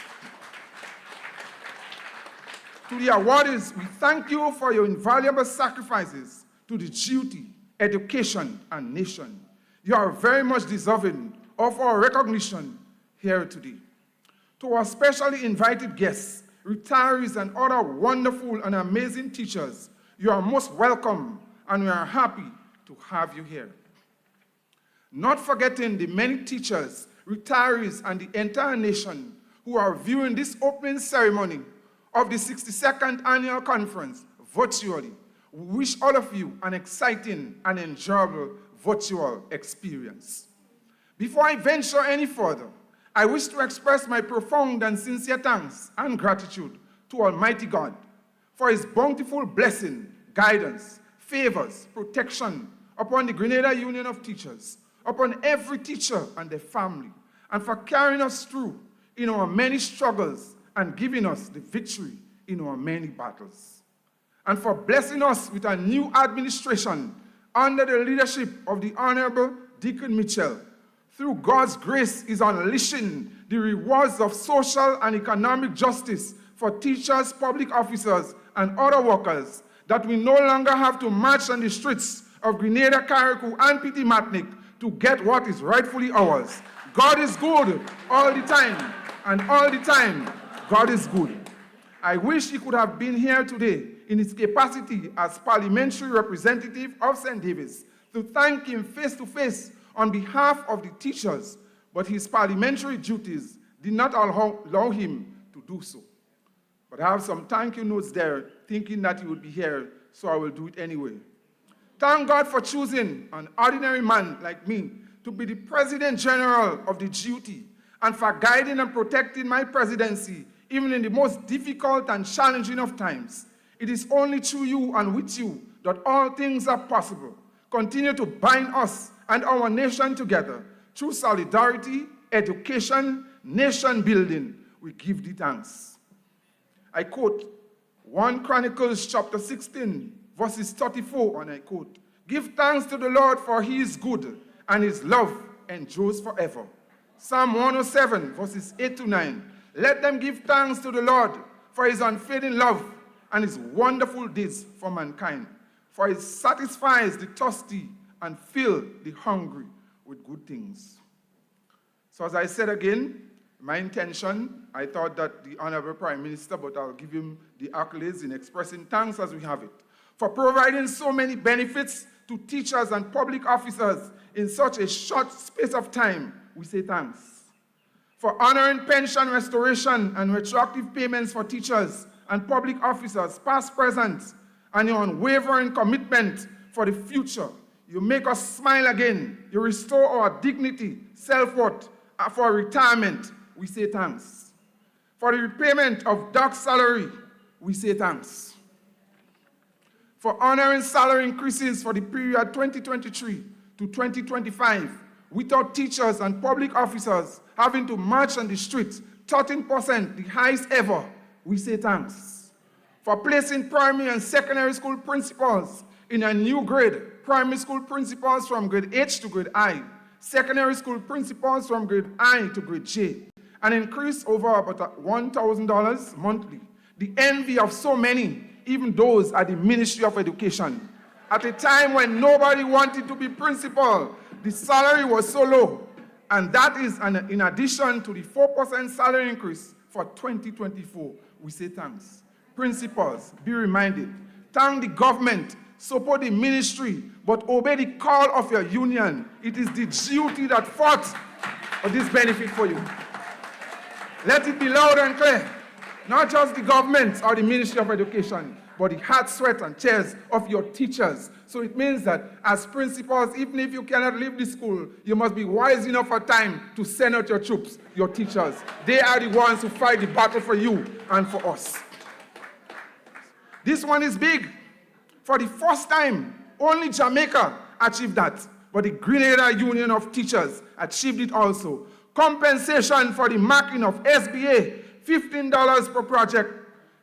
To the awardees, we thank you for your invaluable sacrifices to the duty, education, and nation. You are very much deserving of our recognition here today. To our specially invited guests, retirees, and other wonderful and amazing teachers, you are most welcome, and we are happy to have you here. Not forgetting the many teachers, retirees, and the entire nation who are viewing this opening ceremony of the 62nd Annual Conference virtually. We wish all of you an exciting and enjoyable virtual experience. Before I venture any further, I wish to express my profound and sincere thanks and gratitude to Almighty God for His bountiful blessing, guidance, favors, protection upon the Grenada Union of Teachers, upon every teacher and their family, and for carrying us through in our many struggles and giving us the victory in our many battles, and for blessing us with a new administration under the leadership of the Honorable Deacon Mitchell. Through God's grace, is unleashing the rewards of social and economic justice for teachers, public officers, and other workers, that we no longer have to march on the streets of Grenada, Carriacou, and Petit Matnik to get what is rightfully ours. God is good all the time, and all the time, God is good. I wish he could have been here today in his capacity as parliamentary representative of St. David's to thank him face to face on behalf of the teachers, but his parliamentary duties did not allow him to do so. But I have some thank you notes there, thinking that he would be here, so I will do it anyway. Thank God for choosing an ordinary man like me to be the President General of the GUT, and for guiding and protecting my presidency, even in the most difficult and challenging of times. It is only through you and with you that all things are possible. Continue to bind us and our nation together through solidarity, education, nation building. We give thee thanks. I quote 1 Chronicles chapter 16, verses 34, and I quote, "Give thanks to the Lord, for he is good, and his love endures forever." Psalm 107, verses 8 to 9, "Let them give thanks to the Lord for his unfailing love and his wonderful deeds for mankind. For he satisfies the thirsty and fills the hungry with good things." So as I said again, my intention, I thought that the Honorable Prime Minister, but I'll give him the accolades in expressing thanks as we have it, for providing so many benefits to teachers and public officers in such a short space of time. We say thanks. For honoring pension restoration and retroactive payments for teachers and public officers, past, present, and your unwavering commitment for the future. You make us smile again. You restore our dignity, self-worth, for retirement. We say thanks. For the repayment of dock salary, we say thanks. For honoring salary increases for the period 2023 to 2025, without teachers and public officers having to march on the streets, 13%, the highest ever, we say thanks. For placing primary and secondary school principals in a new grade, primary school principals from grade H to grade I, secondary school principals from grade I to grade J, an increase over about $1,000 monthly, the envy of so many, even those at the Ministry of Education. At a time when nobody wanted to be principal, the salary was so low, and that is in addition to the 4% salary increase for 2024. We say thanks. Principals, be reminded, thank the government, support the ministry, but obey the call of your union. It is the duty that fought for this benefit for you. Let it be loud and clear, not just the government or the Ministry of Education, but the hard sweat and tears of your teachers. So it means that as principals, even if you cannot leave the school, you must be wise enough for time to send out your troops, your teachers. They are the ones who fight the battle for you and for us. This one is big. For the first time, only Jamaica achieved that, but the Grenada Union of Teachers achieved it also. Compensation for the marking of SBA, $15 per project.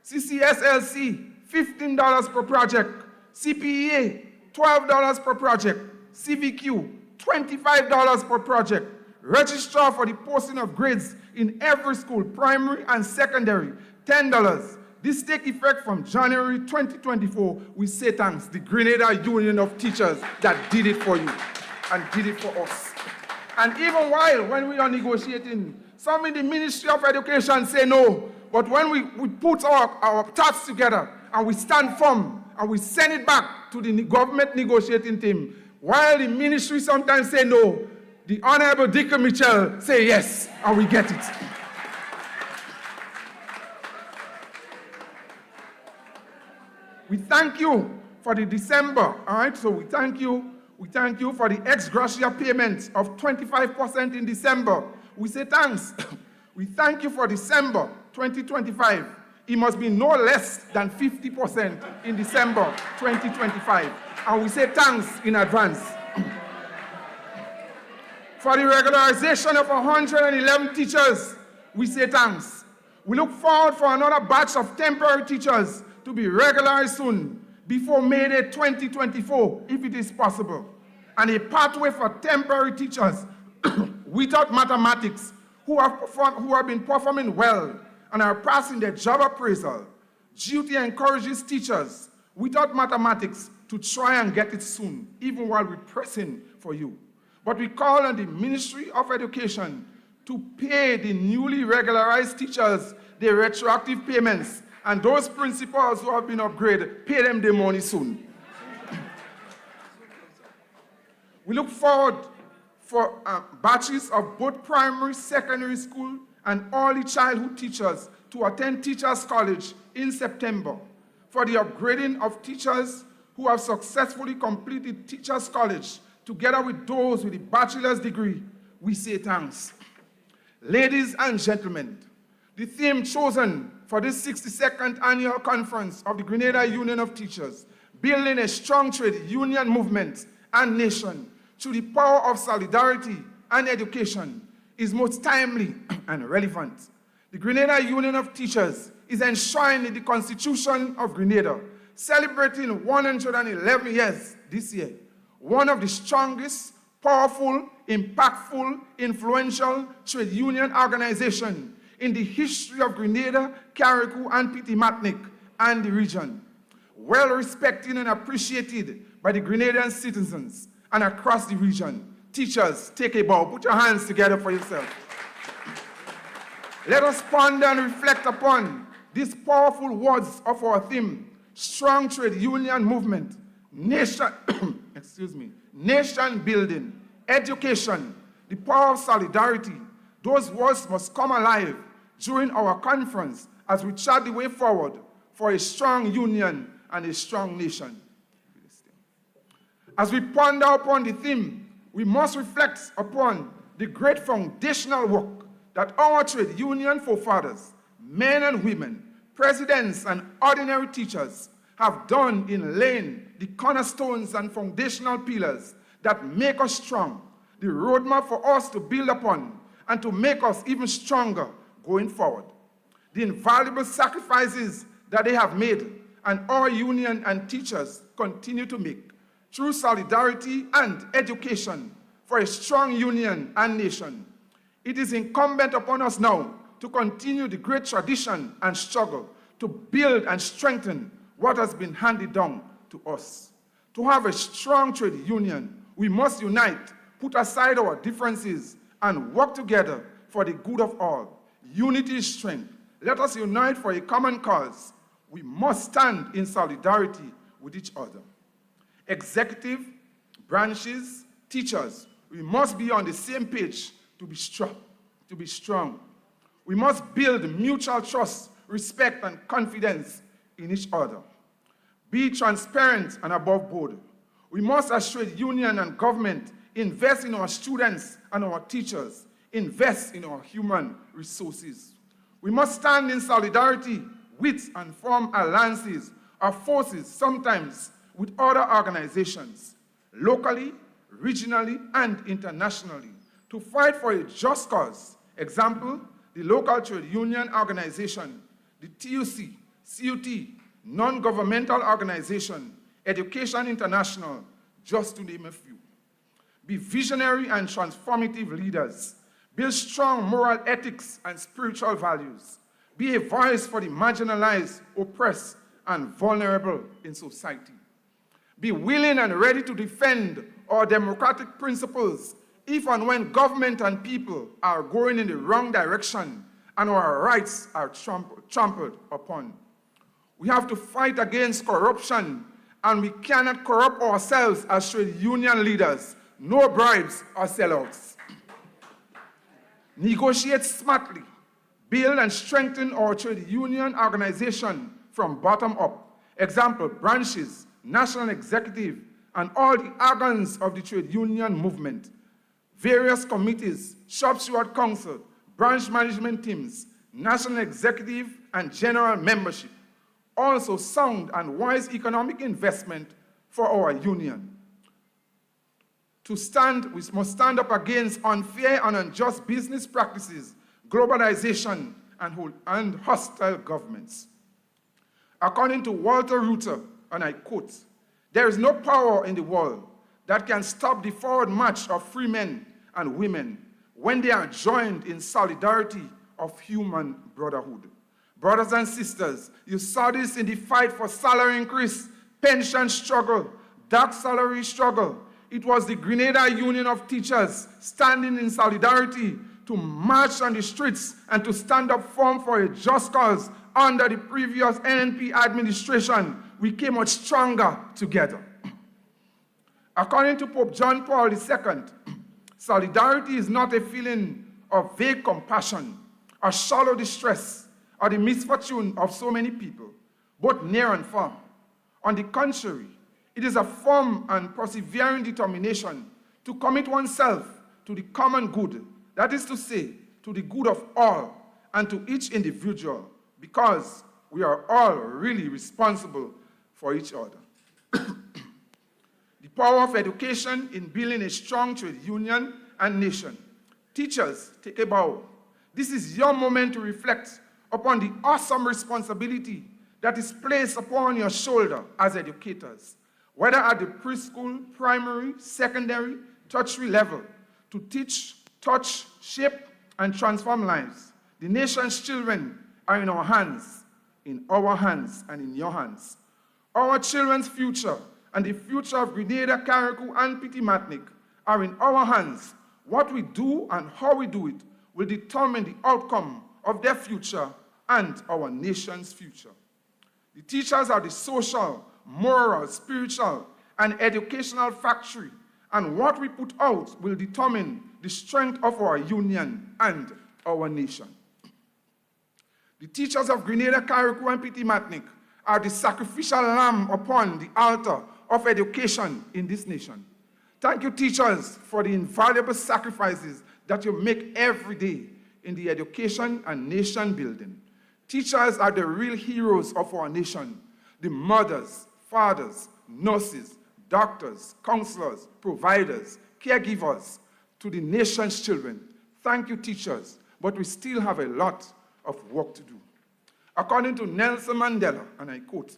CCSLC, $15 per project. CPEA, $12 per project. CVQ, $25 per project. Registrar for the posting of grades in every school, primary and secondary, $10. This take effect from January 2024. We say thanks, the Grenada Union of Teachers that did it for you and did it for us. And even when we are negotiating, some in the Ministry of Education say no, but when we put our thoughts together and we stand firm and we send it back to the government negotiating team, while the ministry sometimes say no, the Honorable Deacon Mitchell say yes, and we get it. We thank you for the December, all right? So we thank you for the ex gratia payment of 25% in December. We say thanks. We thank you for December 2025. It must be no less than 50% in December 2025. And we say thanks in advance. For the regularization of 111 teachers, we say thanks. We look forward for another batch of temporary teachers to be regularized soon, before May Day 2024, if it is possible. And a pathway for temporary teachers without mathematics who have been performing well and are passing their job appraisal. Duty encourages teachers without mathematics to try and get it soon, even while we're pressing for you. But we call on the Ministry of Education to pay the newly regularized teachers their retroactive payments, and those principals who have been upgraded, pay them their money soon. We look forward for batches of both primary, secondary school, and early childhood teachers to attend Teachers College in September. For the upgrading of teachers who have successfully completed Teachers College, together with those with a bachelor's degree, we say thanks. Ladies and gentlemen, the theme chosen for this 62nd annual conference of the Grenada Union of Teachers, building a strong trade union movement and nation through the power of solidarity and education, is most timely and relevant. The Grenada Union of Teachers is enshrined in the Constitution of Grenada, celebrating 111 years this year. One of the strongest, powerful, impactful, influential trade union organizations in the history of Grenada, Carriacou, and Petit Martinique, and the region. Well respected and appreciated by the Grenadian citizens and across the region. Teachers, take a bow. Put your hands together for yourself. Let us ponder and reflect upon these powerful words of our theme, strong trade union movement, nation, nation building, education, the power of solidarity. Those words must come alive during our conference as we chart the way forward for a strong union and a strong nation. As we ponder upon the theme, we must reflect upon the great foundational work that our trade union forefathers, men and women, presidents and ordinary teachers have done in laying the cornerstones and foundational pillars that make us strong, the roadmap for us to build upon and to make us even stronger going forward. The invaluable sacrifices that they have made and our union and teachers continue to make through solidarity and education for a strong union and nation. It is incumbent upon us now to continue the great tradition and struggle to build and strengthen what has been handed down to us. To have a strong trade union, we must unite, put aside our differences, and work together for the good of all. Unity is strength. Let us unite for a common cause. We must stand in solidarity with each other. Executive, branches, teachers, we must be on the same page to be strong. We must build mutual trust, respect, and confidence in each other. Be transparent and above board. We must, as trade union and government, invest in our students and our teachers, invest in our human resources. We must stand in solidarity with and form alliances or forces, sometimes with other organizations, locally, regionally, and internationally, to fight for a just cause. Example, the local trade union organization, the TUC, CUT, non-governmental organization, Education International, just to name a few. Be visionary and transformative leaders. Build strong moral ethics and spiritual values. Be a voice for the marginalized, oppressed, and vulnerable in society. Be willing and ready to defend our democratic principles if and when government and people are going in the wrong direction and our rights are trampled upon. We have to fight against corruption, and we cannot corrupt ourselves as trade union leaders. No bribes or sellouts. Negotiate smartly. Build and strengthen our trade union organization from bottom up. Example, branches, national executive, and all the organs of the trade union movement, various committees, shop steward council, branch management teams, national executive, and general membership. Also sound and wise economic investment for our union. We must stand up against unfair and unjust business practices, globalization, and hostile governments. According to Walter Reuther, and I quote, "There is no power in the world that can stop the forward march of free men and women when they are joined in solidarity of human brotherhood." Brothers and sisters, you saw this in the fight for salary increase, pension struggle, dark salary struggle. It was the Grenada Union of Teachers standing in solidarity to march on the streets and to stand up firm for a just cause under the previous NNP administration. We came out stronger together. According to Pope John Paul II, solidarity is not a feeling of vague compassion or shallow distress or the misfortune of so many people, both near and far. On the contrary, it is a firm and persevering determination to commit oneself to the common good, that is to say, to the good of all and to each individual, because we are all really responsible for each other. The power of education in building a strong trade union and nation. Teachers, take a bow. This is your moment to reflect upon the awesome responsibility that is placed upon your shoulder as educators, whether at the preschool, primary, secondary, tertiary level, to teach, touch, shape, and transform lives. The nation's children are in our hands, and in your hands. Our children's future and the future of Grenada, Carriacou, and Petit Martinique are in our hands. What we do and how we do it will determine the outcome of their future and our nation's future. The teachers are the social, moral, spiritual, and educational factory, and what we put out will determine the strength of our union and our nation. The teachers of Grenada, Carriacou, and Petit Martinique are the sacrificial lamb upon the altar of education in this nation. Thank you, teachers, for the invaluable sacrifices that you make every day in the education and nation building. Teachers are the real heroes of our nation. The mothers, fathers, nurses, doctors, counselors, providers, caregivers to the nation's children. Thank you, teachers, but we still have a lot of work to do. According to Nelson Mandela, and I quote,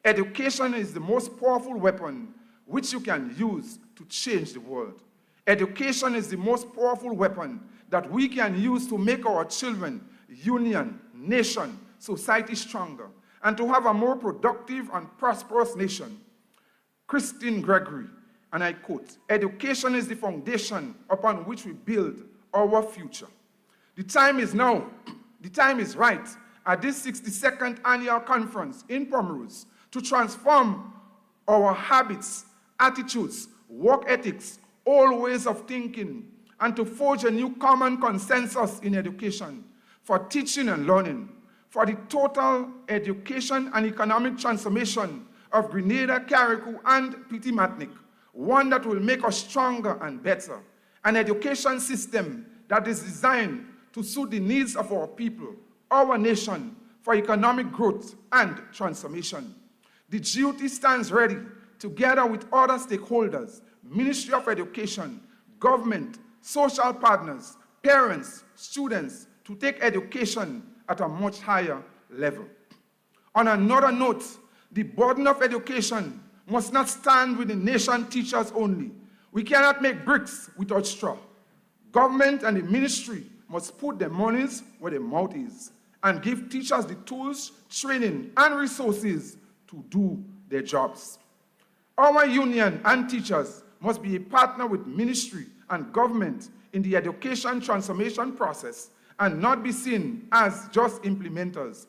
"Education is the most powerful weapon which you can use to change the world. Education is the most powerful weapon that we can use to make our children, union, nation, society stronger, and to have a more productive and prosperous nation." Christine Gregory, and I quote, "Education is the foundation upon which we build our future." The time is now, the time is right at this 62nd annual conference in Pomeruz to transform our habits, attitudes, work ethics, old ways of thinking, and to forge a new common consensus in education for teaching and learning, for the total education and economic transformation of Grenada, Carriacou, and Petit Martinique, one that will make us stronger and better, an education system that is designed to suit the needs of our people, our nation, for economic growth and transformation. The GOT stands ready, together with other stakeholders, Ministry of Education, government, social partners, parents, students, to take education at a much higher level. On another note, the burden of education must not stand with the nation teachers only. We cannot make bricks without straw. Government and the ministry must put their monies where their mouth is and give teachers the tools, training, and resources to do their jobs. Our union and teachers must be a partner with ministry and government in the education transformation process and not be seen as just implementers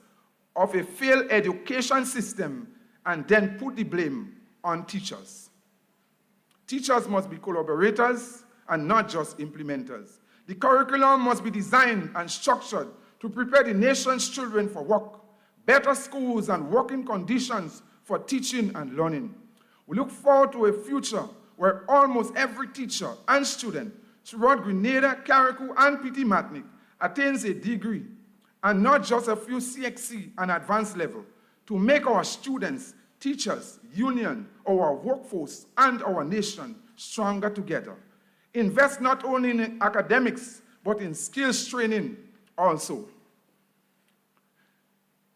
of a failed education system and then put the blame on teachers. Teachers must be collaborators and not just implementers. The curriculum must be designed and structured to prepare the nation's children for work, better schools and working conditions for teaching and learning. We look forward to a future where almost every teacher and student throughout Grenada, Carriacou, and Petit Martinique attains a degree, and not just a few CXC and advanced level, to make our students, teachers, union, our workforce, and our nation stronger together. Invest not only in academics, but in skills training also.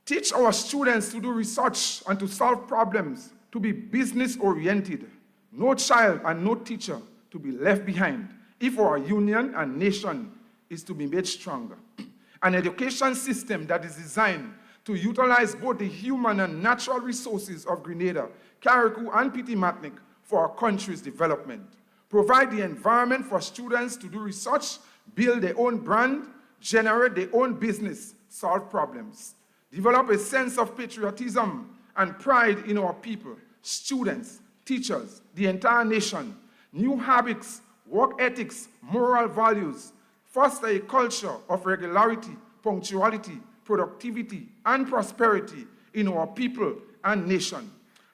Teach our students to do research and to solve problems, to be business-oriented. No child and no teacher to be left behind if our union and nation is to be made stronger. An education system that is designed to utilize both the human and natural resources of Grenada, Carriacou, and Petit Martinique for our country's development. Provide the environment for students to do research, build their own brand, generate their own business, solve problems. Develop a sense of patriotism and pride in our people, students, teachers, the entire nation. New habits, work ethics, moral values. Foster a culture of regularity, punctuality, productivity, and prosperity in our people and nation.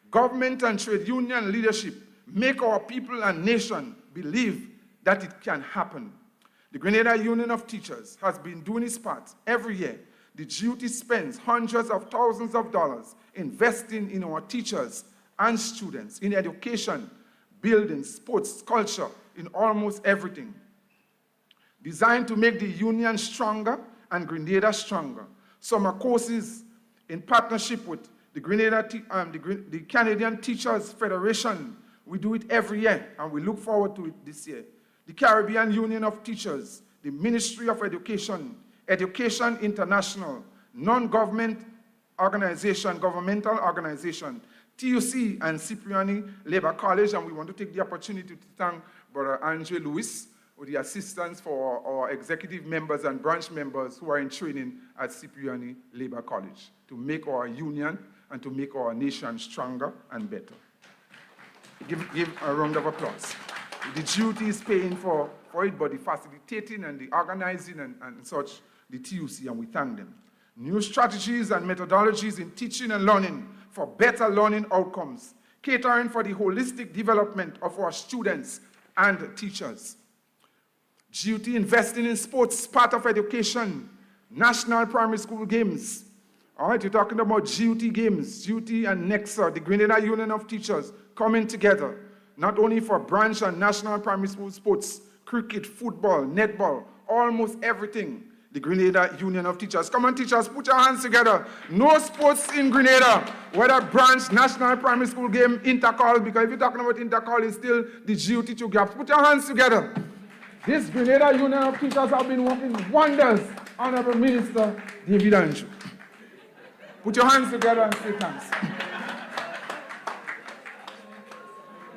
Government and trade union leadership make our people and nation believe that it can happen. The Grenada Union of Teachers has been doing its part every year. The GUT spends hundreds of thousands of dollars investing in our teachers and students, in education, building, sports, culture, in almost everything. Designed to make the union stronger and Grenada stronger. Summer courses in partnership with the the Canadian Teachers Federation. We do it every year, and we look forward to it this year. The Caribbean Union of Teachers, the Ministry of Education, Education International, non-government organization, governmental organization, TUC and Cipriani Labor College, and we want to take the opportunity to thank Brother Andre Lewis with the assistance for our executive members and branch members who are in training at Cipriani Labor College to make our union and to make our nation stronger and better. Give a round of applause. The duty is paying for it, but the facilitating and the organizing and such, the TUC, and we thank them. New strategies and methodologies in teaching and learning for better learning outcomes, catering for the holistic development of our students and teachers. GUT investing in sports, part of education, national primary school games. All right, you're talking about GUT games, GUT and NEXA, the Grenada Union of Teachers, coming together, not only for branch and national primary school sports, cricket, football, netball, almost everything. The Grenada Union of Teachers. Come on, teachers, put your hands together. No sports in Grenada, whether branch, national primary school game, intercall, because if you're talking about intercall, it's still the GUT 2 gaps. Put your hands together. This Grenada Union of Teachers have been working wonders, Honorable Minister David Andrew. Put your hands together and say thanks.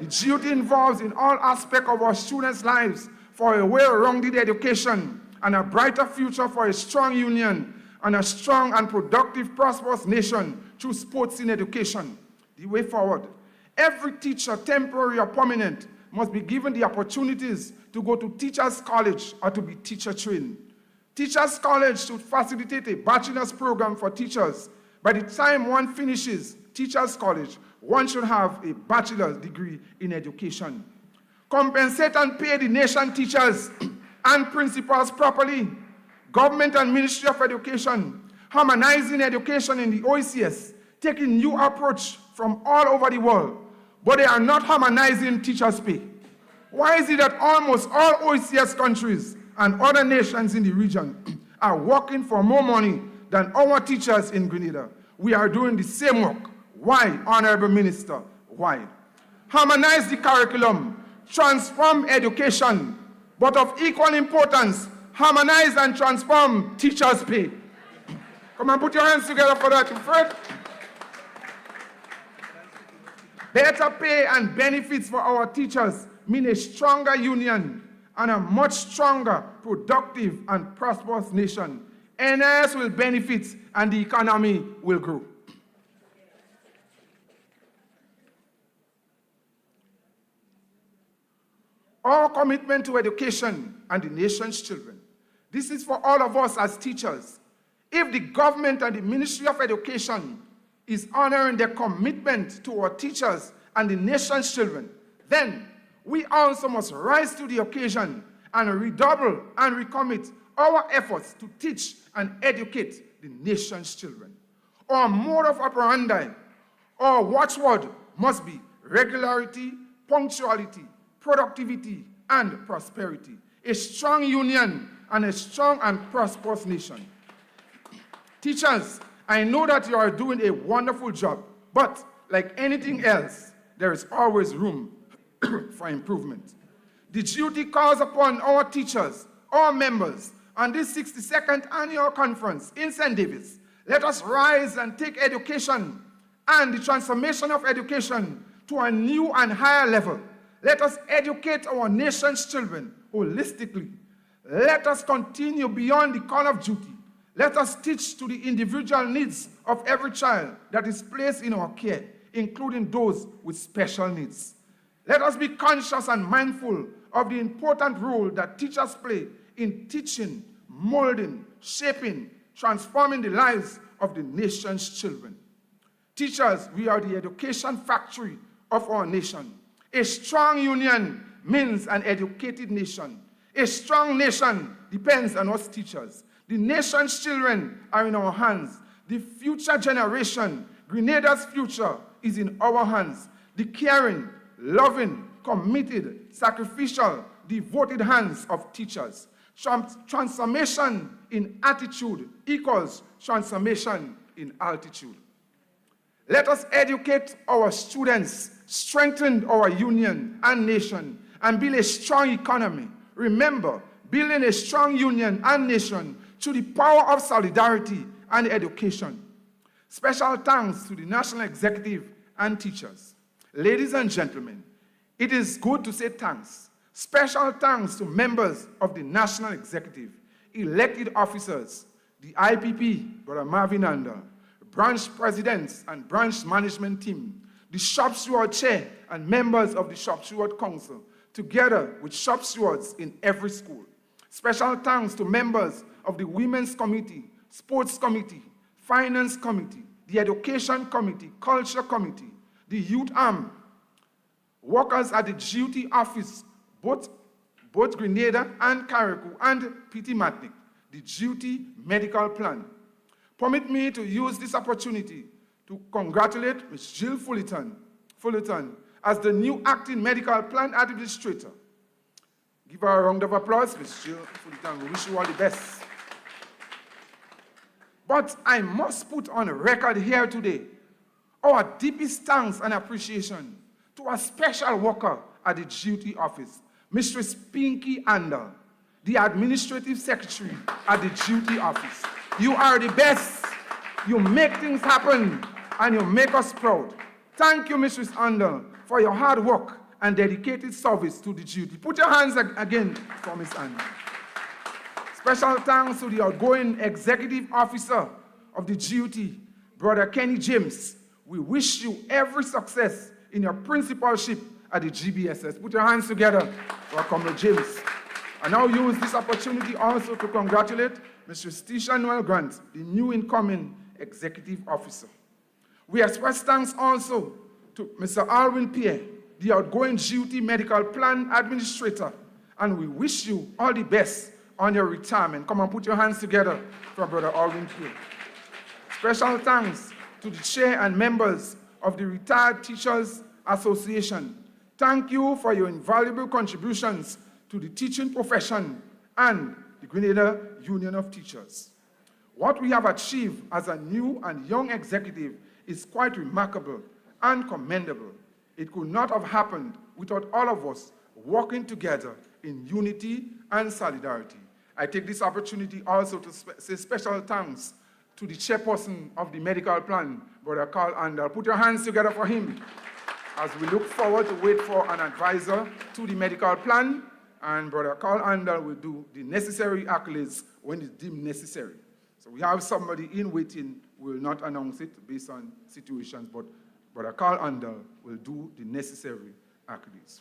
The GUT involves in all aspects of our students' lives for a well-rounded education and a brighter future for a strong union and a strong and productive, prosperous nation through sports in education. The way forward. Every teacher, temporary or permanent, must be given the opportunities to go to Teachers College or to be teacher trained. Teachers College should facilitate a bachelor's program for teachers. By the time one finishes Teachers College, one should have a bachelor's degree in education. Compensate and pay the nation teachers and principals properly. Government and Ministry of Education, harmonizing education in the OECS, taking new approach from all over the world, but they are not harmonizing teachers' pay. Why is it that almost all OECS countries and other nations in the region are working for more money than our teachers in Grenada? We are doing the same work. Why, Honorable Minister? Why? Harmonize the curriculum, transform education, but of equal importance, harmonize and transform teachers' pay. Come on, put your hands together for that. Fred. Better pay and benefits for our teachers mean a stronger union and a much stronger, productive, and prosperous nation. NIS will benefit and the economy will grow. Our commitment to education and the nation's children. This is for all of us as teachers. If the government and the Ministry of Education is honoring their commitment to our teachers and the nation's children, then we also must rise to the occasion and redouble and recommit our efforts to teach and educate the nation's children. Our mode of operandi, our watchword must be regularity, punctuality, productivity, and prosperity. A strong union and a strong and prosperous nation. Teachers, I know that you are doing a wonderful job, but like anything else, there is always room for improvement. The duty calls upon our teachers, our members, on this 62nd annual conference in St. David's. Let us rise and take education and the transformation of education to a new and higher level. Let us educate our nation's children holistically. Let us continue beyond the call of duty. Let us teach to the individual needs of every child that is placed in our care, including those with special needs. Let us be conscious and mindful of the important role that teachers play in teaching, molding, shaping, transforming the lives of the nation's children. Teachers, we are the education factory of our nation. A strong union means an educated nation. A strong nation depends on us teachers. The nation's children are in our hands. The future generation, Grenada's future, is in our hands. The caring, loving, committed, sacrificial, devoted hands of teachers. Transformation in attitude equals transformation in altitude. Let us educate our students, strengthen our union and nation, and build a strong economy. Remember, building a strong union and nation through the power of solidarity and education. Special thanks to the National Executive and teachers. Ladies and gentlemen, it is good to say thanks. Special thanks to members of the National Executive, elected officers, the IPP, Brother Marvin Andal, branch presidents and branch management team, the shop steward chair and members of the shop steward council, together with shop stewards in every school. Special thanks to members of the Women's Committee, Sports Committee, Finance Committee, the Education Committee, Culture Committee, the Youth Arm, workers at the duty office, both Grenada and Carriacou, and P.T. Matnick, the duty medical plan. Permit me to use this opportunity to congratulate Ms. Jill Fullerton as the new acting medical plan administrator. Give her a round of applause, Ms. Jill Fullerton. We wish you all the best. But I must put on record here today our deepest thanks and appreciation to a special worker at the duty office, Mistress Pinky Andal, the administrative secretary at the duty office. You are the best. You make things happen, and you make us proud. Thank you, Mistress Andal, for your hard work and dedicated service to the duty. Put your hands again for Ms. Andal. Special thanks to the outgoing executive officer of the duty, Brother Kenny James. We wish you every success in your principalship at the GBSS. Put your hands together for Comrade James. I now use this opportunity also to congratulate Mr. Tisha Noel Grant, the new incoming executive officer. We express thanks also to Mr. Alwyn Pierre, the outgoing duty medical plan administrator, and we wish you all the best on your retirement. Come on, put your hands together for Brother Alwyn Pierre. Special thanks to the chair and members of the Retired Teachers Association. Thank you for your invaluable contributions to the teaching profession and the Grenada Union of Teachers. What we have achieved as a new and young executive is quite remarkable and commendable. It could not have happened without all of us working together in unity and solidarity. I take this opportunity also to say special thanks to the chairperson of the medical plan, Brother Carl Andal. Put your hands together for him as we look forward to wait for an advisor to the medical plan, and Brother Carl Andal will do the necessary accolades when it's deemed necessary. So we have somebody in waiting. We will not announce it based on situations, but Brother Carl Andal will do the necessary accolades.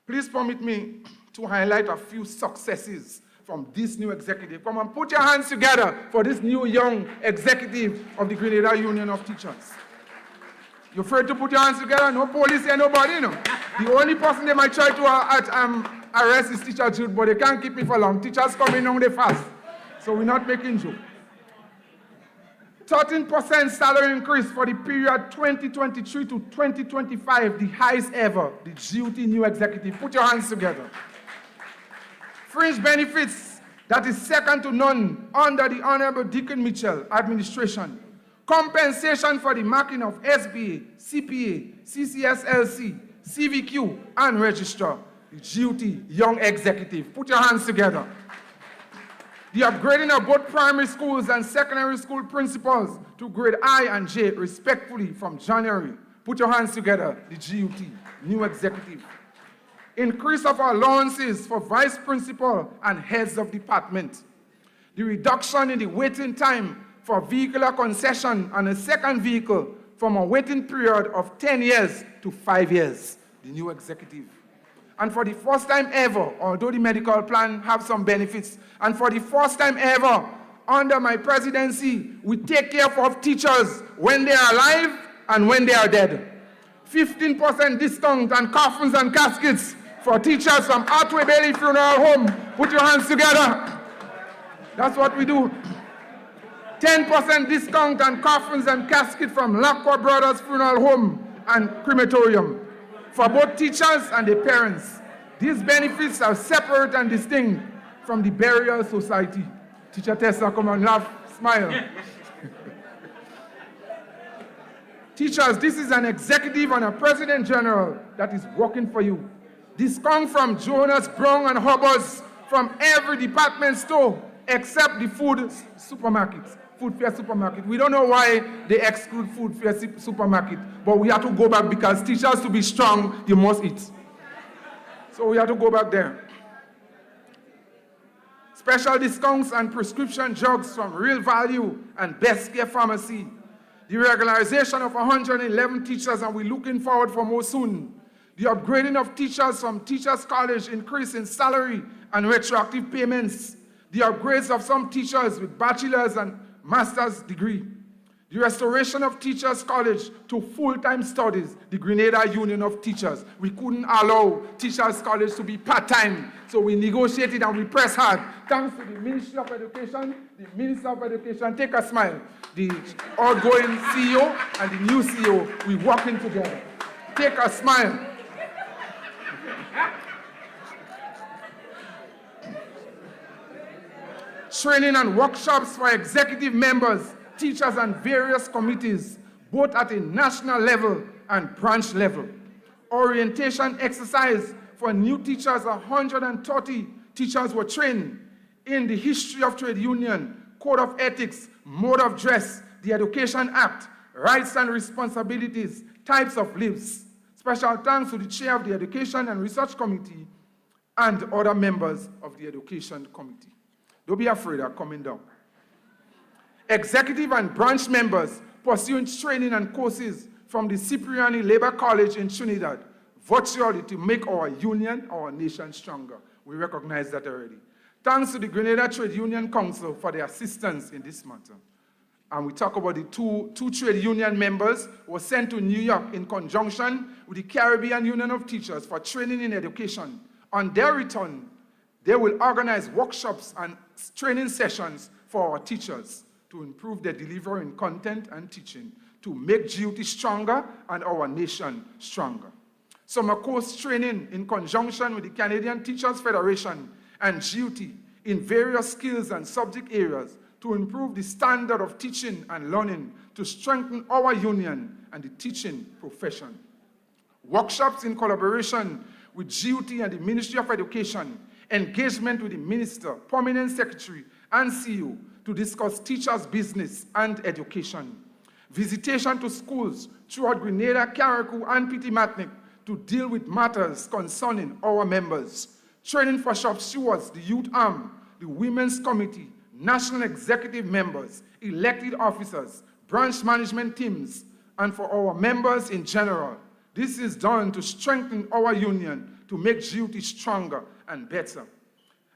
Please permit me to highlight a few successes from this new executive. Come on, put your hands together for this new young executive of the Grenada Union of Teachers. You're afraid to put your hands together? No police here, nobody, The only person they might try to arrest is Teacher Jude, but they can't keep me for long. Teachers coming on, they fast. So we're not making joke. 13% salary increase for the period 2023 to 2025, the highest ever, the GOT new executive. Put your hands together. Fringe benefits that is second to none under the Honorable Deacon Mitchell administration. Compensation for the marking of SBA, CPA, CCSLC, CVQ, and registrar. The GOT young executive. Put your hands together. The upgrading of both primary schools and secondary school principals to grade I and J, respectfully, from January. Put your hands together, the GOT, new executive. Increase of allowances for vice principal and heads of department. The reduction in the waiting time for vehicular concession and a second vehicle from a waiting period of 10 years to 5 years, the new executive. And for the first time ever, although the medical plan have some benefits, and for the first time ever, under my presidency, we take care of teachers when they are alive and when they are dead. 15% discount on coffins and caskets for teachers from Arthway Bailey Funeral Home. Put your hands together. That's what we do. 10% discount on coffins and caskets from Lacqua Brothers Funeral Home and Crematorium for both teachers and their parents. These benefits are separate and distinct from the burial society. Teacher Tessa, come on, laugh, smile. Teachers, this is an executive and a president general that is working for you. This comes from Jonas, Brown, and Hubbard's from every department store except the food fair supermarket. We don't know why they exclude food fair supermarket, but we have to go back because teachers, to be strong, you must eat. So we have to go back there. Special discounts on prescription drugs from Real Value and Best Care Pharmacy. The regularization of 111 teachers, and we're looking forward for more soon. The upgrading of teachers from Teachers College, increase in salary and retroactive payments. The upgrades of some teachers with bachelor's and master's degree. The restoration of Teachers College to full-time studies, the Grenada Union of Teachers. We couldn't allow Teachers College to be part-time, so we negotiated and we pressed hard. Thanks to the Ministry of Education, the Minister of Education, take a smile, the outgoing CEO and the new CEO, we're working together. Take a smile. Training and workshops for executive members, teachers, and various committees, both at a national level and branch level. Orientation exercise for new teachers, 130 teachers were trained in the history of trade union, code of ethics, mode of dress, the Education Act, rights and responsibilities, types of leaves. Special thanks to the chair of the Education and Research Committee and other members of the Education Committee. Don't be afraid of coming down. Executive and branch members pursuing training and courses from the Cipriani Labor College in Trinidad, virtually to make our union, our nation stronger. We recognize that already. Thanks to the Grenada Trade Union Council for their assistance in this matter. And we talk about the two trade union members who were sent to New York in conjunction with the Caribbean Union of Teachers for training in education. On their return, they will organize workshops and training sessions for our teachers to improve their delivery in content and teaching, to make GOT stronger and our nation stronger. Summer course training in conjunction with the Canadian Teachers Federation and GOT in various skills and subject areas to improve the standard of teaching and learning, to strengthen our union and the teaching profession. Workshops in collaboration with GOT and the Ministry of Education, engagement with the Minister, Permanent Secretary, and CEO to discuss teachers' business and education. Visitation to schools throughout Grenada, Carriacou, and Petit-Martinique to deal with matters concerning our members. Training for shop stewards, the youth arm, the women's committee, national executive members, elected officers, branch management teams, and for our members in general. This is done to strengthen our union, to make GOT stronger and better.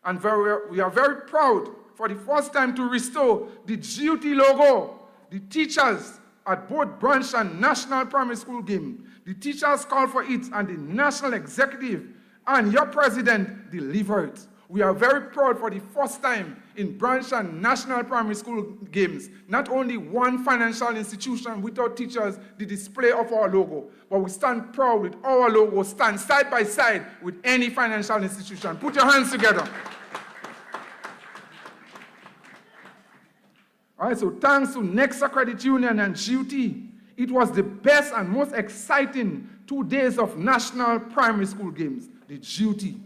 And we are very proud for the first time to restore the Go2 logo. The teachers at both branch and national primary school game, the teachers called for it, and the national executive and your president delivered it. We are very proud for the first time in branch and national primary school games, not only one financial institution without teachers, the display of our logo, but we stand proud with our logo, stand side by side with any financial institution. Put your hands together. All right, so thanks to Nexa Credit Union and Go2, it was the best and most exciting 2 days of national primary school games, the Go2.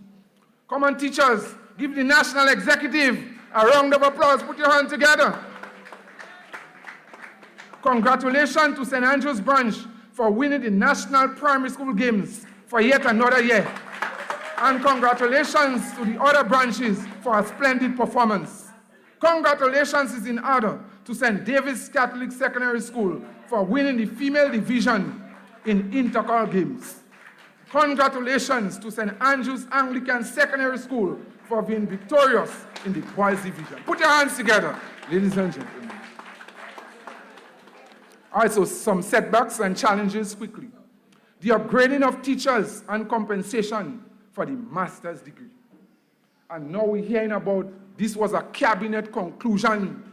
Come on, teachers, give the national executive a round of applause. Put your hands together. Congratulations to St. Andrew's Branch for winning the national primary school games for yet another year. And congratulations to the other branches for a splendid performance. Congratulations is in order to St. David's Catholic Secondary School for winning the female division in intercol games. Congratulations to St. Andrew's Anglican Secondary School for being victorious in the boys division. Put your hands together, ladies and gentlemen. All right, so some setbacks and challenges quickly. The upgrading of teachers and compensation for the master's degree. And now we're hearing about this was a cabinet conclusion,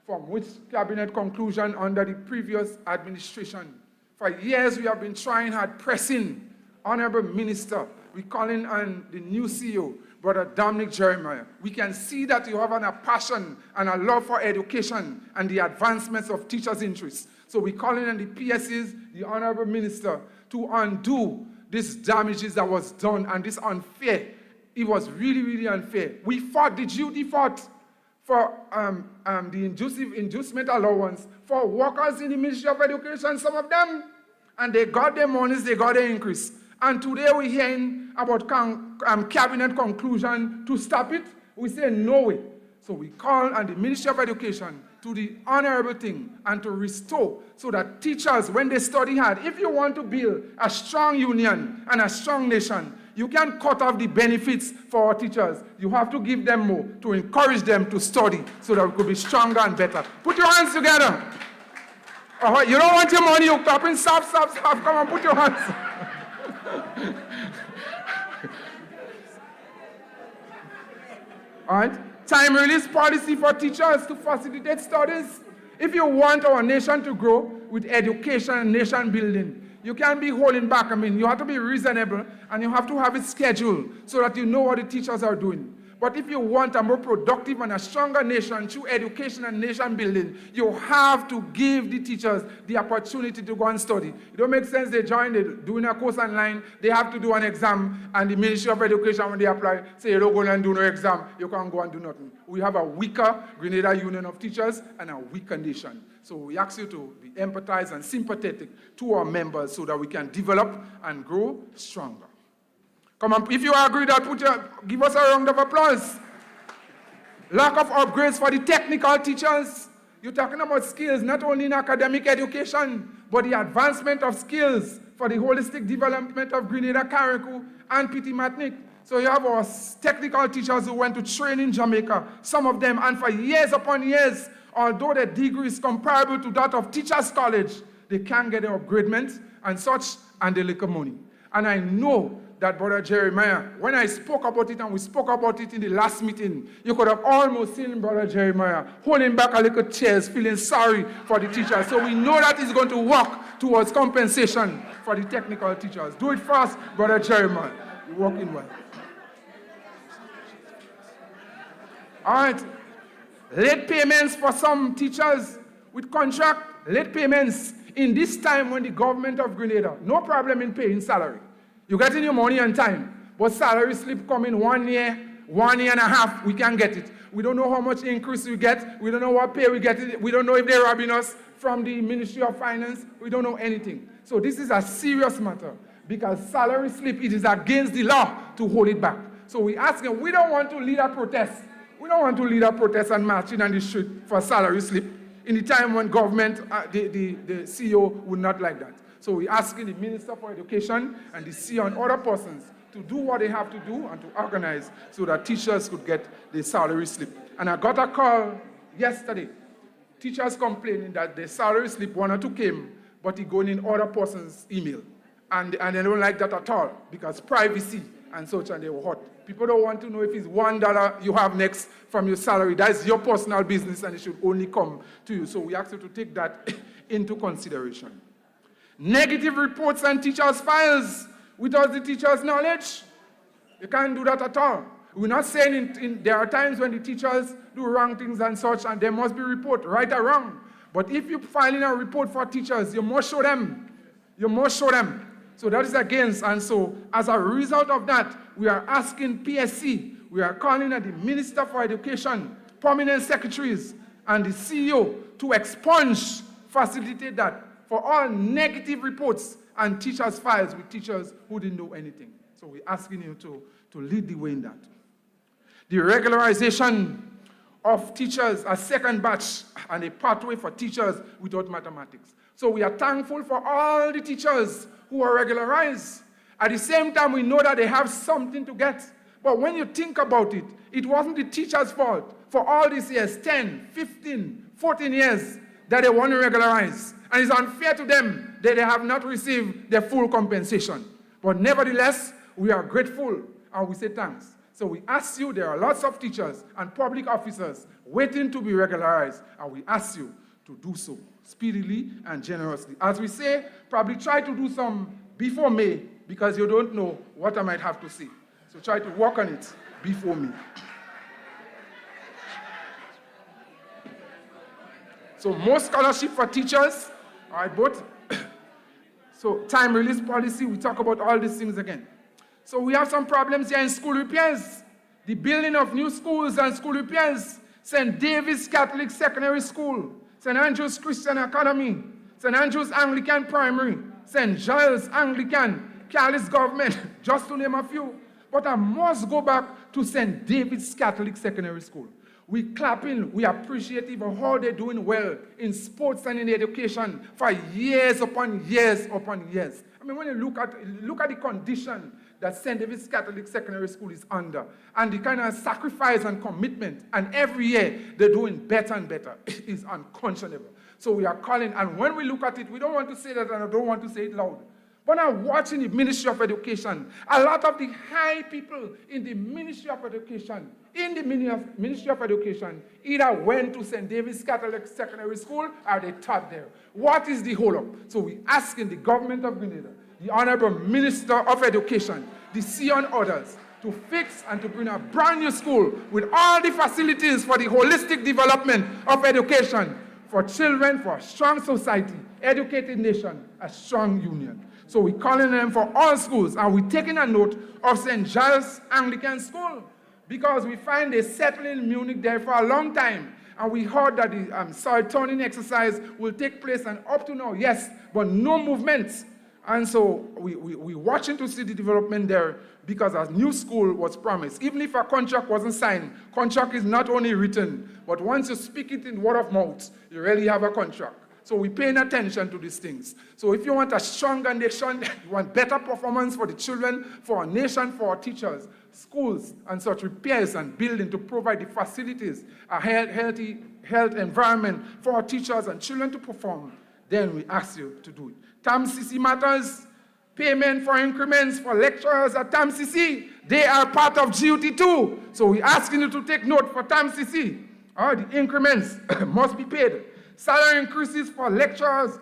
from which cabinet conclusion under the previous administration. For years we have been trying hard, pressing Honorable Minister, we're calling on the new CEO, Brother Dominic Jeremiah. We can see that you have a passion and a love for education and the advancements of teachers' interests. So we're calling on the PSEs, the Honorable Minister, to undo these damages that was done and this unfair. It was really, really unfair. We fought, the Go2 fought for the inducement allowance for workers in the Ministry of Education, some of them, and they got their monies, they got their increase. And today we're hearing about cabinet conclusion to stop it. We say no way. So we call on the Ministry of Education to the honorable thing and to restore so that teachers, when they study hard, if you want to build a strong union and a strong nation, you can't cut off the benefits for our teachers. You have to give them more to encourage them to study so that we could be stronger and better. Put your hands together. You don't want your money hooked up in stop. Come on, put your hands. All right? Time release policy for teachers to facilitate studies. If you want our nation to grow with education and nation building, you can't be holding back. You have to be reasonable and you have to have it scheduled so that you know what the teachers are doing. But if you want a more productive and a stronger nation through education and nation building, you have to give the teachers the opportunity to go and study. It don't make sense they join, they're doing a course online, they have to do an exam, and the Ministry of Education, when they apply, say you don't go and do no exam, you can't go and do nothing. We have a weaker Grenada Union of Teachers and a weaker nation. So we ask you to be empathized and sympathetic to our members so that we can develop and grow stronger. Come on, if you agree that, give us a round of applause. Lack of upgrades for the technical teachers. You're talking about skills, not only in academic education, but the advancement of skills for the holistic development of Grenada, Carriacou, and Petit Matnik. So you have our technical teachers who went to train in Jamaica, some of them, and for years upon years, although their degree is comparable to that of Teachers College, they can't get their upgradement and such, and they lack money. And I know that Brother Jeremiah, when I spoke about it and we spoke about it in the last meeting, you could have almost seen Brother Jeremiah holding back a little tears, feeling sorry for the teachers. So we know that he's going to work towards compensation for the technical teachers. Do it fast, Brother Jeremiah. You're working well. All right. Late payments for some teachers with contract, late payments in this time when the government of Grenada, no problem in paying salary. You get in your money on time, but salary slip come in 1 year, 1 year and a half, we can't get it. We don't know how much increase we get. We don't know what pay we get. We don't know if they're robbing us from the Ministry of Finance. We don't know anything. So this is a serious matter because salary slip, it is against the law to hold it back. So we ask them, we don't want to lead a protest. We don't want to lead a protest and marching on the street for salary slip in the time when government, the CEO would not like that. So we're asking the Minister for Education and the CEO and other persons to do what they have to do and to organize so that teachers could get the salary slip. And I got a call yesterday, teachers complaining that the salary slip, 1 or 2 came, but it going in other person's email. And they don't like that at all because privacy and such, and they were hot. People don't want to know if it's $1 you have next from your salary. That's your personal business and it should only come to you. So we ask you to take that into consideration. Negative reports on teachers' files without the teacher's knowledge. You can't do that at all. We're not saying there are times when the teachers do wrong things and such, and there must be report, right or wrong. But if you file in a report for teachers, you must show them. You must show them. So that is against, and so as a result of that, we are asking PSC, we are calling on the Minister for Education, prominent secretaries, and the CEO to expunge, facilitate that for all negative reports and teachers' files with teachers who didn't know anything. So we're asking you to lead the way in that. The regularization of teachers, a second batch, and a pathway for teachers without mathematics. So we are thankful for all the teachers who are regularized. At the same time, we know that they have something to get. But when you think about it, it wasn't the teacher's fault for all these years, 10, 15, 14 years, that they want to regularize. And it's unfair to them that they have not received their full compensation. But nevertheless, we are grateful and we say thanks. So we ask you, there are lots of teachers and public officers waiting to be regularized, and we ask you to do so speedily and generously. As we say, probably try to do some before May, because you don't know what I might have to say. So try to work on it before May. So more scholarship for teachers, all right, both. So time release policy, we talk about all these things again. So we have some problems here in school repairs. The building of new schools and school repairs. St. David's Catholic Secondary School, St. Andrew's Christian Academy, St. Andrew's Anglican Primary, St. Giles Anglican, Calais Government, just to name a few. But I must go back to St. David's Catholic Secondary School. We clapping, we appreciative of how they're doing well in sports and in education for years upon years upon years. I mean, when you look at the condition that St. David's Catholic Secondary School is under, and the kind of sacrifice and commitment, and every year they're doing better and better, it is unconscionable. So we are calling, and when we look at it, we don't want to say that, and I don't want to say it loud. When I'm watching the Ministry of Education, a lot of the high people in the Ministry of Education, either went to St. David's Catholic Secondary School or they taught there. What is the hold-up? So we're asking the government of Grenada, the Honorable Minister of Education, the CEO and others, to fix and to bring a brand new school with all the facilities for the holistic development of education for children, for a strong society, educated nation, a strong union. So we're calling them for all schools, and we're taking a note of St. Giles Anglican School, because we find they settled in Munich there for a long time, and we heard that the soil turning exercise will take place, and up to now, yes, but no movement. And so we're watching to see the development there, because a new school was promised. Even if a contract wasn't signed, contract is not only written, but once you speak it in word of mouth, you really have a contract. So we're paying attention to these things. So if you want a stronger nation, you want better performance for the children, for our nation, for our teachers, schools, and such repairs and building to provide the facilities, a healthy health environment for our teachers and children to perform, then we ask you to do it. TAMCC matters, payment for increments for lecturers at TAMCC, they are part of GUT too. So we're asking you to take note for TAMCC. The increments must be paid. Salary increases for lecturers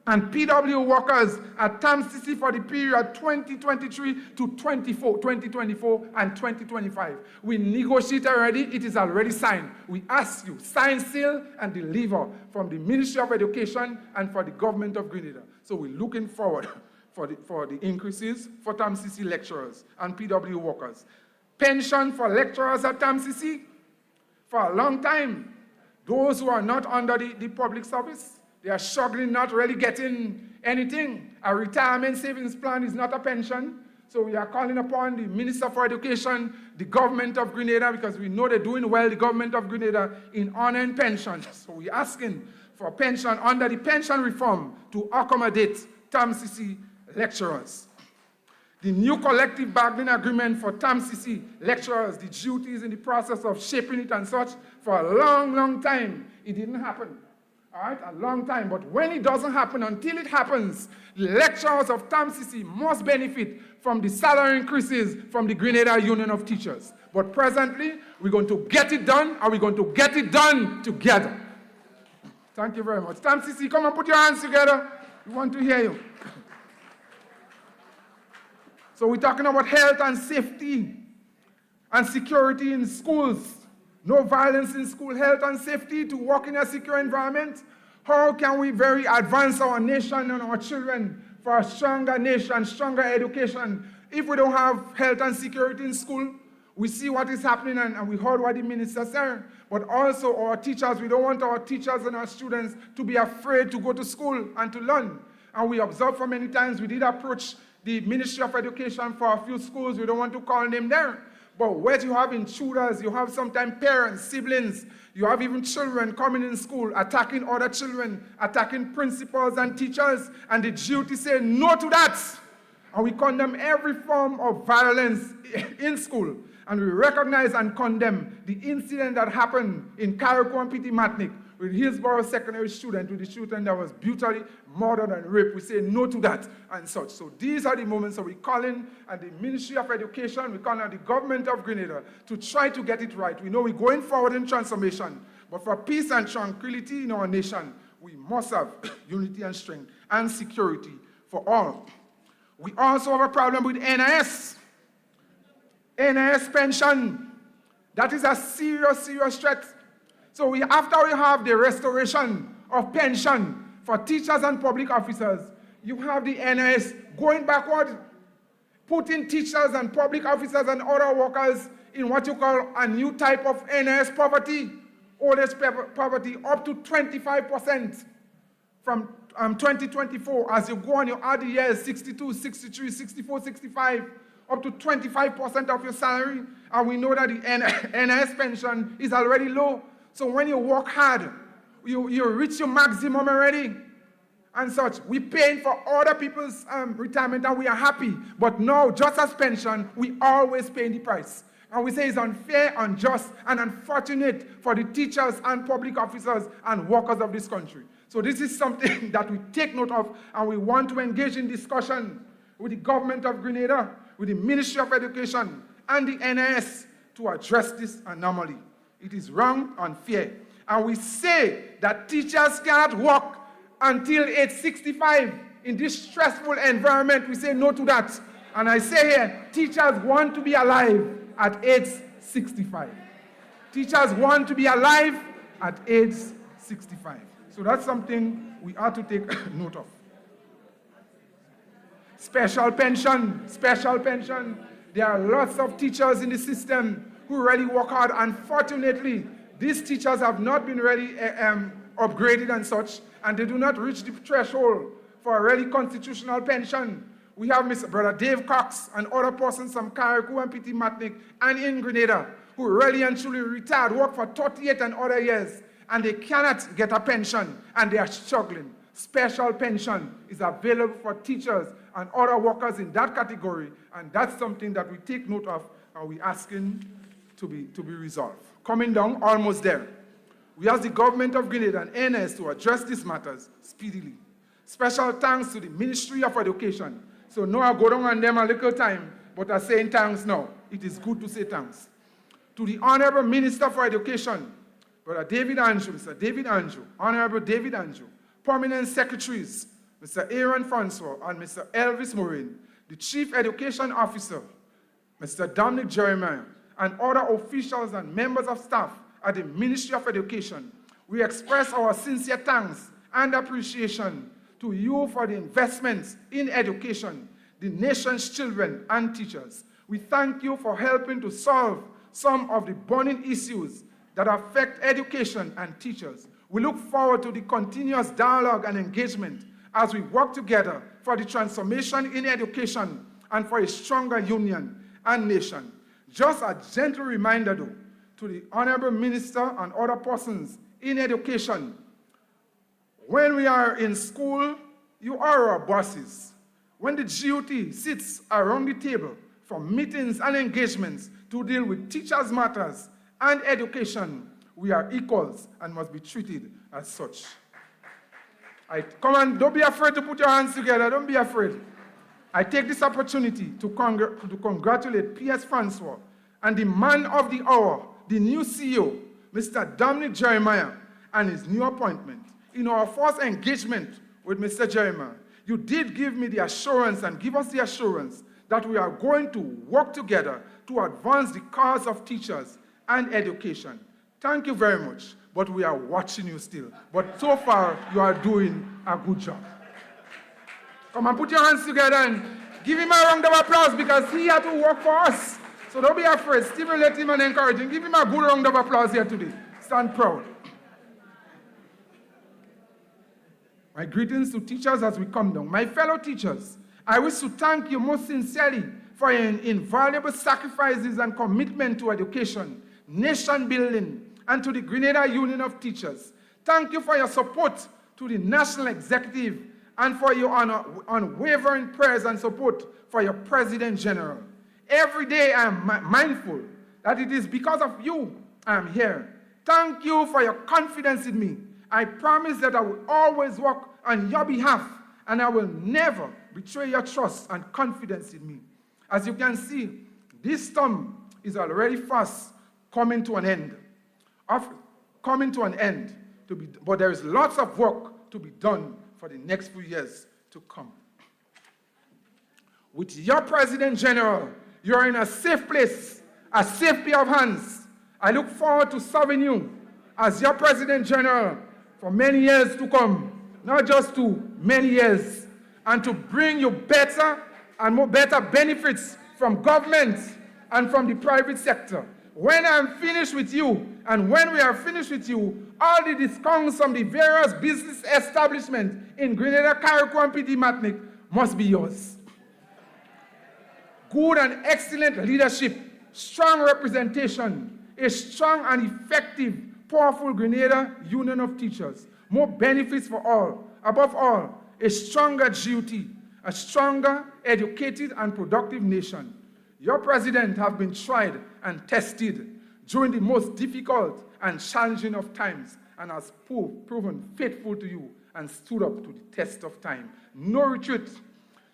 and PW workers at TAMCC for the period 2023 to 2024 and 2025. We negotiate already, it is already signed. We ask you, sign, seal, and deliver from the Ministry of Education and for the government of Grenada. So we're looking forward for the increases for TAMCC lecturers and PW workers. Pension for lecturers at TAMCC for a long time. Those who are not under the public service, they are struggling, not really getting anything. A retirement savings plan is not a pension. So we are calling upon the Minister for Education, the government of Grenada, because we know they're doing well, the government of Grenada, in honoring pensions. So we're asking for pension under the pension reform to accommodate TAMCC lecturers. The new collective bargaining agreement for TAMCC lecturers, the duty is in the process of shaping it and such for a long, long time. It didn't happen. All right, a long time. But when it doesn't happen, until it happens, the lecturers of TAMCC must benefit from the salary increases from the Grenada Union of Teachers. But presently, we're going to get it done, and we're going to get it done together. Thank you very much. TAMCC, come and put your hands together. We want to hear you. So we're talking about health and safety and security in schools. No violence in school, health and safety, to work in a secure environment. How can we very advance our nation and our children for a stronger nation, stronger education, if we don't have health and security in school? We see what is happening, and we heard what the minister said. But also our teachers, we don't want our teachers and our students to be afraid to go to school and to learn. And we observed for many times, we did approach the Ministry of Education for a few schools. We don't want to call them there. But where you have intruders, you have sometimes parents, siblings, you have even children coming in school, attacking other children, attacking principals and teachers, and the duty say no to that. And we condemn every form of violence in school. And we recognize and condemn the incident that happened in Carriacou and Petit Matnik with Hillsborough secondary student, with the student that was brutally murdered and raped. We say no to that and such. So these are the moments that we call in at the Ministry of Education, we call on the government of Grenada to try to get it right. We know we're going forward in transformation, but for peace and tranquility in our nation, we must have unity and strength and security for all. We also have a problem with NIS. NIS pension. That is a serious, serious threat. So after we have the restoration of pension for teachers and public officers, you have the NIS going backward, putting teachers and public officers and other workers in what you call a new type of NIS poverty, old age poverty, up to 25% from 2024. As you go on, you add the years 62, 63, 64, 65, up to 25% of your salary. And we know that the NIS pension is already low. So when you work hard, you reach your maximum already and such. We're paying for other people's retirement and we are happy. But now, just as pension, we always pay the price. And we say it's unfair, unjust, and unfortunate for the teachers and public officers and workers of this country. So this is something that we take note of, and we want to engage in discussion with the government of Grenada, with the Ministry of Education, and the NIS to address this anomaly. It is wrong, unfair. And we say that teachers cannot work until age 65 in this stressful environment. We say no to that. And I say here, teachers want to be alive at age 65. Teachers want to be alive at age 65. So that's something we ought to take note of. Special pension, special pension. There are lots of teachers in the system who really work hard. Unfortunately, these teachers have not been really upgraded and such, and they do not reach the threshold for a really constitutional pension. We have Mr. Brother Dave Cox and other persons from Carriacou and Petit Matnik and in Grenada who really and truly retired, work for 38 and other years, and they cannot get a pension, and they are struggling. Special pension is available for teachers and other workers in that category, and that's something that we take note of and we're asking to be resolved. Coming down, almost there. We ask the government of Grenada and NS to address these matters speedily. Special thanks to the Ministry of Education. So now I go down on them a little time, but I'm saying thanks now. It is good to say thanks. To the Honorable Minister for Education, Brother David Andrew, Mr. David Andrew, Honorable David Andrew, Prominent Secretaries, Mr. Aaron Francois and Mr. Elvis Morin, the Chief Education Officer, Mr. Dominic Jeremiah, and other officials and members of staff at the Ministry of Education. We express our sincere thanks and appreciation to you for the investments in education, the nation's children and teachers. We thank you for helping to solve some of the burning issues that affect education and teachers. We look forward to the continuous dialogue and engagement as we work together for the transformation in education and for a stronger union and nation. Just a gentle reminder, though, to the Honorable Minister and other persons in education, when we are in school, you are our bosses. When the GOT sits around the table for meetings and engagements to deal with teachers' matters and education, we are equals and must be treated as such. Come on, don't be afraid to put your hands together. Don't be afraid. I take this opportunity to congratulate P.S. Francois and the man of the hour, the new CEO, Mr. Dominic Jeremiah, and his new appointment. In our first engagement with Mr. Jeremiah, you did give me the assurance and give us the assurance that we are going to work together to advance the cause of teachers and education. Thank you very much, but we are watching you still. But so far, you are doing a good job. Come on, put your hands together and give him a round of applause because he had to work for us. So don't be afraid. Stimulate him and encourage him. Give him a good round of applause here today. Stand proud. My greetings to teachers as we come down. My fellow teachers, I wish to thank you most sincerely for your invaluable sacrifices and commitment to education, nation building, and to the Grenada Union of Teachers. Thank you for your support to the National Executive and for your unwavering prayers and support for your President General. Every day I am mindful that it is because of you I am here. Thank you for your confidence in me. I promise that I will always work on your behalf and I will never betray your trust and confidence in me. As you can see, this term is already fast coming to an end. But there is lots of work to be done for the next few years to come. With your President General, you are in a safe place, a safe pair of hands. I look forward to serving you as your President General for many years to come, not just to many years, and to bring you better and more better benefits from government and from the private sector. When I'm finished with you, and when we are finished with you, all the discounts from the various business establishments in Grenada, Carriacou, and Petit Martinique must be yours. Good and excellent leadership, strong representation, a strong and effective, powerful Grenada Union of Teachers, more benefits for all, above all, a stronger GOT, a stronger, educated, and productive nation. Your president has been tried and tested during the most difficult and challenging of times and has proven faithful to you and stood up to the test of time. No retreat,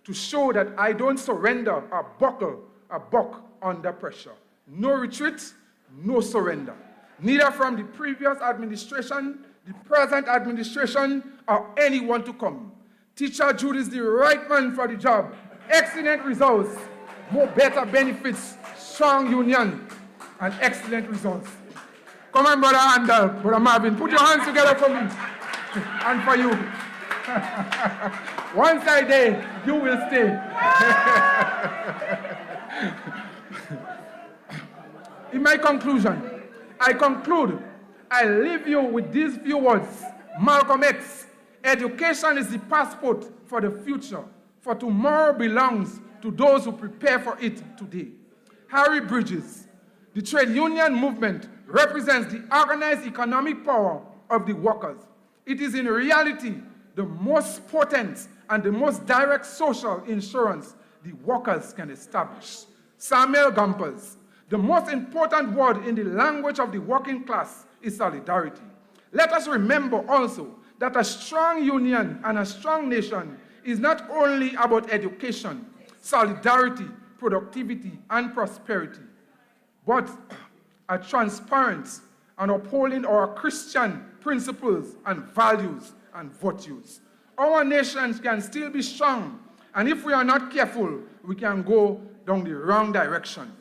to show that I don't surrender or buck under pressure. No retreat, no surrender. Neither from the previous administration, the present administration, or anyone to come. Teacher Jude is the right man for the job. Excellent results, more better benefits, strong union, and excellent results. Come on, Brother Andal, Brother Marvin, put your hands together for me and for you. Once I die, you will stay. In my conclusion, I leave you with these few words. Malcolm X, education is the passport for the future, for tomorrow belongs to those who prepare for it today. Harry Bridges, the trade union movement represents the organized economic power of the workers. It is in reality the most potent and the most direct social insurance the workers can establish. Samuel Gompers, the most important word in the language of the working class is solidarity. Let us remember also that a strong union and a strong nation is not only about education, solidarity, productivity, and prosperity, but a transparent and upholding our Christian principles and values and virtues. Our nations can still be strong, and if we are not careful, we can go down the wrong direction.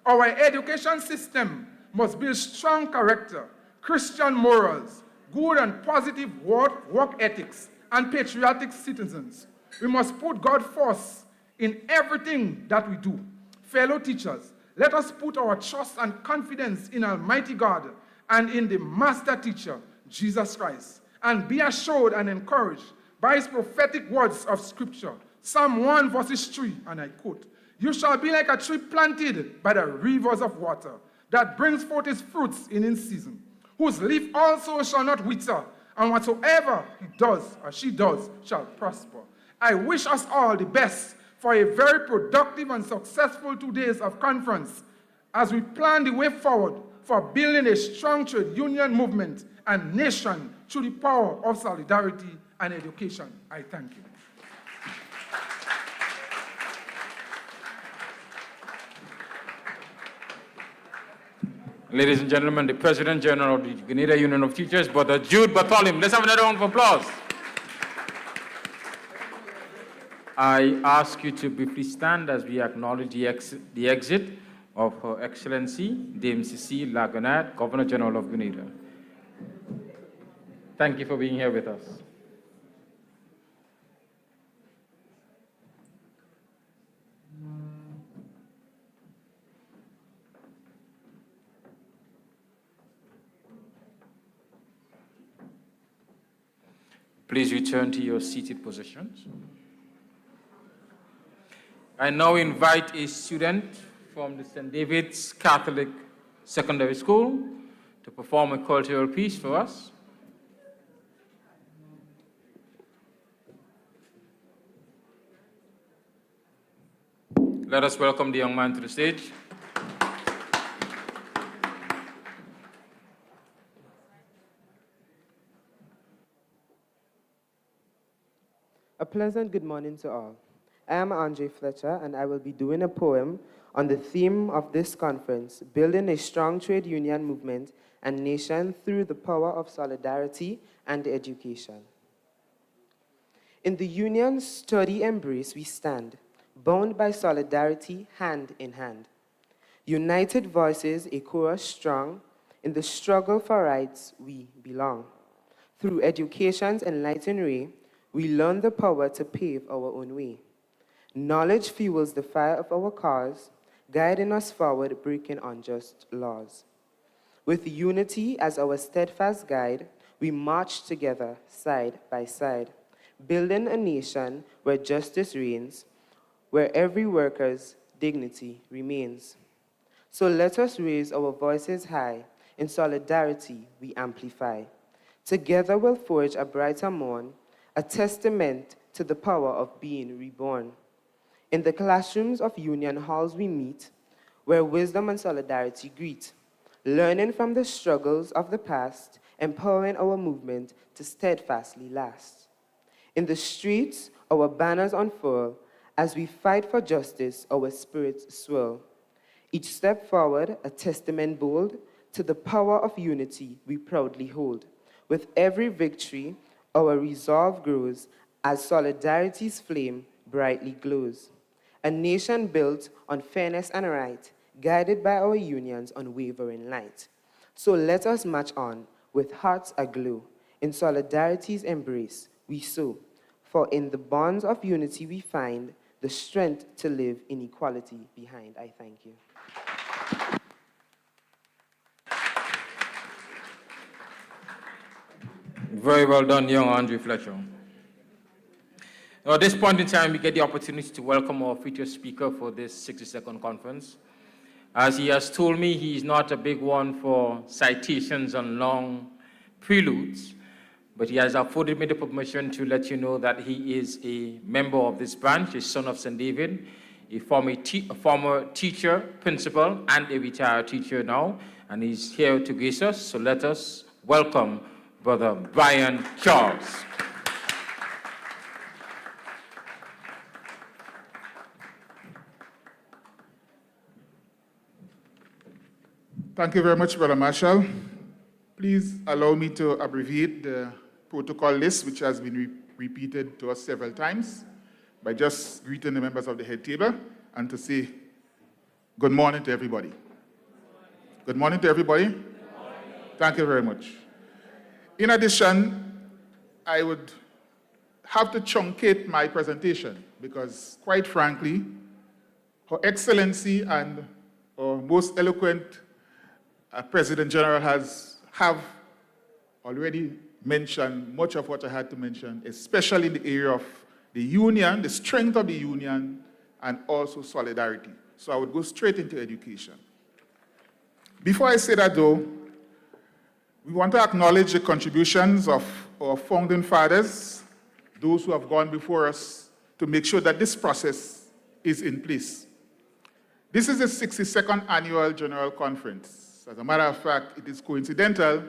Our education system must build strong character, Christian morals, good and positive work ethics, and patriotic citizens. We must put God first in everything that we do. Fellow teachers, let us put our trust and confidence in Almighty God and in the Master Teacher, Jesus Christ, and be assured and encouraged by his prophetic words of Scripture. Psalm 1 verses 3, and I quote, "You shall be like a tree planted by the rivers of water, that brings forth its fruits in its season, whose leaf also shall not wither, and whatsoever he does or she does shall prosper. I wish us all the best for a very productive and successful 2 days of conference as we plan the way forward for building a strong trade union movement and nation through the power of solidarity and education. I thank you. Ladies and gentlemen, the President General of the Grenada Union of Teachers, Brother Jude Bartholomew. Let's have another round of applause. I ask you to briefly stand as we acknowledge the exit of Her Excellency Dame Cecile Lagrenade, Governor General of Grenada. Thank you for being here with us. Please return to your seated positions. I now invite a student from the St. David's Catholic Secondary School to perform a cultural piece for us. Let us welcome the young man to the stage. A pleasant good morning to all. I am Andre Fletcher, and I will be doing a poem on the theme of this conference, Building a Strong Trade Union Movement and Nation Through the Power of Solidarity and Education. In the union's sturdy embrace we stand, bound by solidarity hand in hand. United voices, a chorus strong, in the struggle for rights we belong. Through education's enlightened ray, we learn the power to pave our own way. Knowledge fuels the fire of our cause, guiding us forward, breaking unjust laws. With unity as our steadfast guide, we march together side by side, building a nation where justice reigns, where every worker's dignity remains. So let us raise our voices high, in solidarity we amplify. Together we'll forge a brighter morn, a testament to the power of being reborn. In the classrooms of union halls we meet, where wisdom and solidarity greet, learning from the struggles of the past, empowering our movement to steadfastly last. In the streets, our banners unfurl, as we fight for justice, our spirits swirl. Each step forward, a testament bold, to the power of unity we proudly hold. With every victory, our resolve grows as solidarity's flame brightly glows. A nation built on fairness and right, guided by our union's unwavering light. So let us march on with hearts aglow. In solidarity's embrace we sow, for in the bonds of unity we find the strength to live inequality behind. I thank you. Very well done, young Andre Fletcher. Now, at this point in time, we get the opportunity to welcome our featured speaker for this 60-second conference. As he has told me, he is not a big one for citations and long preludes, but he has afforded me the permission to let you know that he is a member of this branch, a son of St. David, a former teacher, principal, and a retired teacher now, and he's here to grace us. So let us welcome Brother Brian Charles. Thank you very much, Brother Marshall. Please allow me to abbreviate the protocol list, which has been repeated to us several times, by just greeting the members of the head table and to say good morning to everybody. Good morning to everybody. Good morning. Thank you very much. In addition, I would have to truncate my presentation because, quite frankly, Her Excellency and our most eloquent President General have already mentioned much of what I had to mention, especially in the area of the union, the strength of the union, and also solidarity. So I would go straight into education. Before I say that, though, we want to acknowledge the contributions of our founding fathers, those who have gone before us to make sure that this process is in place. This is the 62nd Annual General Conference. As a matter of fact, it is coincidental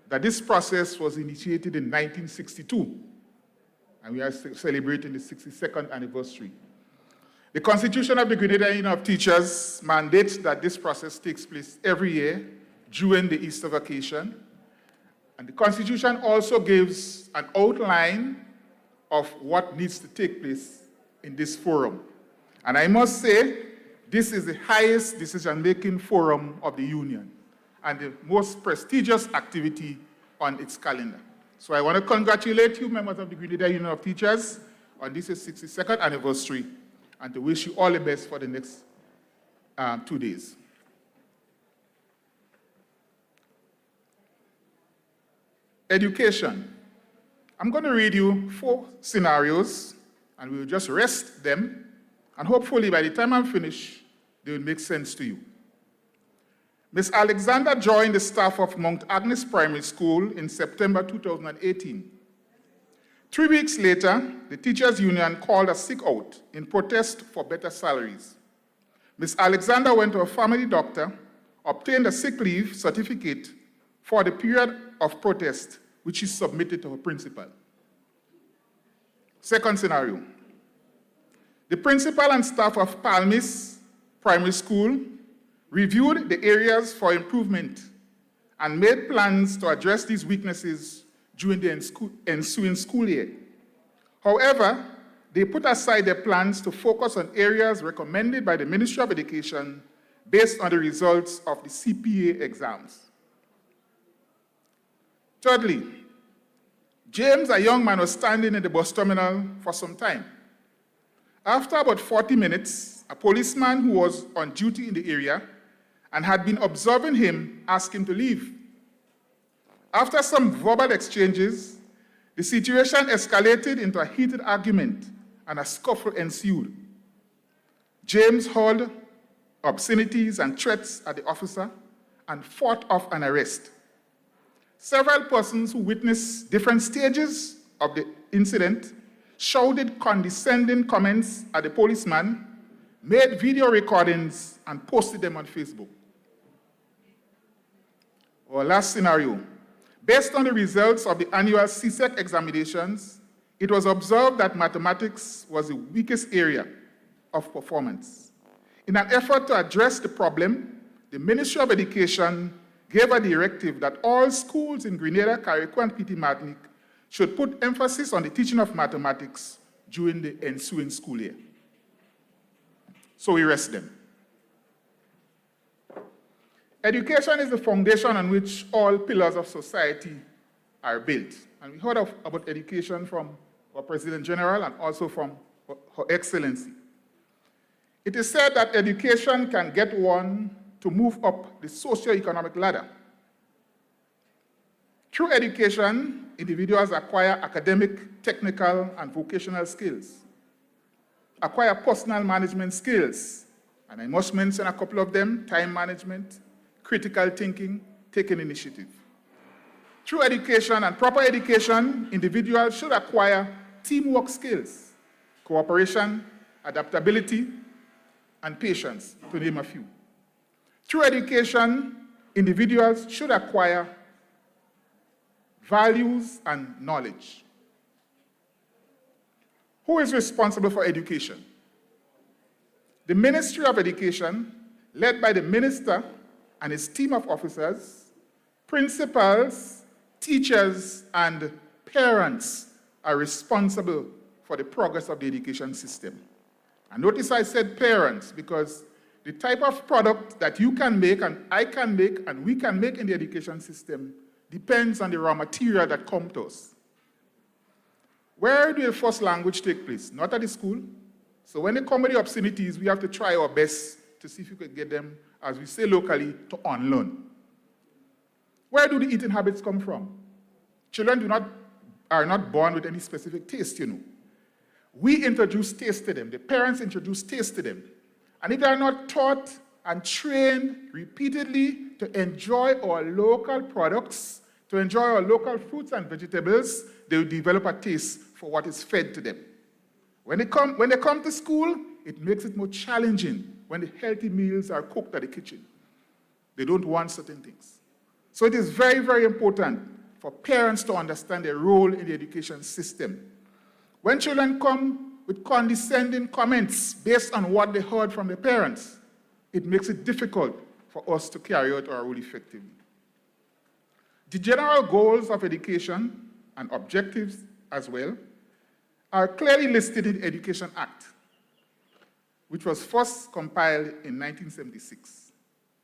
that this process was initiated in 1962, and we are celebrating the 62nd anniversary. The Constitution of the Grenada Union of Teachers mandates that this process takes place every year during the Easter vacation. And the Constitution also gives an outline of what needs to take place in this forum. And I must say, this is the highest decision-making forum of the Union and the most prestigious activity on its calendar. So I want to congratulate you, members of the Grenada Union of Teachers, on this 62nd anniversary, and to wish you all the best for the next 2 days. Education. I'm going to read you 4 scenarios, and we'll just rest them, and hopefully by the time I'm finished, they will make sense to you. Ms. Alexander joined the staff of Mount Agnes Primary School in September 2018. 3 weeks later, the teachers' union called a sick out in protest for better salaries. Ms. Alexander went to a family doctor, obtained a sick leave certificate for the period of protest, which she submitted to her principal. Second scenario. The principal and staff of Palmis Primary School reviewed the areas for improvement and made plans to address these weaknesses during the ensuing school year. However, they put aside their plans to focus on areas recommended by the Ministry of Education based on the results of the CPA exams. Thirdly, James, a young man, was standing in the bus terminal for some time. After about 40 minutes, a policeman who was on duty in the area and had been observing him asked him to leave. After some verbal exchanges, the situation escalated into a heated argument and a scuffle ensued. James hurled obscenities and threats at the officer and fought off an arrest. Several persons who witnessed different stages of the incident shouted condescending comments at the policeman, made video recordings, and posted them on Facebook. Our last scenario. Based on the results of the annual CSEC examinations, it was observed that mathematics was the weakest area of performance. In an effort to address the problem, the Ministry of Education gave a directive that all schools in Grenada, Carriacou, and Petit Martinique should put emphasis on the teaching of mathematics during the ensuing school year. So we rest them. Education is the foundation on which all pillars of society are built. And we heard about education from our President General and also from Her Excellency. It is said that education can get one to move up the socio-economic ladder. Through education, individuals acquire academic, technical, and vocational skills, acquire personal management skills, and I must mention a couple of them: time management, critical thinking, taking initiative. Through education and proper education, individuals should acquire teamwork skills, cooperation, adaptability, and patience, to name a few. Through education, individuals should acquire values and knowledge. Who is responsible for education? The Ministry of Education, led by the Minister and his team of officers, principals, teachers, and parents are responsible for the progress of the education system. And notice I said parents, because the type of product that you can make, and I can make, and we can make in the education system depends on the raw material that comes to us. Where do the first language take place? Not at the school. So when they come with the obscenities, we have to try our best to see if we could get them, as we say locally, to unlearn. Where do the eating habits come from? Children are not born with any specific taste, you know. We introduce taste to them. The parents introduce taste to them. And if they are not taught and trained repeatedly to enjoy our local products, to enjoy our local fruits and vegetables, they will develop a taste for what is fed to them. When they come to school, it makes it more challenging when the healthy meals are cooked at the kitchen. They don't want certain things. So it is very, very important for parents to understand their role in the education system. When children come with condescending comments based on what they heard from their parents, it makes it difficult for us to carry out our role effectively. The general goals of education and objectives as well are clearly listed in the Education Act, which was first compiled in 1976.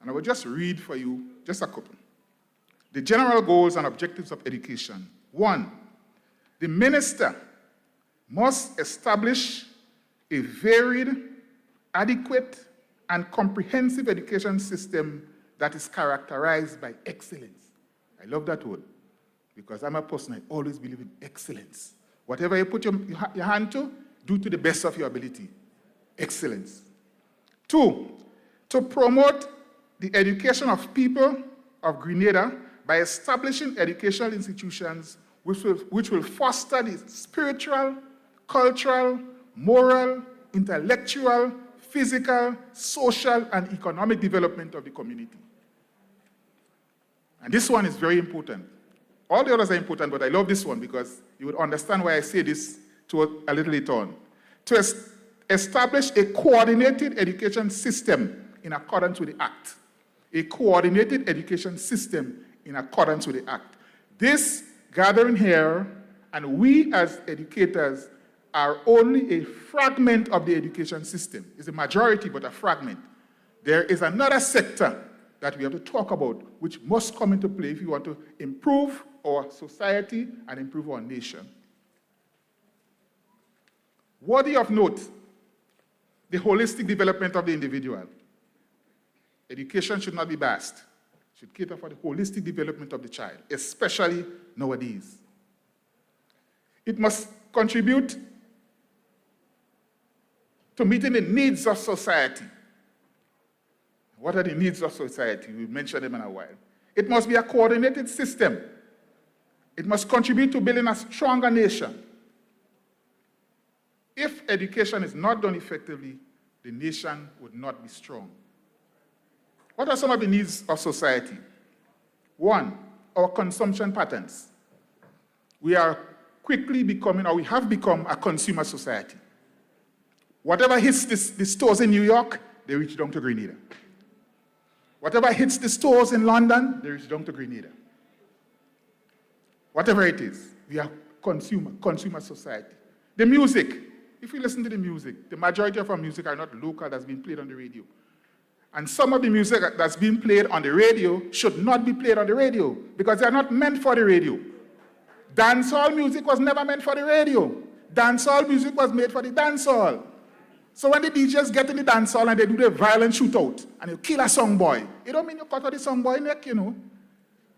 And I will just read for you just a couple. The general goals and objectives of education. 1, the minister must establish a varied, adequate, and comprehensive education system that is characterized by excellence. I love that word, because I'm a person, I always believe in excellence. Whatever you put your hand to, do to the best of your ability. Excellence. 2, to promote the education of people of Grenada by establishing educational institutions which will foster the spiritual, cultural, moral, intellectual, physical, social, and economic development of the community. And this one is very important. All the others are important, but I love this one because you would understand why I say this a little later on. To establish a coordinated education system in accordance with the Act. A coordinated education system in accordance with the Act. This gathering here, and we as educators, are only a fragment of the education system. It's a majority, but a fragment. There is another sector that we have to talk about, which must come into play if we want to improve our society and improve our nation. Worthy of note, the holistic development of the individual. Education should not be biased. It should cater for the holistic development of the child, especially nowadays. It must contribute to meeting the needs of society. What are the needs of society? We'll mention them in a while. It must be a coordinated system. It must contribute to building a stronger nation. If education is not done effectively, the nation would not be strong. What are some of the needs of society? 1, our consumption patterns. We are quickly becoming, or we have become, a consumer society. Whatever hits the stores in New York, they reach down to Grenada. Whatever hits the stores in London, they reach down to Grenada. Whatever it is, we are consumer society. The music, if you listen to the music, the majority of our music are not local, that's being played on the radio. And some of the music that's being played on the radio should not be played on the radio because they are not meant for the radio. Dancehall music was never meant for the radio. Dancehall music was made for the dancehall. So when the DJs get in the dancehall and they do the violent shootout and you kill a song boy, it don't mean you cut out the song boy neck, you know.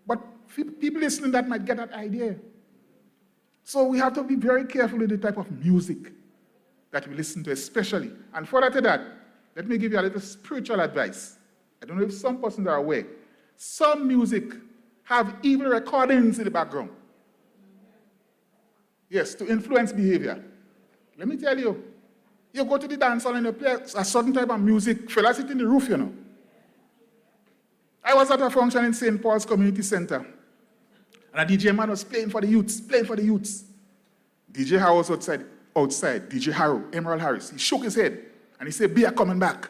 But people listening that might get that idea. So we have to be very careful with the type of music that we listen to, especially. And further to that, let me give you a little spiritual advice. I don't know if some persons are aware. Some music have evil recordings in the background. Yes, to influence behavior. Let me tell you, you go to the dance hall and you play a certain type of music, fellas sit in the roof, you know. I was at a function in St. Paul's Community Center, and a DJ man was playing for the youths. DJ Harrow was outside, DJ Harrow, Emerald Harris. He shook his head, and he said, "Beer coming back."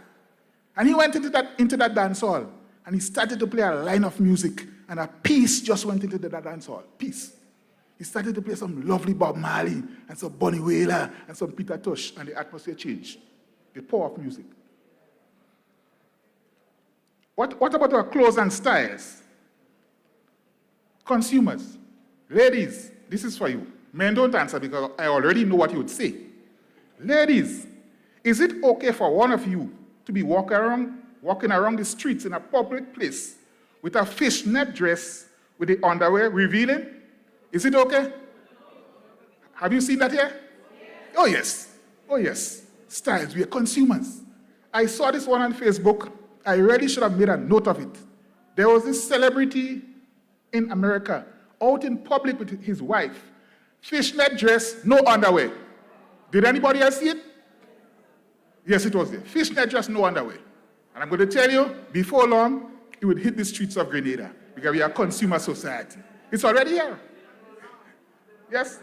And he went into that dance hall, and he started to play a line of music, and a piece just went into that dance hall. Peace. He started to play some lovely Bob Marley, and some Bunny Wailer, and some Peter Tosh, and the atmosphere changed. The power of music. What about our clothes and styles? Consumers. Ladies, this is for you. Men don't answer because I already know what you would say. Ladies, is it okay for one of you to be walking around the streets in a public place with a fishnet dress with the underwear revealing? Is it okay? Have you seen that here? Oh, yes. Oh, yes. Styles, we are consumers. I saw this one on Facebook. I really should have made a note of it. There was this celebrity in America out in public with his wife. Fishnet dress, no underwear. Did anybody else see it? Yes, it was there. Fishnet, just no underwear. And I'm going to tell you, before long, it would hit the streets of Grenada because we are a consumer society. It's already here. Yes.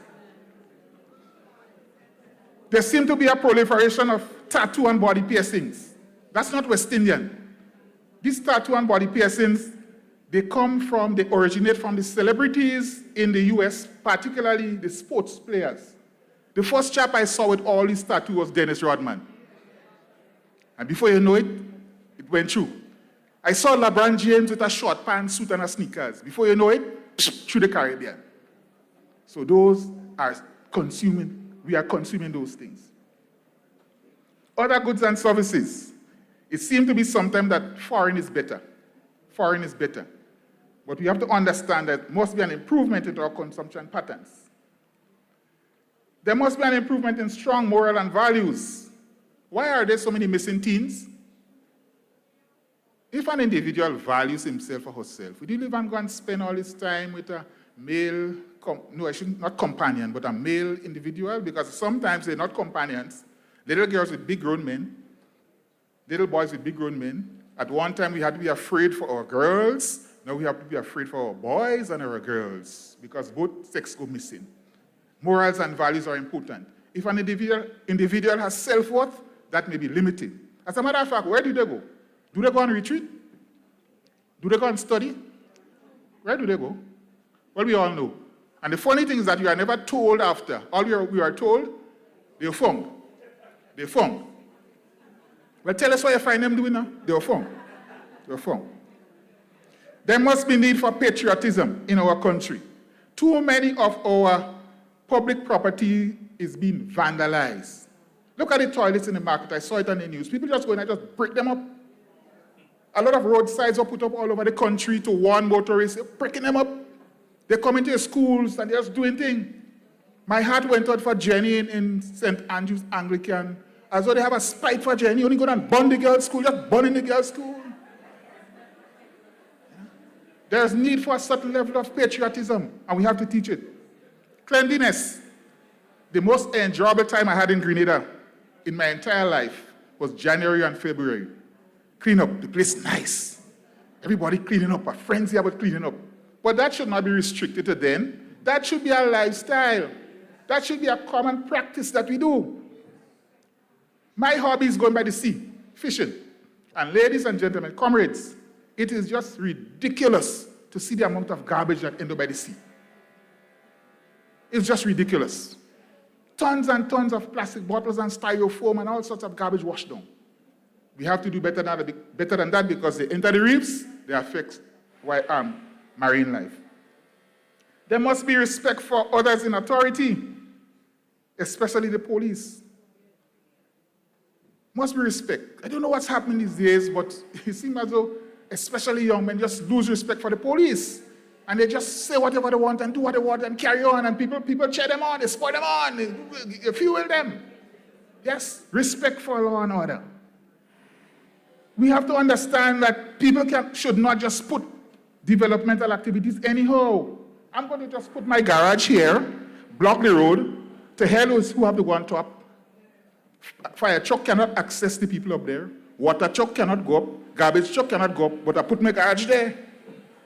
There seems to be a proliferation of tattoo and body piercings. That's not West Indian. These tattoo and body piercings, they originate from the celebrities in the US, particularly the sports players. The first chap I saw with all these tattoos was Dennis Rodman. And before you know it, it went through. I saw LeBron James with a short pants suit and a sneakers. Before you know it, through the Caribbean. So those are we are consuming those things. Other goods and services. It seems to be sometimes that foreign is better. Foreign is better. But we have to understand that there must be an improvement in our consumption patterns. There must be an improvement in strong moral and values. Why are there so many missing teens? If an individual values himself or herself, would you even go and spend all his time with a male, not companion, but a male individual? Because sometimes they're not companions. Little girls with big grown men, little boys with big grown men. At one time, we had to be afraid for our girls. Now we have to be afraid for our boys and our girls because both sex go missing. Morals and values are important. If an individual has self-worth, that may be limited. As a matter of fact, where do they go? Do they go on retreat? Do they go and study? Where do they go? Well, we all know. And the funny thing is that you are never told after. All we are told, they're found. They're found. Well, tell us what you find them doing now. They're found. They're found. There must be need for patriotism in our country. Too many of our public property is being vandalized. Look at the toilets in the market. I saw it on the news. People just go in and just break them up. A lot of roadsides are put up all over the country to warn motorists, breaking them up. They come into your schools and they're just doing things. My heart went out for Jenny in St. Andrew's Anglican. As though they have a spite for Jenny. Only go down and burn the girls' school, just burning the girls' school. There's need for a certain level of patriotism, and we have to teach it. Cleanliness. The most enjoyable time I had in Grenada in my entire life was January and February. Clean up, the place nice. Everybody cleaning up, our friends here about cleaning up. But that should not be restricted to them. That should be a lifestyle. That should be a common practice that we do. My hobby is going by the sea, fishing. And ladies and gentlemen, comrades, it is just ridiculous to see the amount of garbage that ends up by the sea. It's just ridiculous. Tons and tons of plastic bottles and styrofoam and all sorts of garbage washed down. We have to do better than that because they enter the reefs, they affect marine life. There must be respect for others in authority, especially the police. Must be respect. I don't know what's happening these days, but it seems as though especially young men just lose respect for the police. And they just say whatever they want and do what they want and carry on, and people cheer them on, they spur them on, they fuel them. Yes, respect for law and order. We have to understand that people should not just put developmental activities anyhow. I'm going to just put my garage here, block the road, to hell with who have to go on top. Fire truck cannot access the people up there. Water truck cannot go up. Garbage truck cannot go up. But I put my garage there.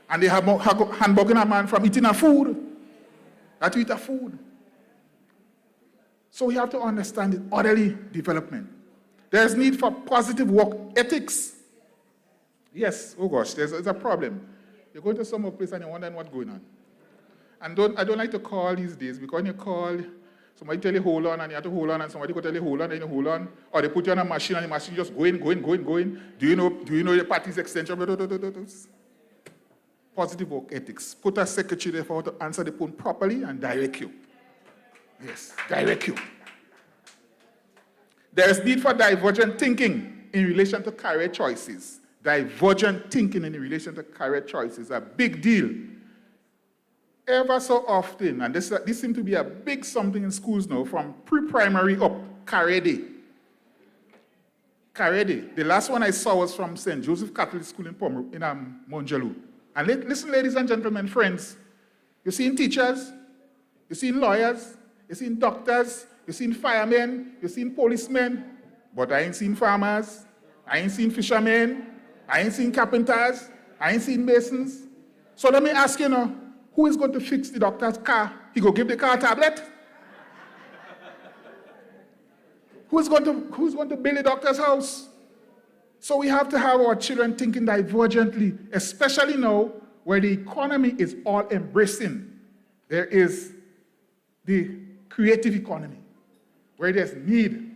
And they have hamburger a man from eating a food. That eat a food. So we have to understand the orderly development. There's need for positive work ethics. Yes, oh gosh, there's a problem. You're going to some place and you're wondering what's going on. And I don't like to call these days, because when you call, somebody tell you hold on and you have to hold on, and somebody go tell you hold on and you hold on, or they put you on a machine and the machine just going. Do you know the party's extension? Positive work ethics. Put a secretary there for her to answer the phone properly and direct you. Yes, direct you. There is need for divergent thinking in relation to career choices. Divergent thinking in relation to career choices, a big deal. Ever so often, and this seems to be a big something in schools now, from pre-primary up, career day. Career day. The last one I saw was from St. Joseph Catholic School in Monjaloo. And listen, ladies and gentlemen, friends, you've seen teachers, you've seen lawyers, you've seen doctors, you've seen firemen, you've seen policemen, but I ain't seen farmers, I ain't seen fishermen, I ain't seen carpenters, I ain't seen masons. So let me ask you now, who is going to fix the doctor's car? He go give the car a tablet? Who's going to build the doctor's house? So we have to have our children thinking divergently, especially now where the economy is all embracing. There is the creative economy, where there's need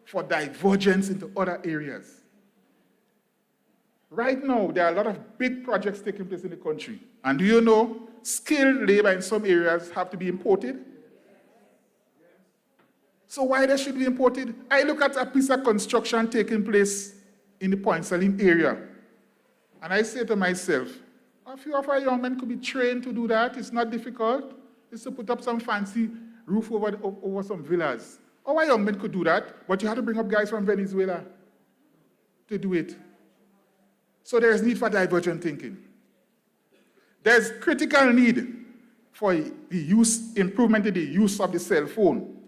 for divergence into other areas. Right now, there are a lot of big projects taking place in the country. And do you know, skilled labor in some areas have to be imported? So why they should be imported? I look at a piece of construction taking place in the Point Salim area, and I say to myself, a few of our young men could be trained to do that. It's not difficult. It's to put up some fancy roof over some villas. Our young men could do that, but you have to bring up guys from Venezuela to do it. So there's need for divergent thinking. There's critical need for the improvement in the use of the cell phone.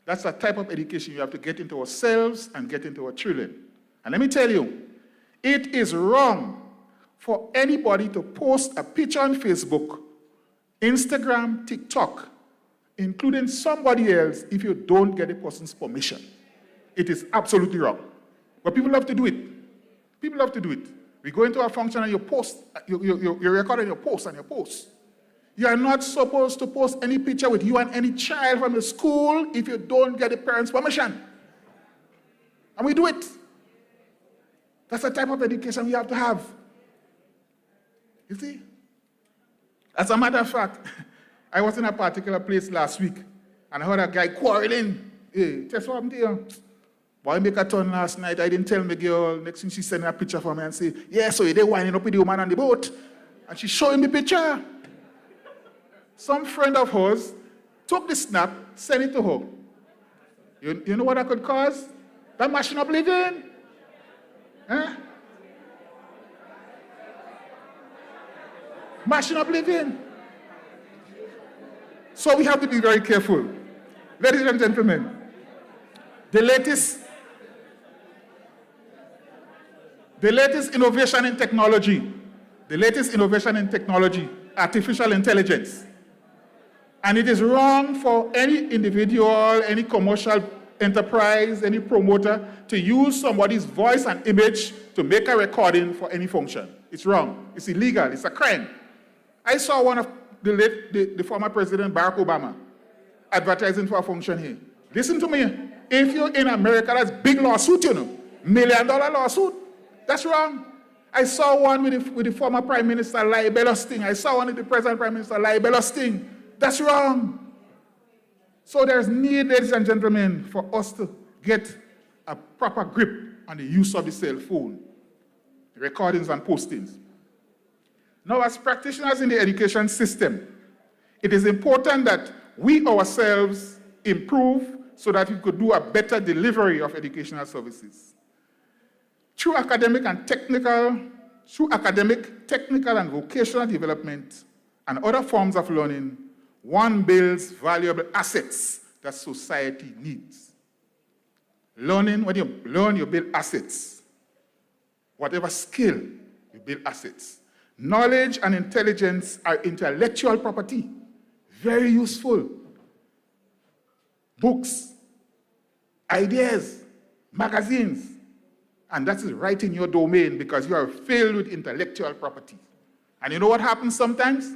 That's a type of education you have to get into ourselves and get into our children. And let me tell you, it is wrong for anybody to post a picture on Facebook, Instagram, TikTok, including somebody else, if you don't get a person's permission. It is absolutely wrong. But people love to do it. People love to do it. We go into a function and you post, you record and you post and you post. You are not supposed to post any picture with you and any child from the school if you don't get the parents' permission. And we do it. That's the type of education we have to have. You see? As a matter of fact, I was in a particular place last week, and I heard a guy quarreling. Hey, tell what happened to you? Boy, make a turn last night. I didn't tell my girl. Next thing she sent a picture for me and say, yeah, so you're winding up with the woman on the boat. And she showed him the picture. Some friend of hers took the snap, sent it to her. You know what that could cause? That mashing up living. Huh? Mashing up living. So we have to be very careful. Ladies and gentlemen, the latest innovation in technology, artificial intelligence. And it is wrong for any individual, any commercial enterprise, any promoter to use somebody's voice and image to make a recording for any function. It's wrong. It's illegal. It's a crime. I saw one of the former President Barack Obama advertising for a function here. Listen to me. If you're in America, that's big lawsuit, you know. $1 million lawsuit. That's wrong. I saw one with the former Prime Minister libelous thing. I saw one with the present Prime Minister libelous thing. That's wrong. So there's need, ladies and gentlemen, for us to get a proper grip on the use of the cell phone, the recordings and postings. Now, as practitioners in the education system, it is important that we ourselves improve so that we could do a better delivery of educational services. Through academic, technical, and vocational development and other forms of learning, one builds valuable assets that society needs. Learning, when you learn, you build assets. Whatever skill, you build assets. Knowledge and intelligence are intellectual property, very useful. Books, ideas, magazines, and that is right in your domain because you are filled with intellectual property. And you know what happens sometimes?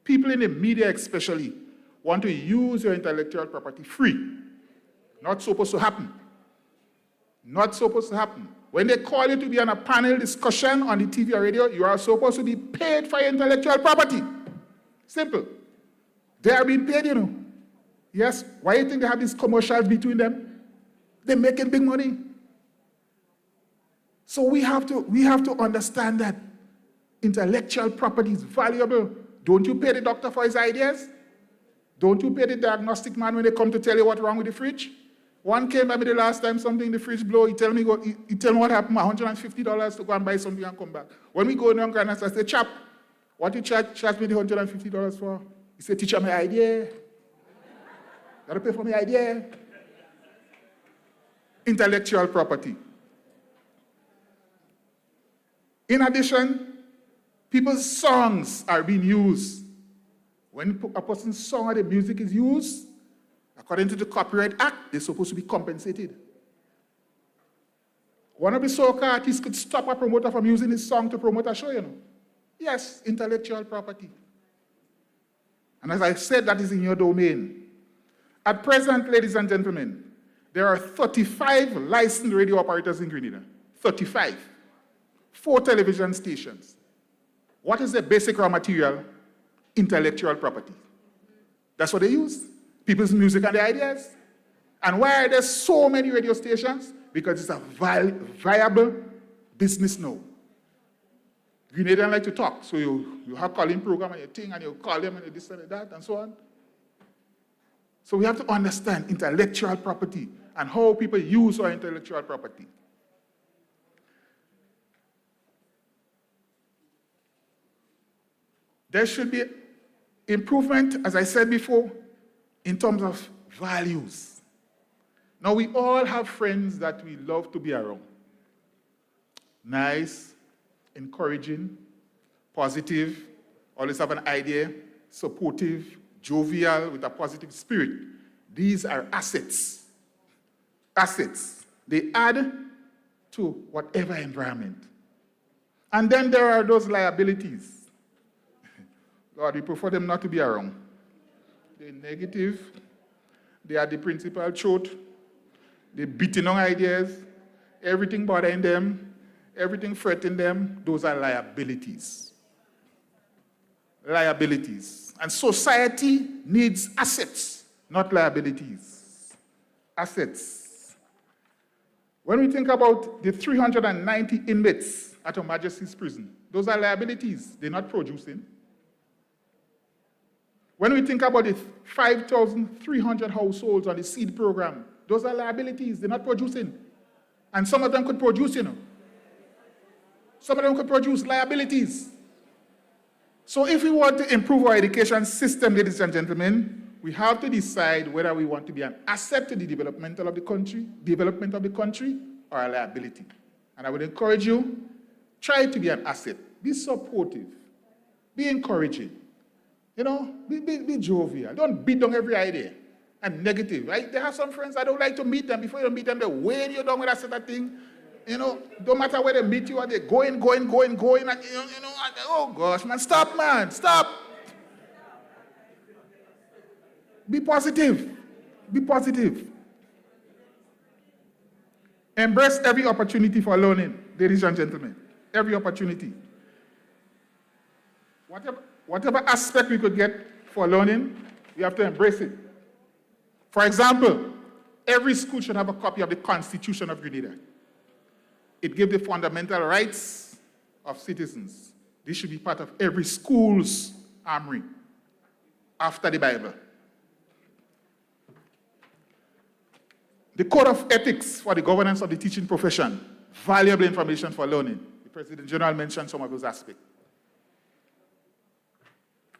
People in the media especially want to use your intellectual property free. Not supposed to happen. Not supposed to happen. When they call you to be on a panel discussion on the TV or radio, you are supposed to be paid for your intellectual property. Simple. They are being paid, you know. Yes, why do you think they have these commercials between them? They're making big money. So we have to understand that intellectual property is valuable. Don't you pay the doctor for his ideas? Don't you pay the diagnostic man when they come to tell you what's wrong with the fridge? One came by me the last time, something in the fridge blow. He tell me what happened, $150 to go and buy something and come back. When we go down, I say, chap, what you charge me the $150 for? He said, teacher, my idea. Got to pay for my idea. Intellectual property. In addition, people's songs are being used. When a person's song or the music is used, according to the Copyright Act, they're supposed to be compensated. One of the soca artists could stop a promoter from using his song to promote a show, you know. Yes, intellectual property. And as I said, that is in your domain. At present, ladies and gentlemen, there are 35 licensed radio operators in Grenada. 35. 4 television stations. What is the basic raw material? Intellectual property. That's what they use. People's music and their ideas. And why are there so many radio stations? Because it's a viable business now. Grenadians like to talk, so you have calling program and you think, and you call them and you this and that and so on. So we have to understand intellectual property and how people use our intellectual property. There should be improvement, as I said before, in terms of values. Now, we all have friends that we love to be around. Nice, encouraging, positive, always have an idea, supportive, jovial, with a positive spirit. These are assets. Assets. They add to whatever environment. And then there are those liabilities. Lord, we prefer them not to be around. They're negative. They are the principal truth. They're beating on ideas. Everything bothering them. Everything threatening them. Those are liabilities. Liabilities. And society needs assets, not liabilities. Assets. When we think about the 390 inmates at Her Majesty's prison, those are liabilities. They're not producing. When we think about the 5,300 households on the SEED program, those are liabilities. They're not producing. And some of them could produce, you know. Some of them could produce liabilities. So if we want to improve our education system, ladies and gentlemen, we have to decide whether we want to be an asset to the development of the country, or a liability. And I would encourage you, try to be an asset. Be supportive. Be encouraging. You know, be jovial. Don't beat down every idea. And negative, right? They have some friends, I don't like to meet them. Before you meet them, they weigh you down with that sort of thing. You know, don't matter where they meet you, or they going, and oh gosh, man, stop. Be positive. Be positive. Embrace every opportunity for learning, ladies and gentlemen. Every opportunity. Whatever aspect we could get for learning, we have to embrace it. For example, every school should have a copy of the Constitution of Grenada. It gives the fundamental rights of citizens. This should be part of every school's armory after the Bible. The Code of Ethics for the governance of the teaching profession. Valuable information for learning. The President General mentioned some of those aspects.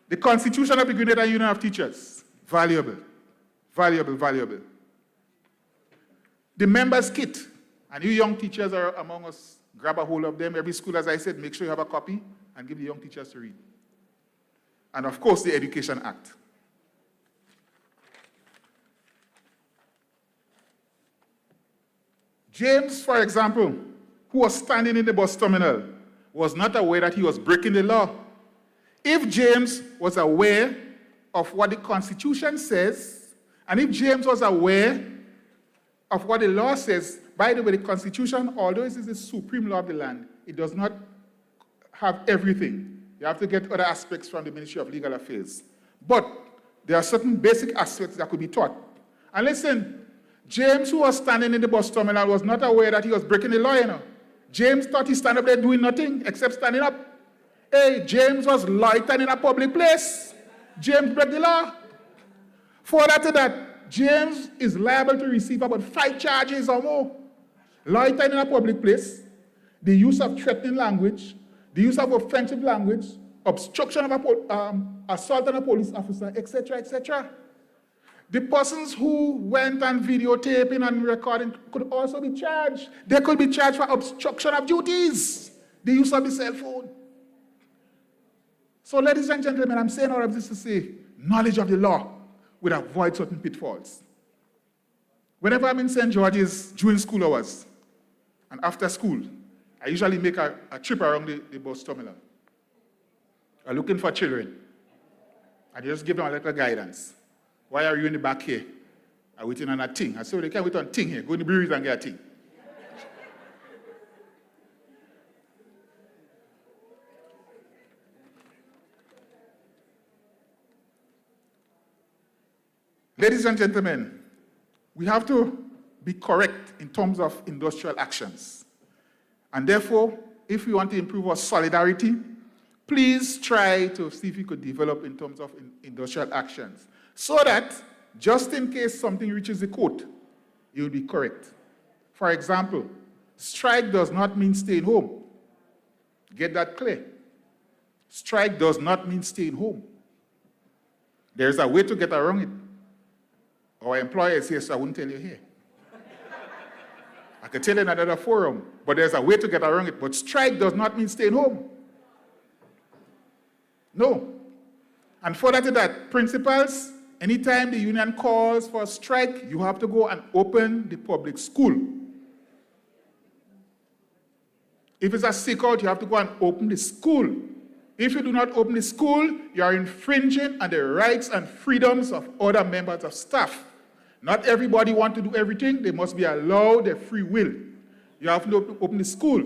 The Constitution of the Grenada Union of Teachers. Valuable. Valuable. The members' kit. And you young teachers are among us. Grab a hold of them. Every school, as I said, make sure you have a copy and give the young teachers to read. And of course, the Education Act. James, for example, who was standing in the bus terminal, was not aware that he was breaking the law. If James was aware of what the Constitution says, and if James was aware of what the law says, by the way, the Constitution, although it is the supreme law of the land, it does not have everything. You have to get other aspects from the Ministry of Legal Affairs. But there are certain basic aspects that could be taught. And listen, James, who was standing in the bus terminal, was not aware that he was breaking the law, you know. James thought he stand up there doing nothing except standing up. Hey, James was loitering in a public place. James broke the law. Further to that, James is liable to receive about 5 charges or more. Loitering in a public place, the use of threatening language, the use of offensive language, obstruction of assault on a police officer, etc., etc. The persons who went and videotaping and recording could also be charged. They could be charged for obstruction of duties, the use of the cell phone. So, ladies and gentlemen, I'm saying all of this to say, knowledge of the law would avoid certain pitfalls. Whenever I'm in St. George's during school hours and after school, I usually make a trip around the bus terminal. I'm looking for children. I just give them a little guidance. Why are you in the back here? I'm waiting on a thing. I say, well, they can't wait on a thing here. Go in the breweries and get a thing. Ladies and gentlemen, we have to be correct in terms of industrial actions. And therefore, if we want to improve our solidarity, please try to see if you could develop in terms of industrial actions, so that just in case something reaches the court, you will be correct. For example, strike does not mean staying home. Get that clear. Strike does not mean staying home. There's a way to get around it. Our employer is here, so I wouldn't tell you here. I could tell you in another forum, but there's a way to get around it. But strike does not mean staying home. No. And further to that, principals, anytime the union calls for a strike, you have to go and open the public school. If it's a sick out, you have to go and open the school. If you do not open the school, you are infringing on the rights and freedoms of other members of staff. Not everybody wants to do everything. They must be allowed their free will. You have to open the school.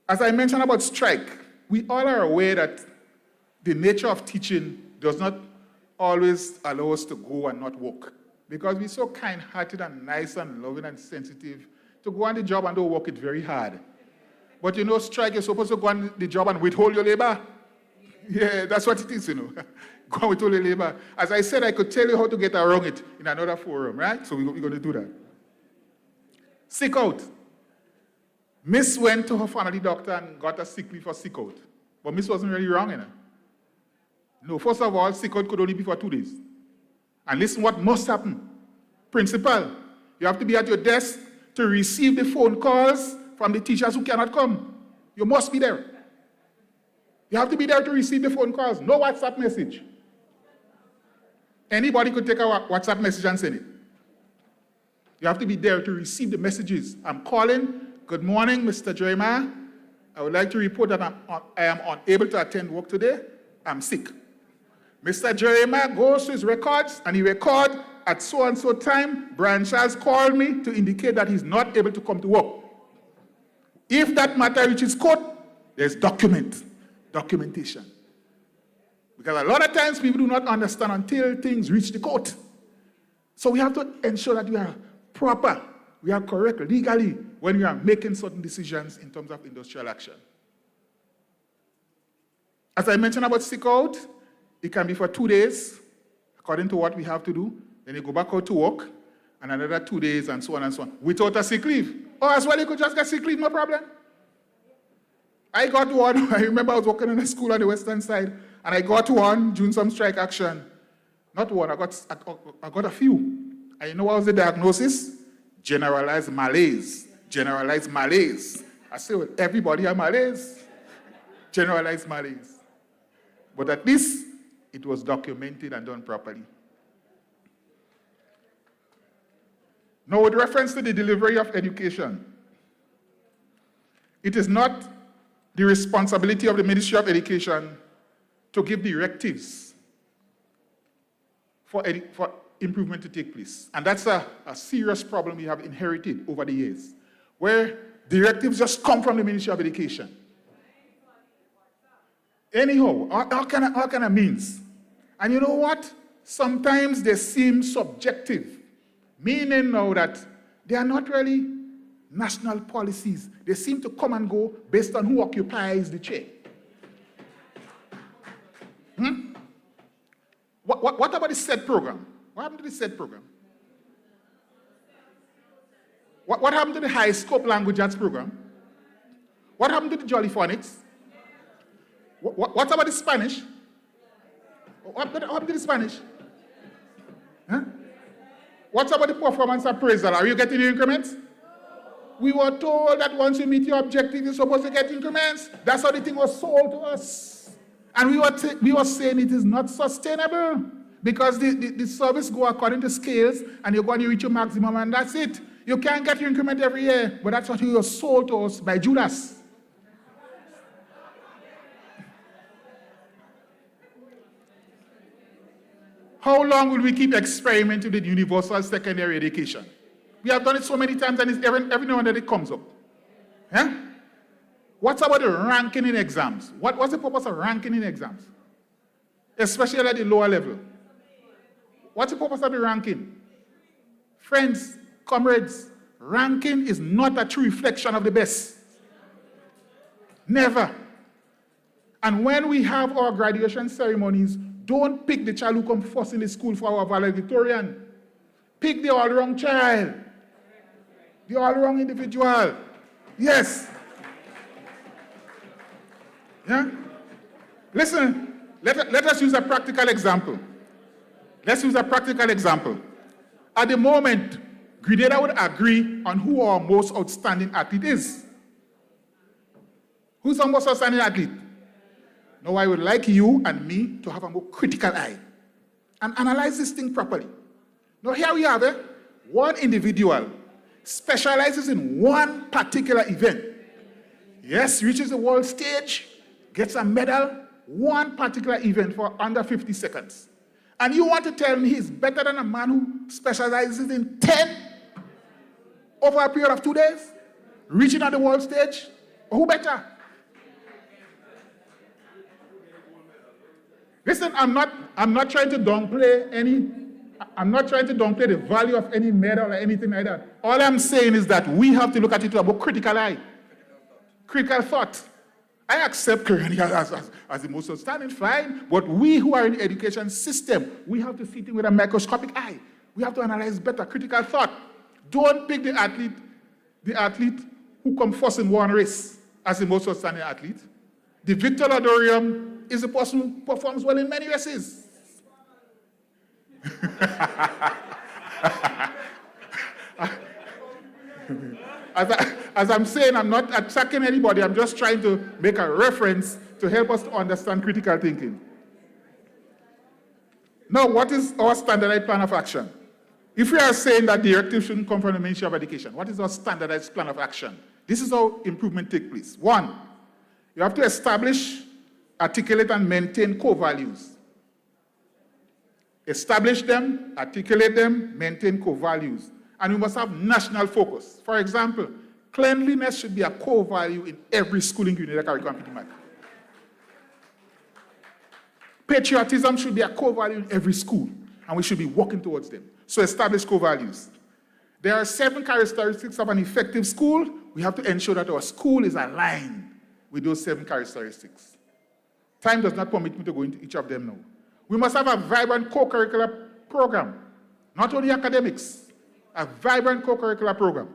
As I mentioned about strike, we all are aware that the nature of teaching does not always allow us to go and not work, because we're so kind-hearted and nice and loving and sensitive. To go on the job and don't work it very hard. But you know, strike, you're supposed to go on the job and withhold your labor. Yeah, that's what it is, you know. Go and withhold your labor. As I said, I could tell you how to get around it in another forum, right? So we're going to do that. Sick out. Miss went to her family doctor and got a sick leave for sick out. But Miss wasn't really wrong, you know. No, first of all, sick out could only be for 2 days. And listen what must happen. Principal, you have to be at your desk to receive the phone calls from the teachers who cannot come. You must be there. You have to be there to receive the phone calls. No WhatsApp message. Anybody could take a WhatsApp message and send it. You have to be there to receive the messages. I'm calling. Good morning, Mr. Jeremiah. I would like to report that I am unable to attend work today. I'm sick. Mr. Jeremiah goes to his records and he records at so-and-so time, Brian Charles called me to indicate that he's not able to come to work. If that matter reaches court, there's documentation. Because a lot of times people do not understand until things reach the court. So we have to ensure that we are proper, we are correct legally when we are making certain decisions in terms of industrial action. As I mentioned about sick out, it can be for 2 days, according to what we have to do. Then you go back out to work, and another 2 days, and so on, without a sick leave. Or as well, you could just get sick leave, no problem. I got one. I remember I was working in a school on the western side, and I got one during some strike action. Not one, I got a few. And you know what was the diagnosis? Generalized malaise. Generalized malaise. I said, well, everybody has malaise. Generalized malaise. But at least it was documented and done properly. Now, with reference to the delivery of education, it is not the responsibility of the Ministry of Education to give directives for improvement to take place. And that's a serious problem we have inherited over the years, where directives just come from the Ministry of Education. Anyhow, all kind of means. And you know what? Sometimes they seem subjective. Meaning now that they are not really national policies. They seem to come and go based on who occupies the chair. What about the SED program? What happened to the SED program? What happened to the high scope language arts program? What happened to the Jolly Phonics? What about the Spanish? What happened to the Spanish? Huh? What's about the performance appraisal? Are you getting your increments? We were told that once you meet your objective, you're supposed to get increments. That's how the thing was sold to us. And we were saying it is not sustainable because the service go according to scales and you're going to reach your maximum and that's it. You can't get your increment every year, but that's what you were sold to us by Judas. How long will we keep experimenting with universal secondary education? We have done it so many times and it's every now and then it comes up. Yeah? What's about the ranking in exams? What's the purpose of ranking in exams? Especially at the lower level. What's the purpose of the ranking? Friends, comrades, ranking is not a true reflection of the best. Never. And when we have our graduation ceremonies, don't pick the child who comes first in the school for our valedictorian. Pick the all-wrong child. The all-wrong individual. Yes. Yeah? Listen, let us use a practical example. Let's use a practical example. At the moment, Grenada would agree on who our most outstanding athlete is. Who's our most outstanding athlete? Now, I would like you and me to have a more critical eye and analyze this thing properly. Now, here we have one individual specializes in one particular event. Yes, reaches the world stage, gets a medal, one particular event for under 50 seconds. And you want to tell me he's better than a man who specializes in 10 over a period of 2 days, reaching at the world stage? Or who better? Listen, I'm not trying to downplay the value of any medal or anything like that. All I'm saying is that we have to look at it with a critical eye, critical thought. I accept Grenada as the most outstanding, fine, but we who are in the education system, we have to see it with a microscopic eye. We have to analyze better, critical thought. Don't pick the athlete who comes first in one race as the most outstanding athlete. The Victor Laudorium is the person who performs well in many races. As I'm saying, I'm not attacking anybody. I'm just trying to make a reference to help us to understand critical thinking. Now, what is our standardized plan of action? If we are saying that directives shouldn't come from the Ministry of Education, what is our standardized plan of action? This is how improvement takes place. 1, you have to establish, articulate, and maintain core values. Establish them, articulate them, maintain core values. And we must have national focus. For example, cleanliness should be a core value in every school in Grenada curriculum. Patriotism should be a core value in every school, and we should be working towards them. So establish core values. There are 7 characteristics of an effective school. We have to ensure that our school is aligned with those 7 characteristics. Time does not permit me to go into each of them now. We must have a vibrant co-curricular program, not only academics, a vibrant co-curricular program.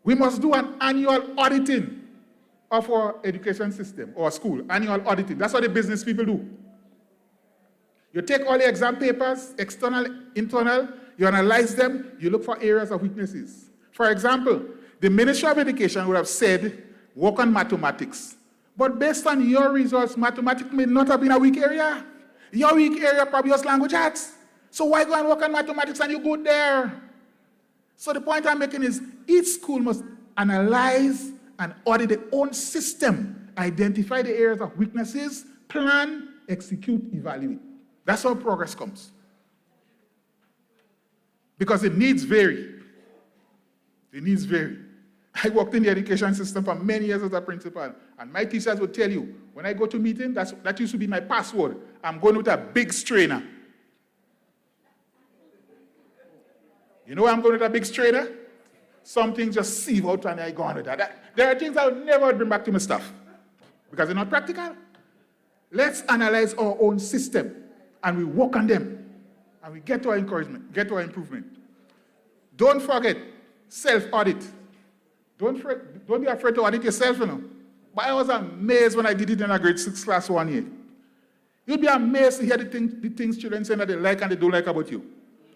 We must do an annual auditing of our education system, or school, annual auditing. That's what the business people do. You take all the exam papers, external, internal, you analyze them, you look for areas of weaknesses. For example, the Ministry of Education would have said, work on mathematics. But based on your results, mathematics may not have been a weak area. Your weak area probably was language arts. So why go and work on mathematics and you go there? So the point I'm making is each school must analyze and audit their own system, identify the areas of weaknesses, plan, execute, evaluate. That's how progress comes. Because the needs vary. The needs vary. I worked in the education system for many years as a principal, and my teachers would tell you, when I go to meeting, that used to be my password. I'm going with a big strainer. You know where I'm going with a big strainer? Something just sieve out and I go on with that. There are things I would never bring back to my staff because they're not practical. Let's analyze our own system and we work on them and we get to our encouragement, get to our improvement. Don't forget, self-audit. Don't be afraid to audit yourself, you know. But I was amazed when I did it in a grade 6 class one year. You'll be amazed to hear the things children say that they like and they don't like about you.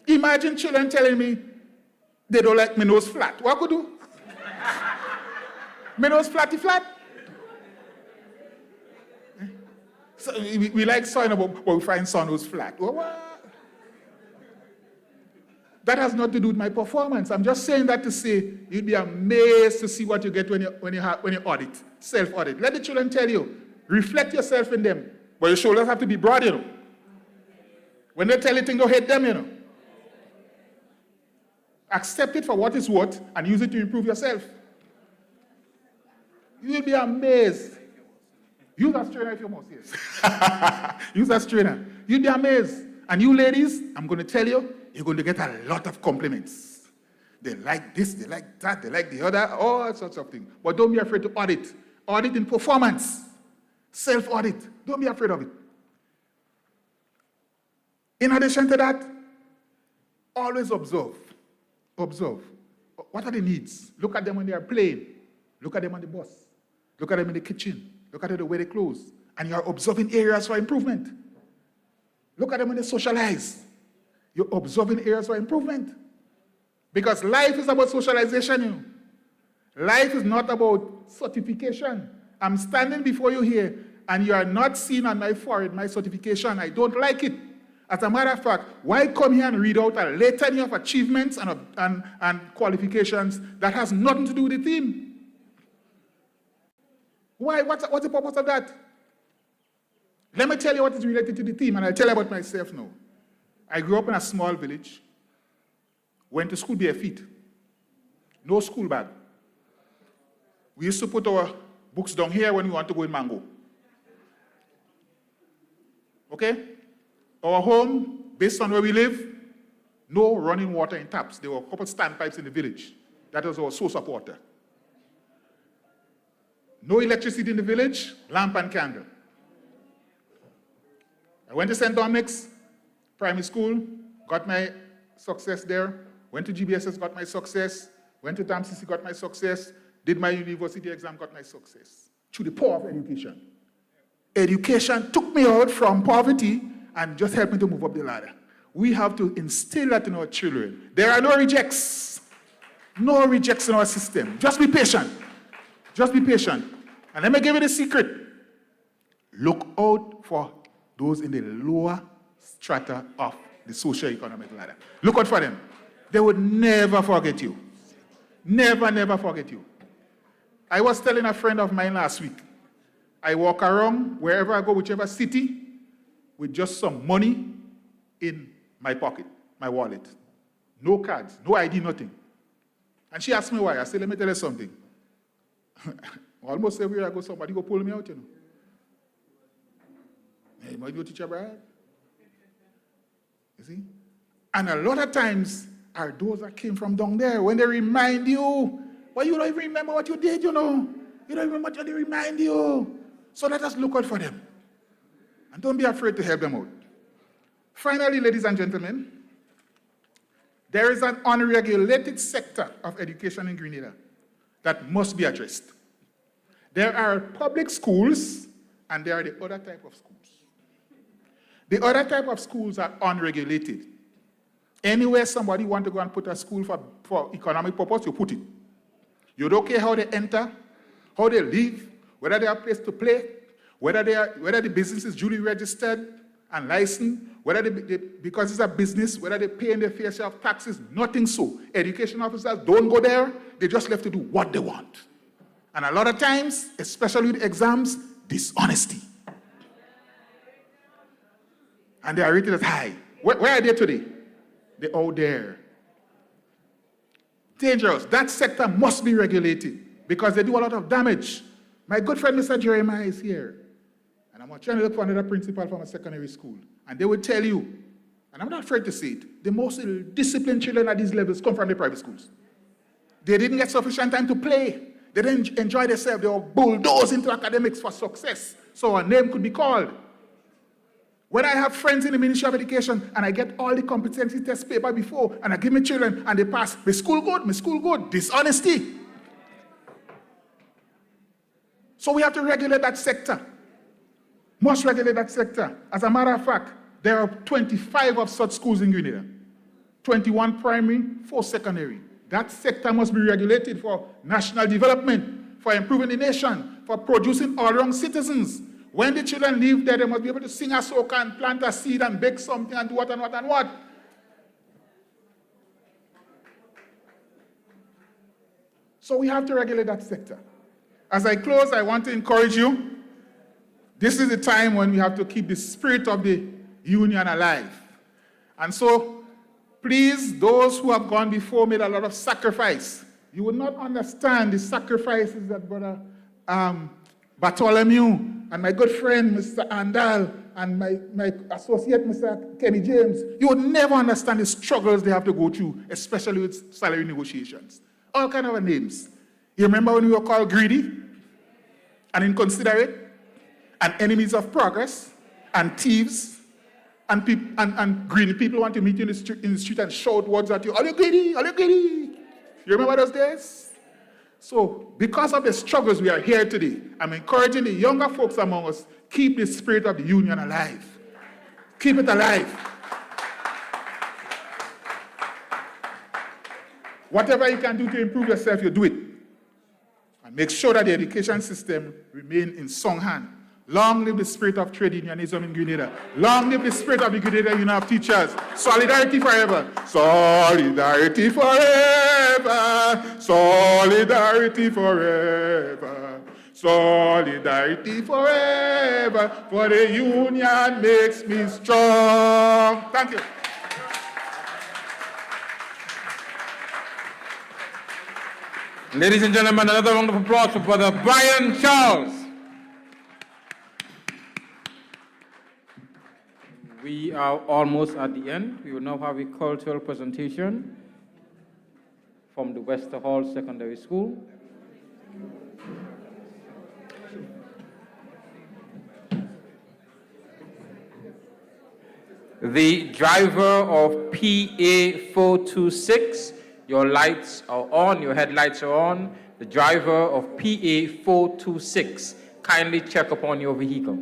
Imagine children telling me they don't like my nose flat. What could do? My nose flatty flat. So we like son, but we find son who's flat. What? That has nothing to do with my performance. I'm just saying that to say you'd be amazed to see what you get when you audit, self-audit. Let the children tell you. Reflect yourself in them. But your shoulders have to be broad, you know. When they tell you things, don't hate them, you know. Accept it for what it's worth and use it to improve yourself. You will be amazed. Use that strainer if you must, yes. Use that strainer. You'll be amazed. And you ladies, I'm going to tell you, you're going to get a lot of compliments. They like this, they like that, they like the other, all sorts of things. But don't be afraid to audit. Audit in performance. Self-audit. Don't be afraid of it. In addition to that, always observe. Observe. What are the needs? Look at them when they are playing. Look at them on the bus. Look at them in the kitchen. Look at the way they close. And you are observing areas for improvement. Look at them when they socialize. You're observing areas for improvement. Because life is about socialization, you know. Life is not about certification. I'm standing before you here, and you are not seeing on my forehead my certification. I don't like it. As a matter of fact, why come here and read out a litany of achievements and qualifications that has nothing to do with the theme? Why? What's the purpose of that? Let me tell you what is related to the theme, and I'll tell you about myself now. I grew up in a small village, went to school barefoot, no school bag. We used to put our books down here when we want to go in Mango. Okay? Our home, based on where we live, no running water in taps. There were a couple of standpipes in the village. That was our source of water. No electricity in the village, lamp and candle. I went to St. Dominic's Primary School, got my success there. Went to GBSS, got my success. Went to TAMCC, got my success. Did my university exam, got my success. Through the power of education. Education took me out from poverty and just helped me to move up the ladder. We have to instill that in our children. There are no rejects. No rejects in our system. Just be patient. Just be patient. And let me give you the secret. Look out for those in the lower strata of the socio-economic ladder. Look out for them. They would never forget you. Never, never forget you. I was telling a friend of mine last week, I walk around wherever I go, whichever city, with just some money in my pocket, my wallet. No cards, no ID, nothing. And she asked me why. I said, let me tell you something. Almost everywhere I go, somebody go pull me out, you know. Hey, might you teach your bride? You see? And a lot of times are those that came from down there when they remind you, well, you don't even remember what you did, you know. You don't remember what they remind you. So let us look out for them. And don't be afraid to help them out. Finally, ladies and gentlemen, there is an unregulated sector of education in Grenada that must be addressed. There are public schools, and there are the other type of schools. The other type of schools are unregulated. Anywhere somebody wants to go and put a school for economic purpose, you put it. You don't care how they enter, how they live, whether they have a place to play, whether the business is duly registered and licensed, whether because it's a business, whether they pay in their fair share of taxes, nothing so. Education officers don't go there, they just left to do what they want. And a lot of times, especially with exams, dishonesty. And they are rated as high. Where are they today? They're out there. Dangerous. That sector must be regulated because they do a lot of damage. My good friend, Mr. Jeremiah, is here. And I'm trying to look for another principal from a secondary school. And they will tell you, and I'm not afraid to say it, the most disciplined children at these levels come from the private schools. They didn't get sufficient time to play. They didn't enjoy themselves. They were bulldozed into academics for success. So a name could be called. When I have friends in the Ministry of Education and I get all the competency test paper before and I give my children and they pass, my school good, dishonesty. So we have to regulate that sector. Must regulate that sector. As a matter of fact, there are 25 of such schools in Grenada. 21 primary, 4 secondary. That sector must be regulated for national development, for improving the nation, for producing all-round citizens. When the children leave there, they must be able to sing a soca and plant a seed and bake something and do what and what and what. So we have to regulate that sector. As I close, I want to encourage you. This is the time when we have to keep the spirit of the union alive. And so, please, those who have gone before made a lot of sacrifice. You will not understand the sacrifices that Brother Bartholomew and my good friend, Mr. Andal, and my associate, Mr. Kenny James. You will never understand the struggles they have to go through, especially with salary negotiations. All kind of names. You remember when we were called greedy and inconsiderate and enemies of progress and thieves and greedy people want to meet you in the street and shout words at you, "Are you greedy? Are you greedy?" You remember those days? So because of the struggles we are here today, I'm encouraging the younger folks among us, keep the spirit of the union alive. Keep it alive. Whatever you can do to improve yourself, you do it. And make sure that the education system remain in strong hand. Long live the spirit of trade unionism in Grenada. Long live the spirit of the Grenada Union of Teachers. Solidarity forever. Solidarity forever. Solidarity forever. Solidarity forever. For the union makes me strong. Thank you. Ladies and gentlemen, another round of applause for Brother Brian Charles. We are almost at the end. We will now have a cultural presentation from the Wester Hall Secondary School. The driver of PA 426, your lights are on, your headlights are on. The driver of PA 426, kindly check upon your vehicle.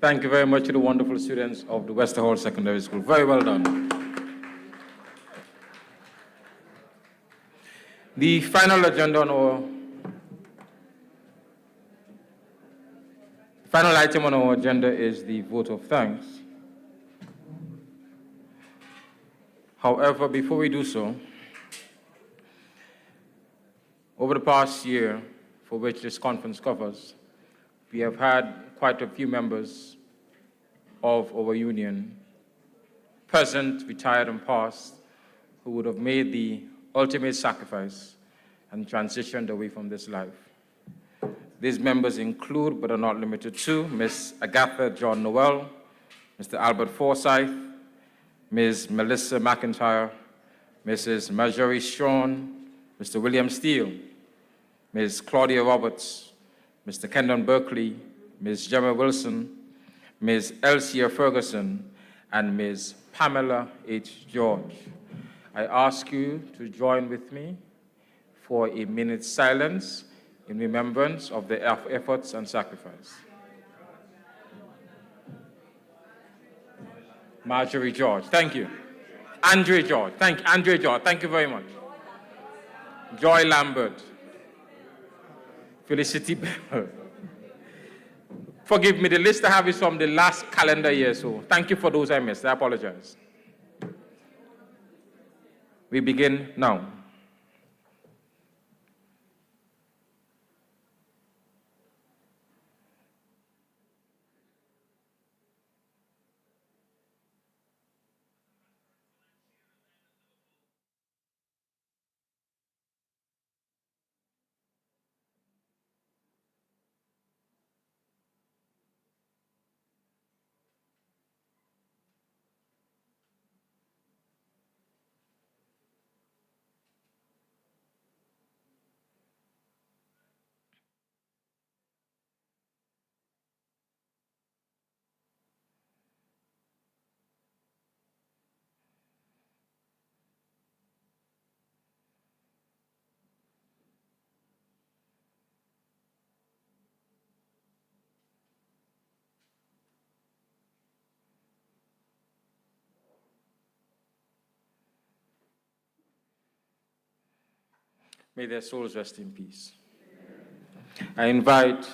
Thank you very much to the wonderful students of the Wester Hall Secondary School. Very well done. The final agenda on our final item on our agenda is the vote of thanks. However, before we do so, over the past year, for which this conference covers, we have had quite a few members of our union, present, retired, and past, who would have made the ultimate sacrifice and transitioned away from this life. These members include, but are not limited to, Ms. Agatha John Noel, Mr. Albert Forsyth, Ms. Melissa McIntyre, Mrs. Marjorie Strawn, Mr. William Steele, Ms. Claudia Roberts, Mr. Kendon Berkeley, Ms. Gemma Wilson, Ms. Elsia Ferguson, and Ms. Pamela H. George. I ask you to join with me for a minute's silence in remembrance of their efforts and sacrifice. Marjorie George, thank you. Andre George, thank you very much. Joy Lambert. Felicity Bell. Forgive me, the list I have is from the last calendar year, so thank you for those I missed. I apologize. We begin now. May their souls rest in peace. I invite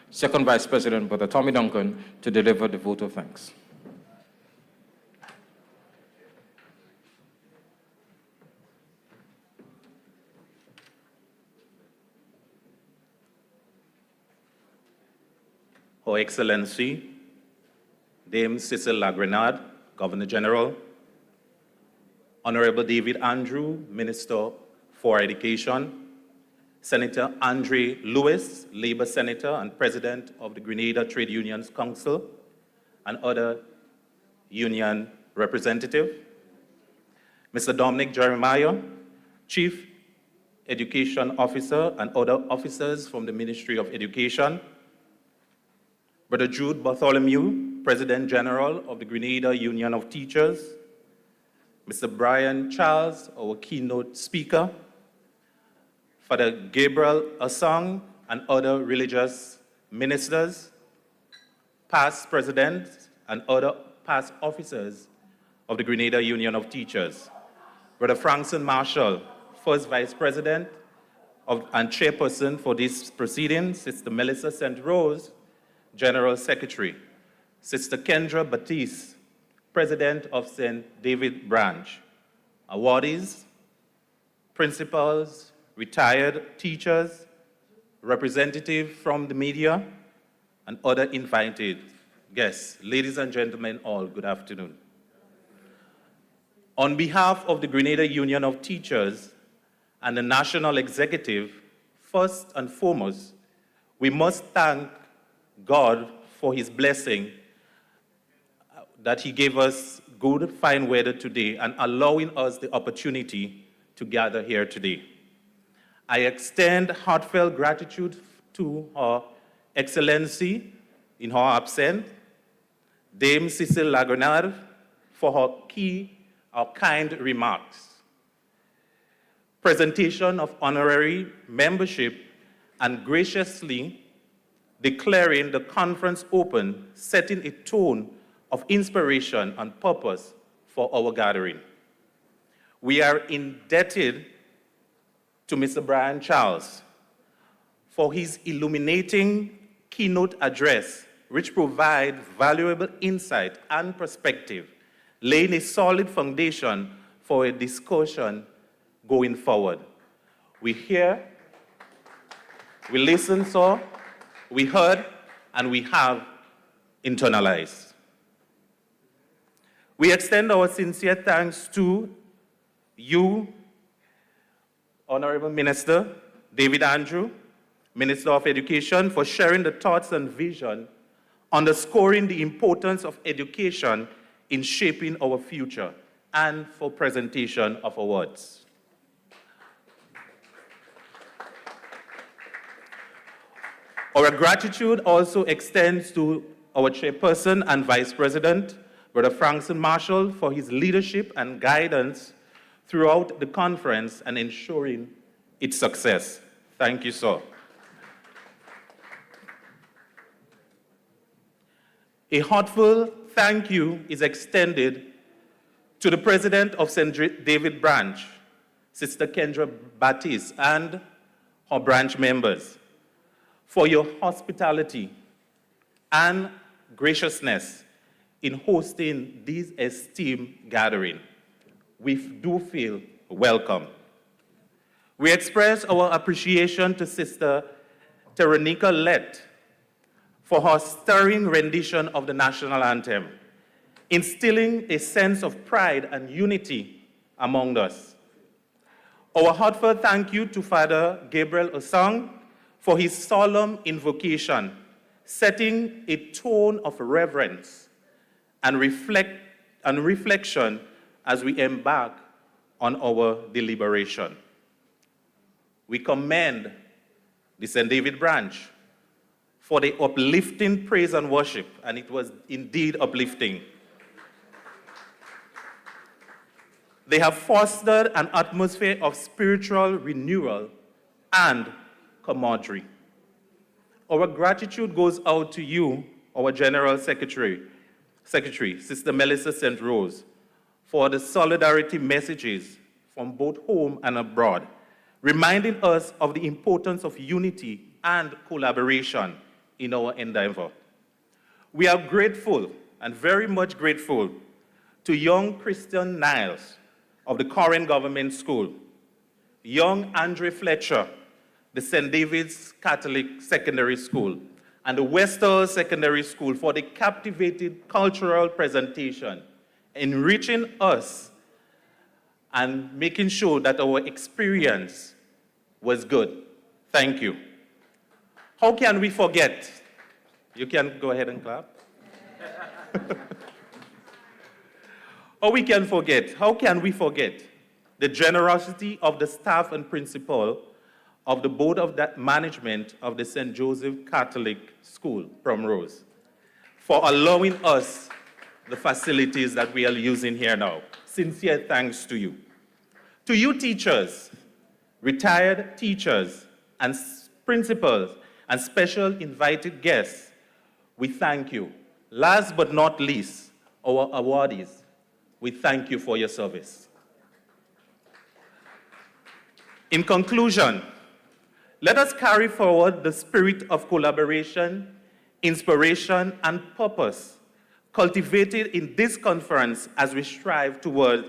Second Vice President, Brother Tommy Duncan, to deliver the vote of thanks. Her Excellency, Dame Cecile Lagrenade, Governor General, Honorable David Andrew, Minister for Education, Senator Andre Lewis, Labour Senator and President of the Grenada Trade Unions Council, and other union representatives. Mr. Dominic Jeremiah, Chief Education Officer, and other officers from the Ministry of Education. Brother Jude Bartholomew, President General of the Grenada Union of Teachers. Mr. Brian Charles, our keynote speaker. Father Gabriel Asang and other religious ministers, past presidents and other past officers of the Grenada Union of Teachers. Brother Frankson Marshall, first Vice President and Chairperson for these proceedings. Sister Melissa St. Rose, General Secretary. Sister Kendra Batiste, President of St. David Branch. Awardees, principals, retired teachers, representatives from the media, and other invited guests. Ladies and gentlemen, all, good afternoon. On behalf of the Grenada Union of Teachers and the National Executive, first and foremost, we must thank God for his blessing that he gave us good, fine weather today and allowing us the opportunity to gather here today. I extend heartfelt gratitude to Her Excellency, in her absence, Dame Cecile Lagrenard, for her kind remarks, presentation of honorary membership, and graciously declaring the conference open, setting a tone of inspiration and purpose for our gathering. We are indebted to Mr. Brian Charles for his illuminating keynote address, which provides valuable insight and perspective, laying a solid foundation for a discussion going forward. We hear, we listened, saw, we heard, and we have internalized. We extend our sincere thanks to you, Honorable Minister David Andrew, Minister of Education, for sharing the thoughts and vision, underscoring the importance of education in shaping our future, and for presentation of awards. Our gratitude also extends to our Chairperson and Vice President, Brother Frankson Marshall, for his leadership and guidance throughout the conference and ensuring its success. Thank you, sir. A heartfelt thank you is extended to the President of St. David Branch, Sister Kendra Batiste, and her branch members for your hospitality and graciousness in hosting this esteemed gathering. We do feel welcome. We express our appreciation to Sister Terenika Lett for her stirring rendition of the national anthem, instilling a sense of pride and unity among us. Our heartfelt thank you to Father Gabriel Osang for his solemn invocation, setting a tone of reverence and reflection as we embark on our deliberation. We commend the St. David Branch for the uplifting praise and worship, and it was indeed uplifting. They have fostered an atmosphere of spiritual renewal and camaraderie. Our gratitude goes out to you, our General Secretary, Sister Melissa St. Rose, for the solidarity messages from both home and abroad, reminding us of the importance of unity and collaboration in our endeavor. We are grateful, and very much grateful, to young Christian Niles of the Current Government School, young Andre Fletcher, the St. David's Catholic Secondary School, and the Westall Secondary School for the captivated cultural presentation, enriching us and making sure that our experience was good. Thank you. How can we forget? You can go ahead and clap. How can we forget the generosity of the staff and principal of the Board of Management of the St. Joseph Catholic School, Primrose, for allowing us the facilities that we are using here now. Sincere thanks to you. To you teachers, retired teachers, and principals, and special invited guests, we thank you. Last but not least, our awardees, we thank you for your service. In conclusion, let us carry forward the spirit of collaboration, inspiration, and purpose cultivated in this conference as we strive toward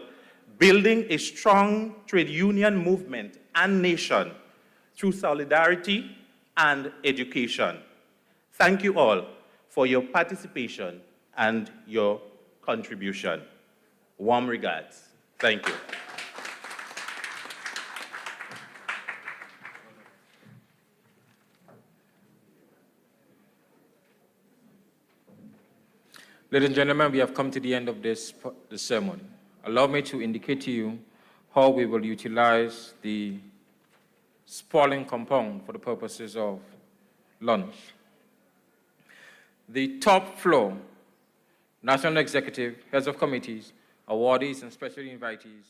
building a strong trade union movement and nation through solidarity and education. Thank you all for your participation and your contribution. Warm regards. Thank you. Ladies and gentlemen, we have come to the end of this ceremony. Allow me to indicate to you how we will utilize the spalling compound for the purposes of lunch. The top floor, National Executive, heads of committees, awardees, and special invitees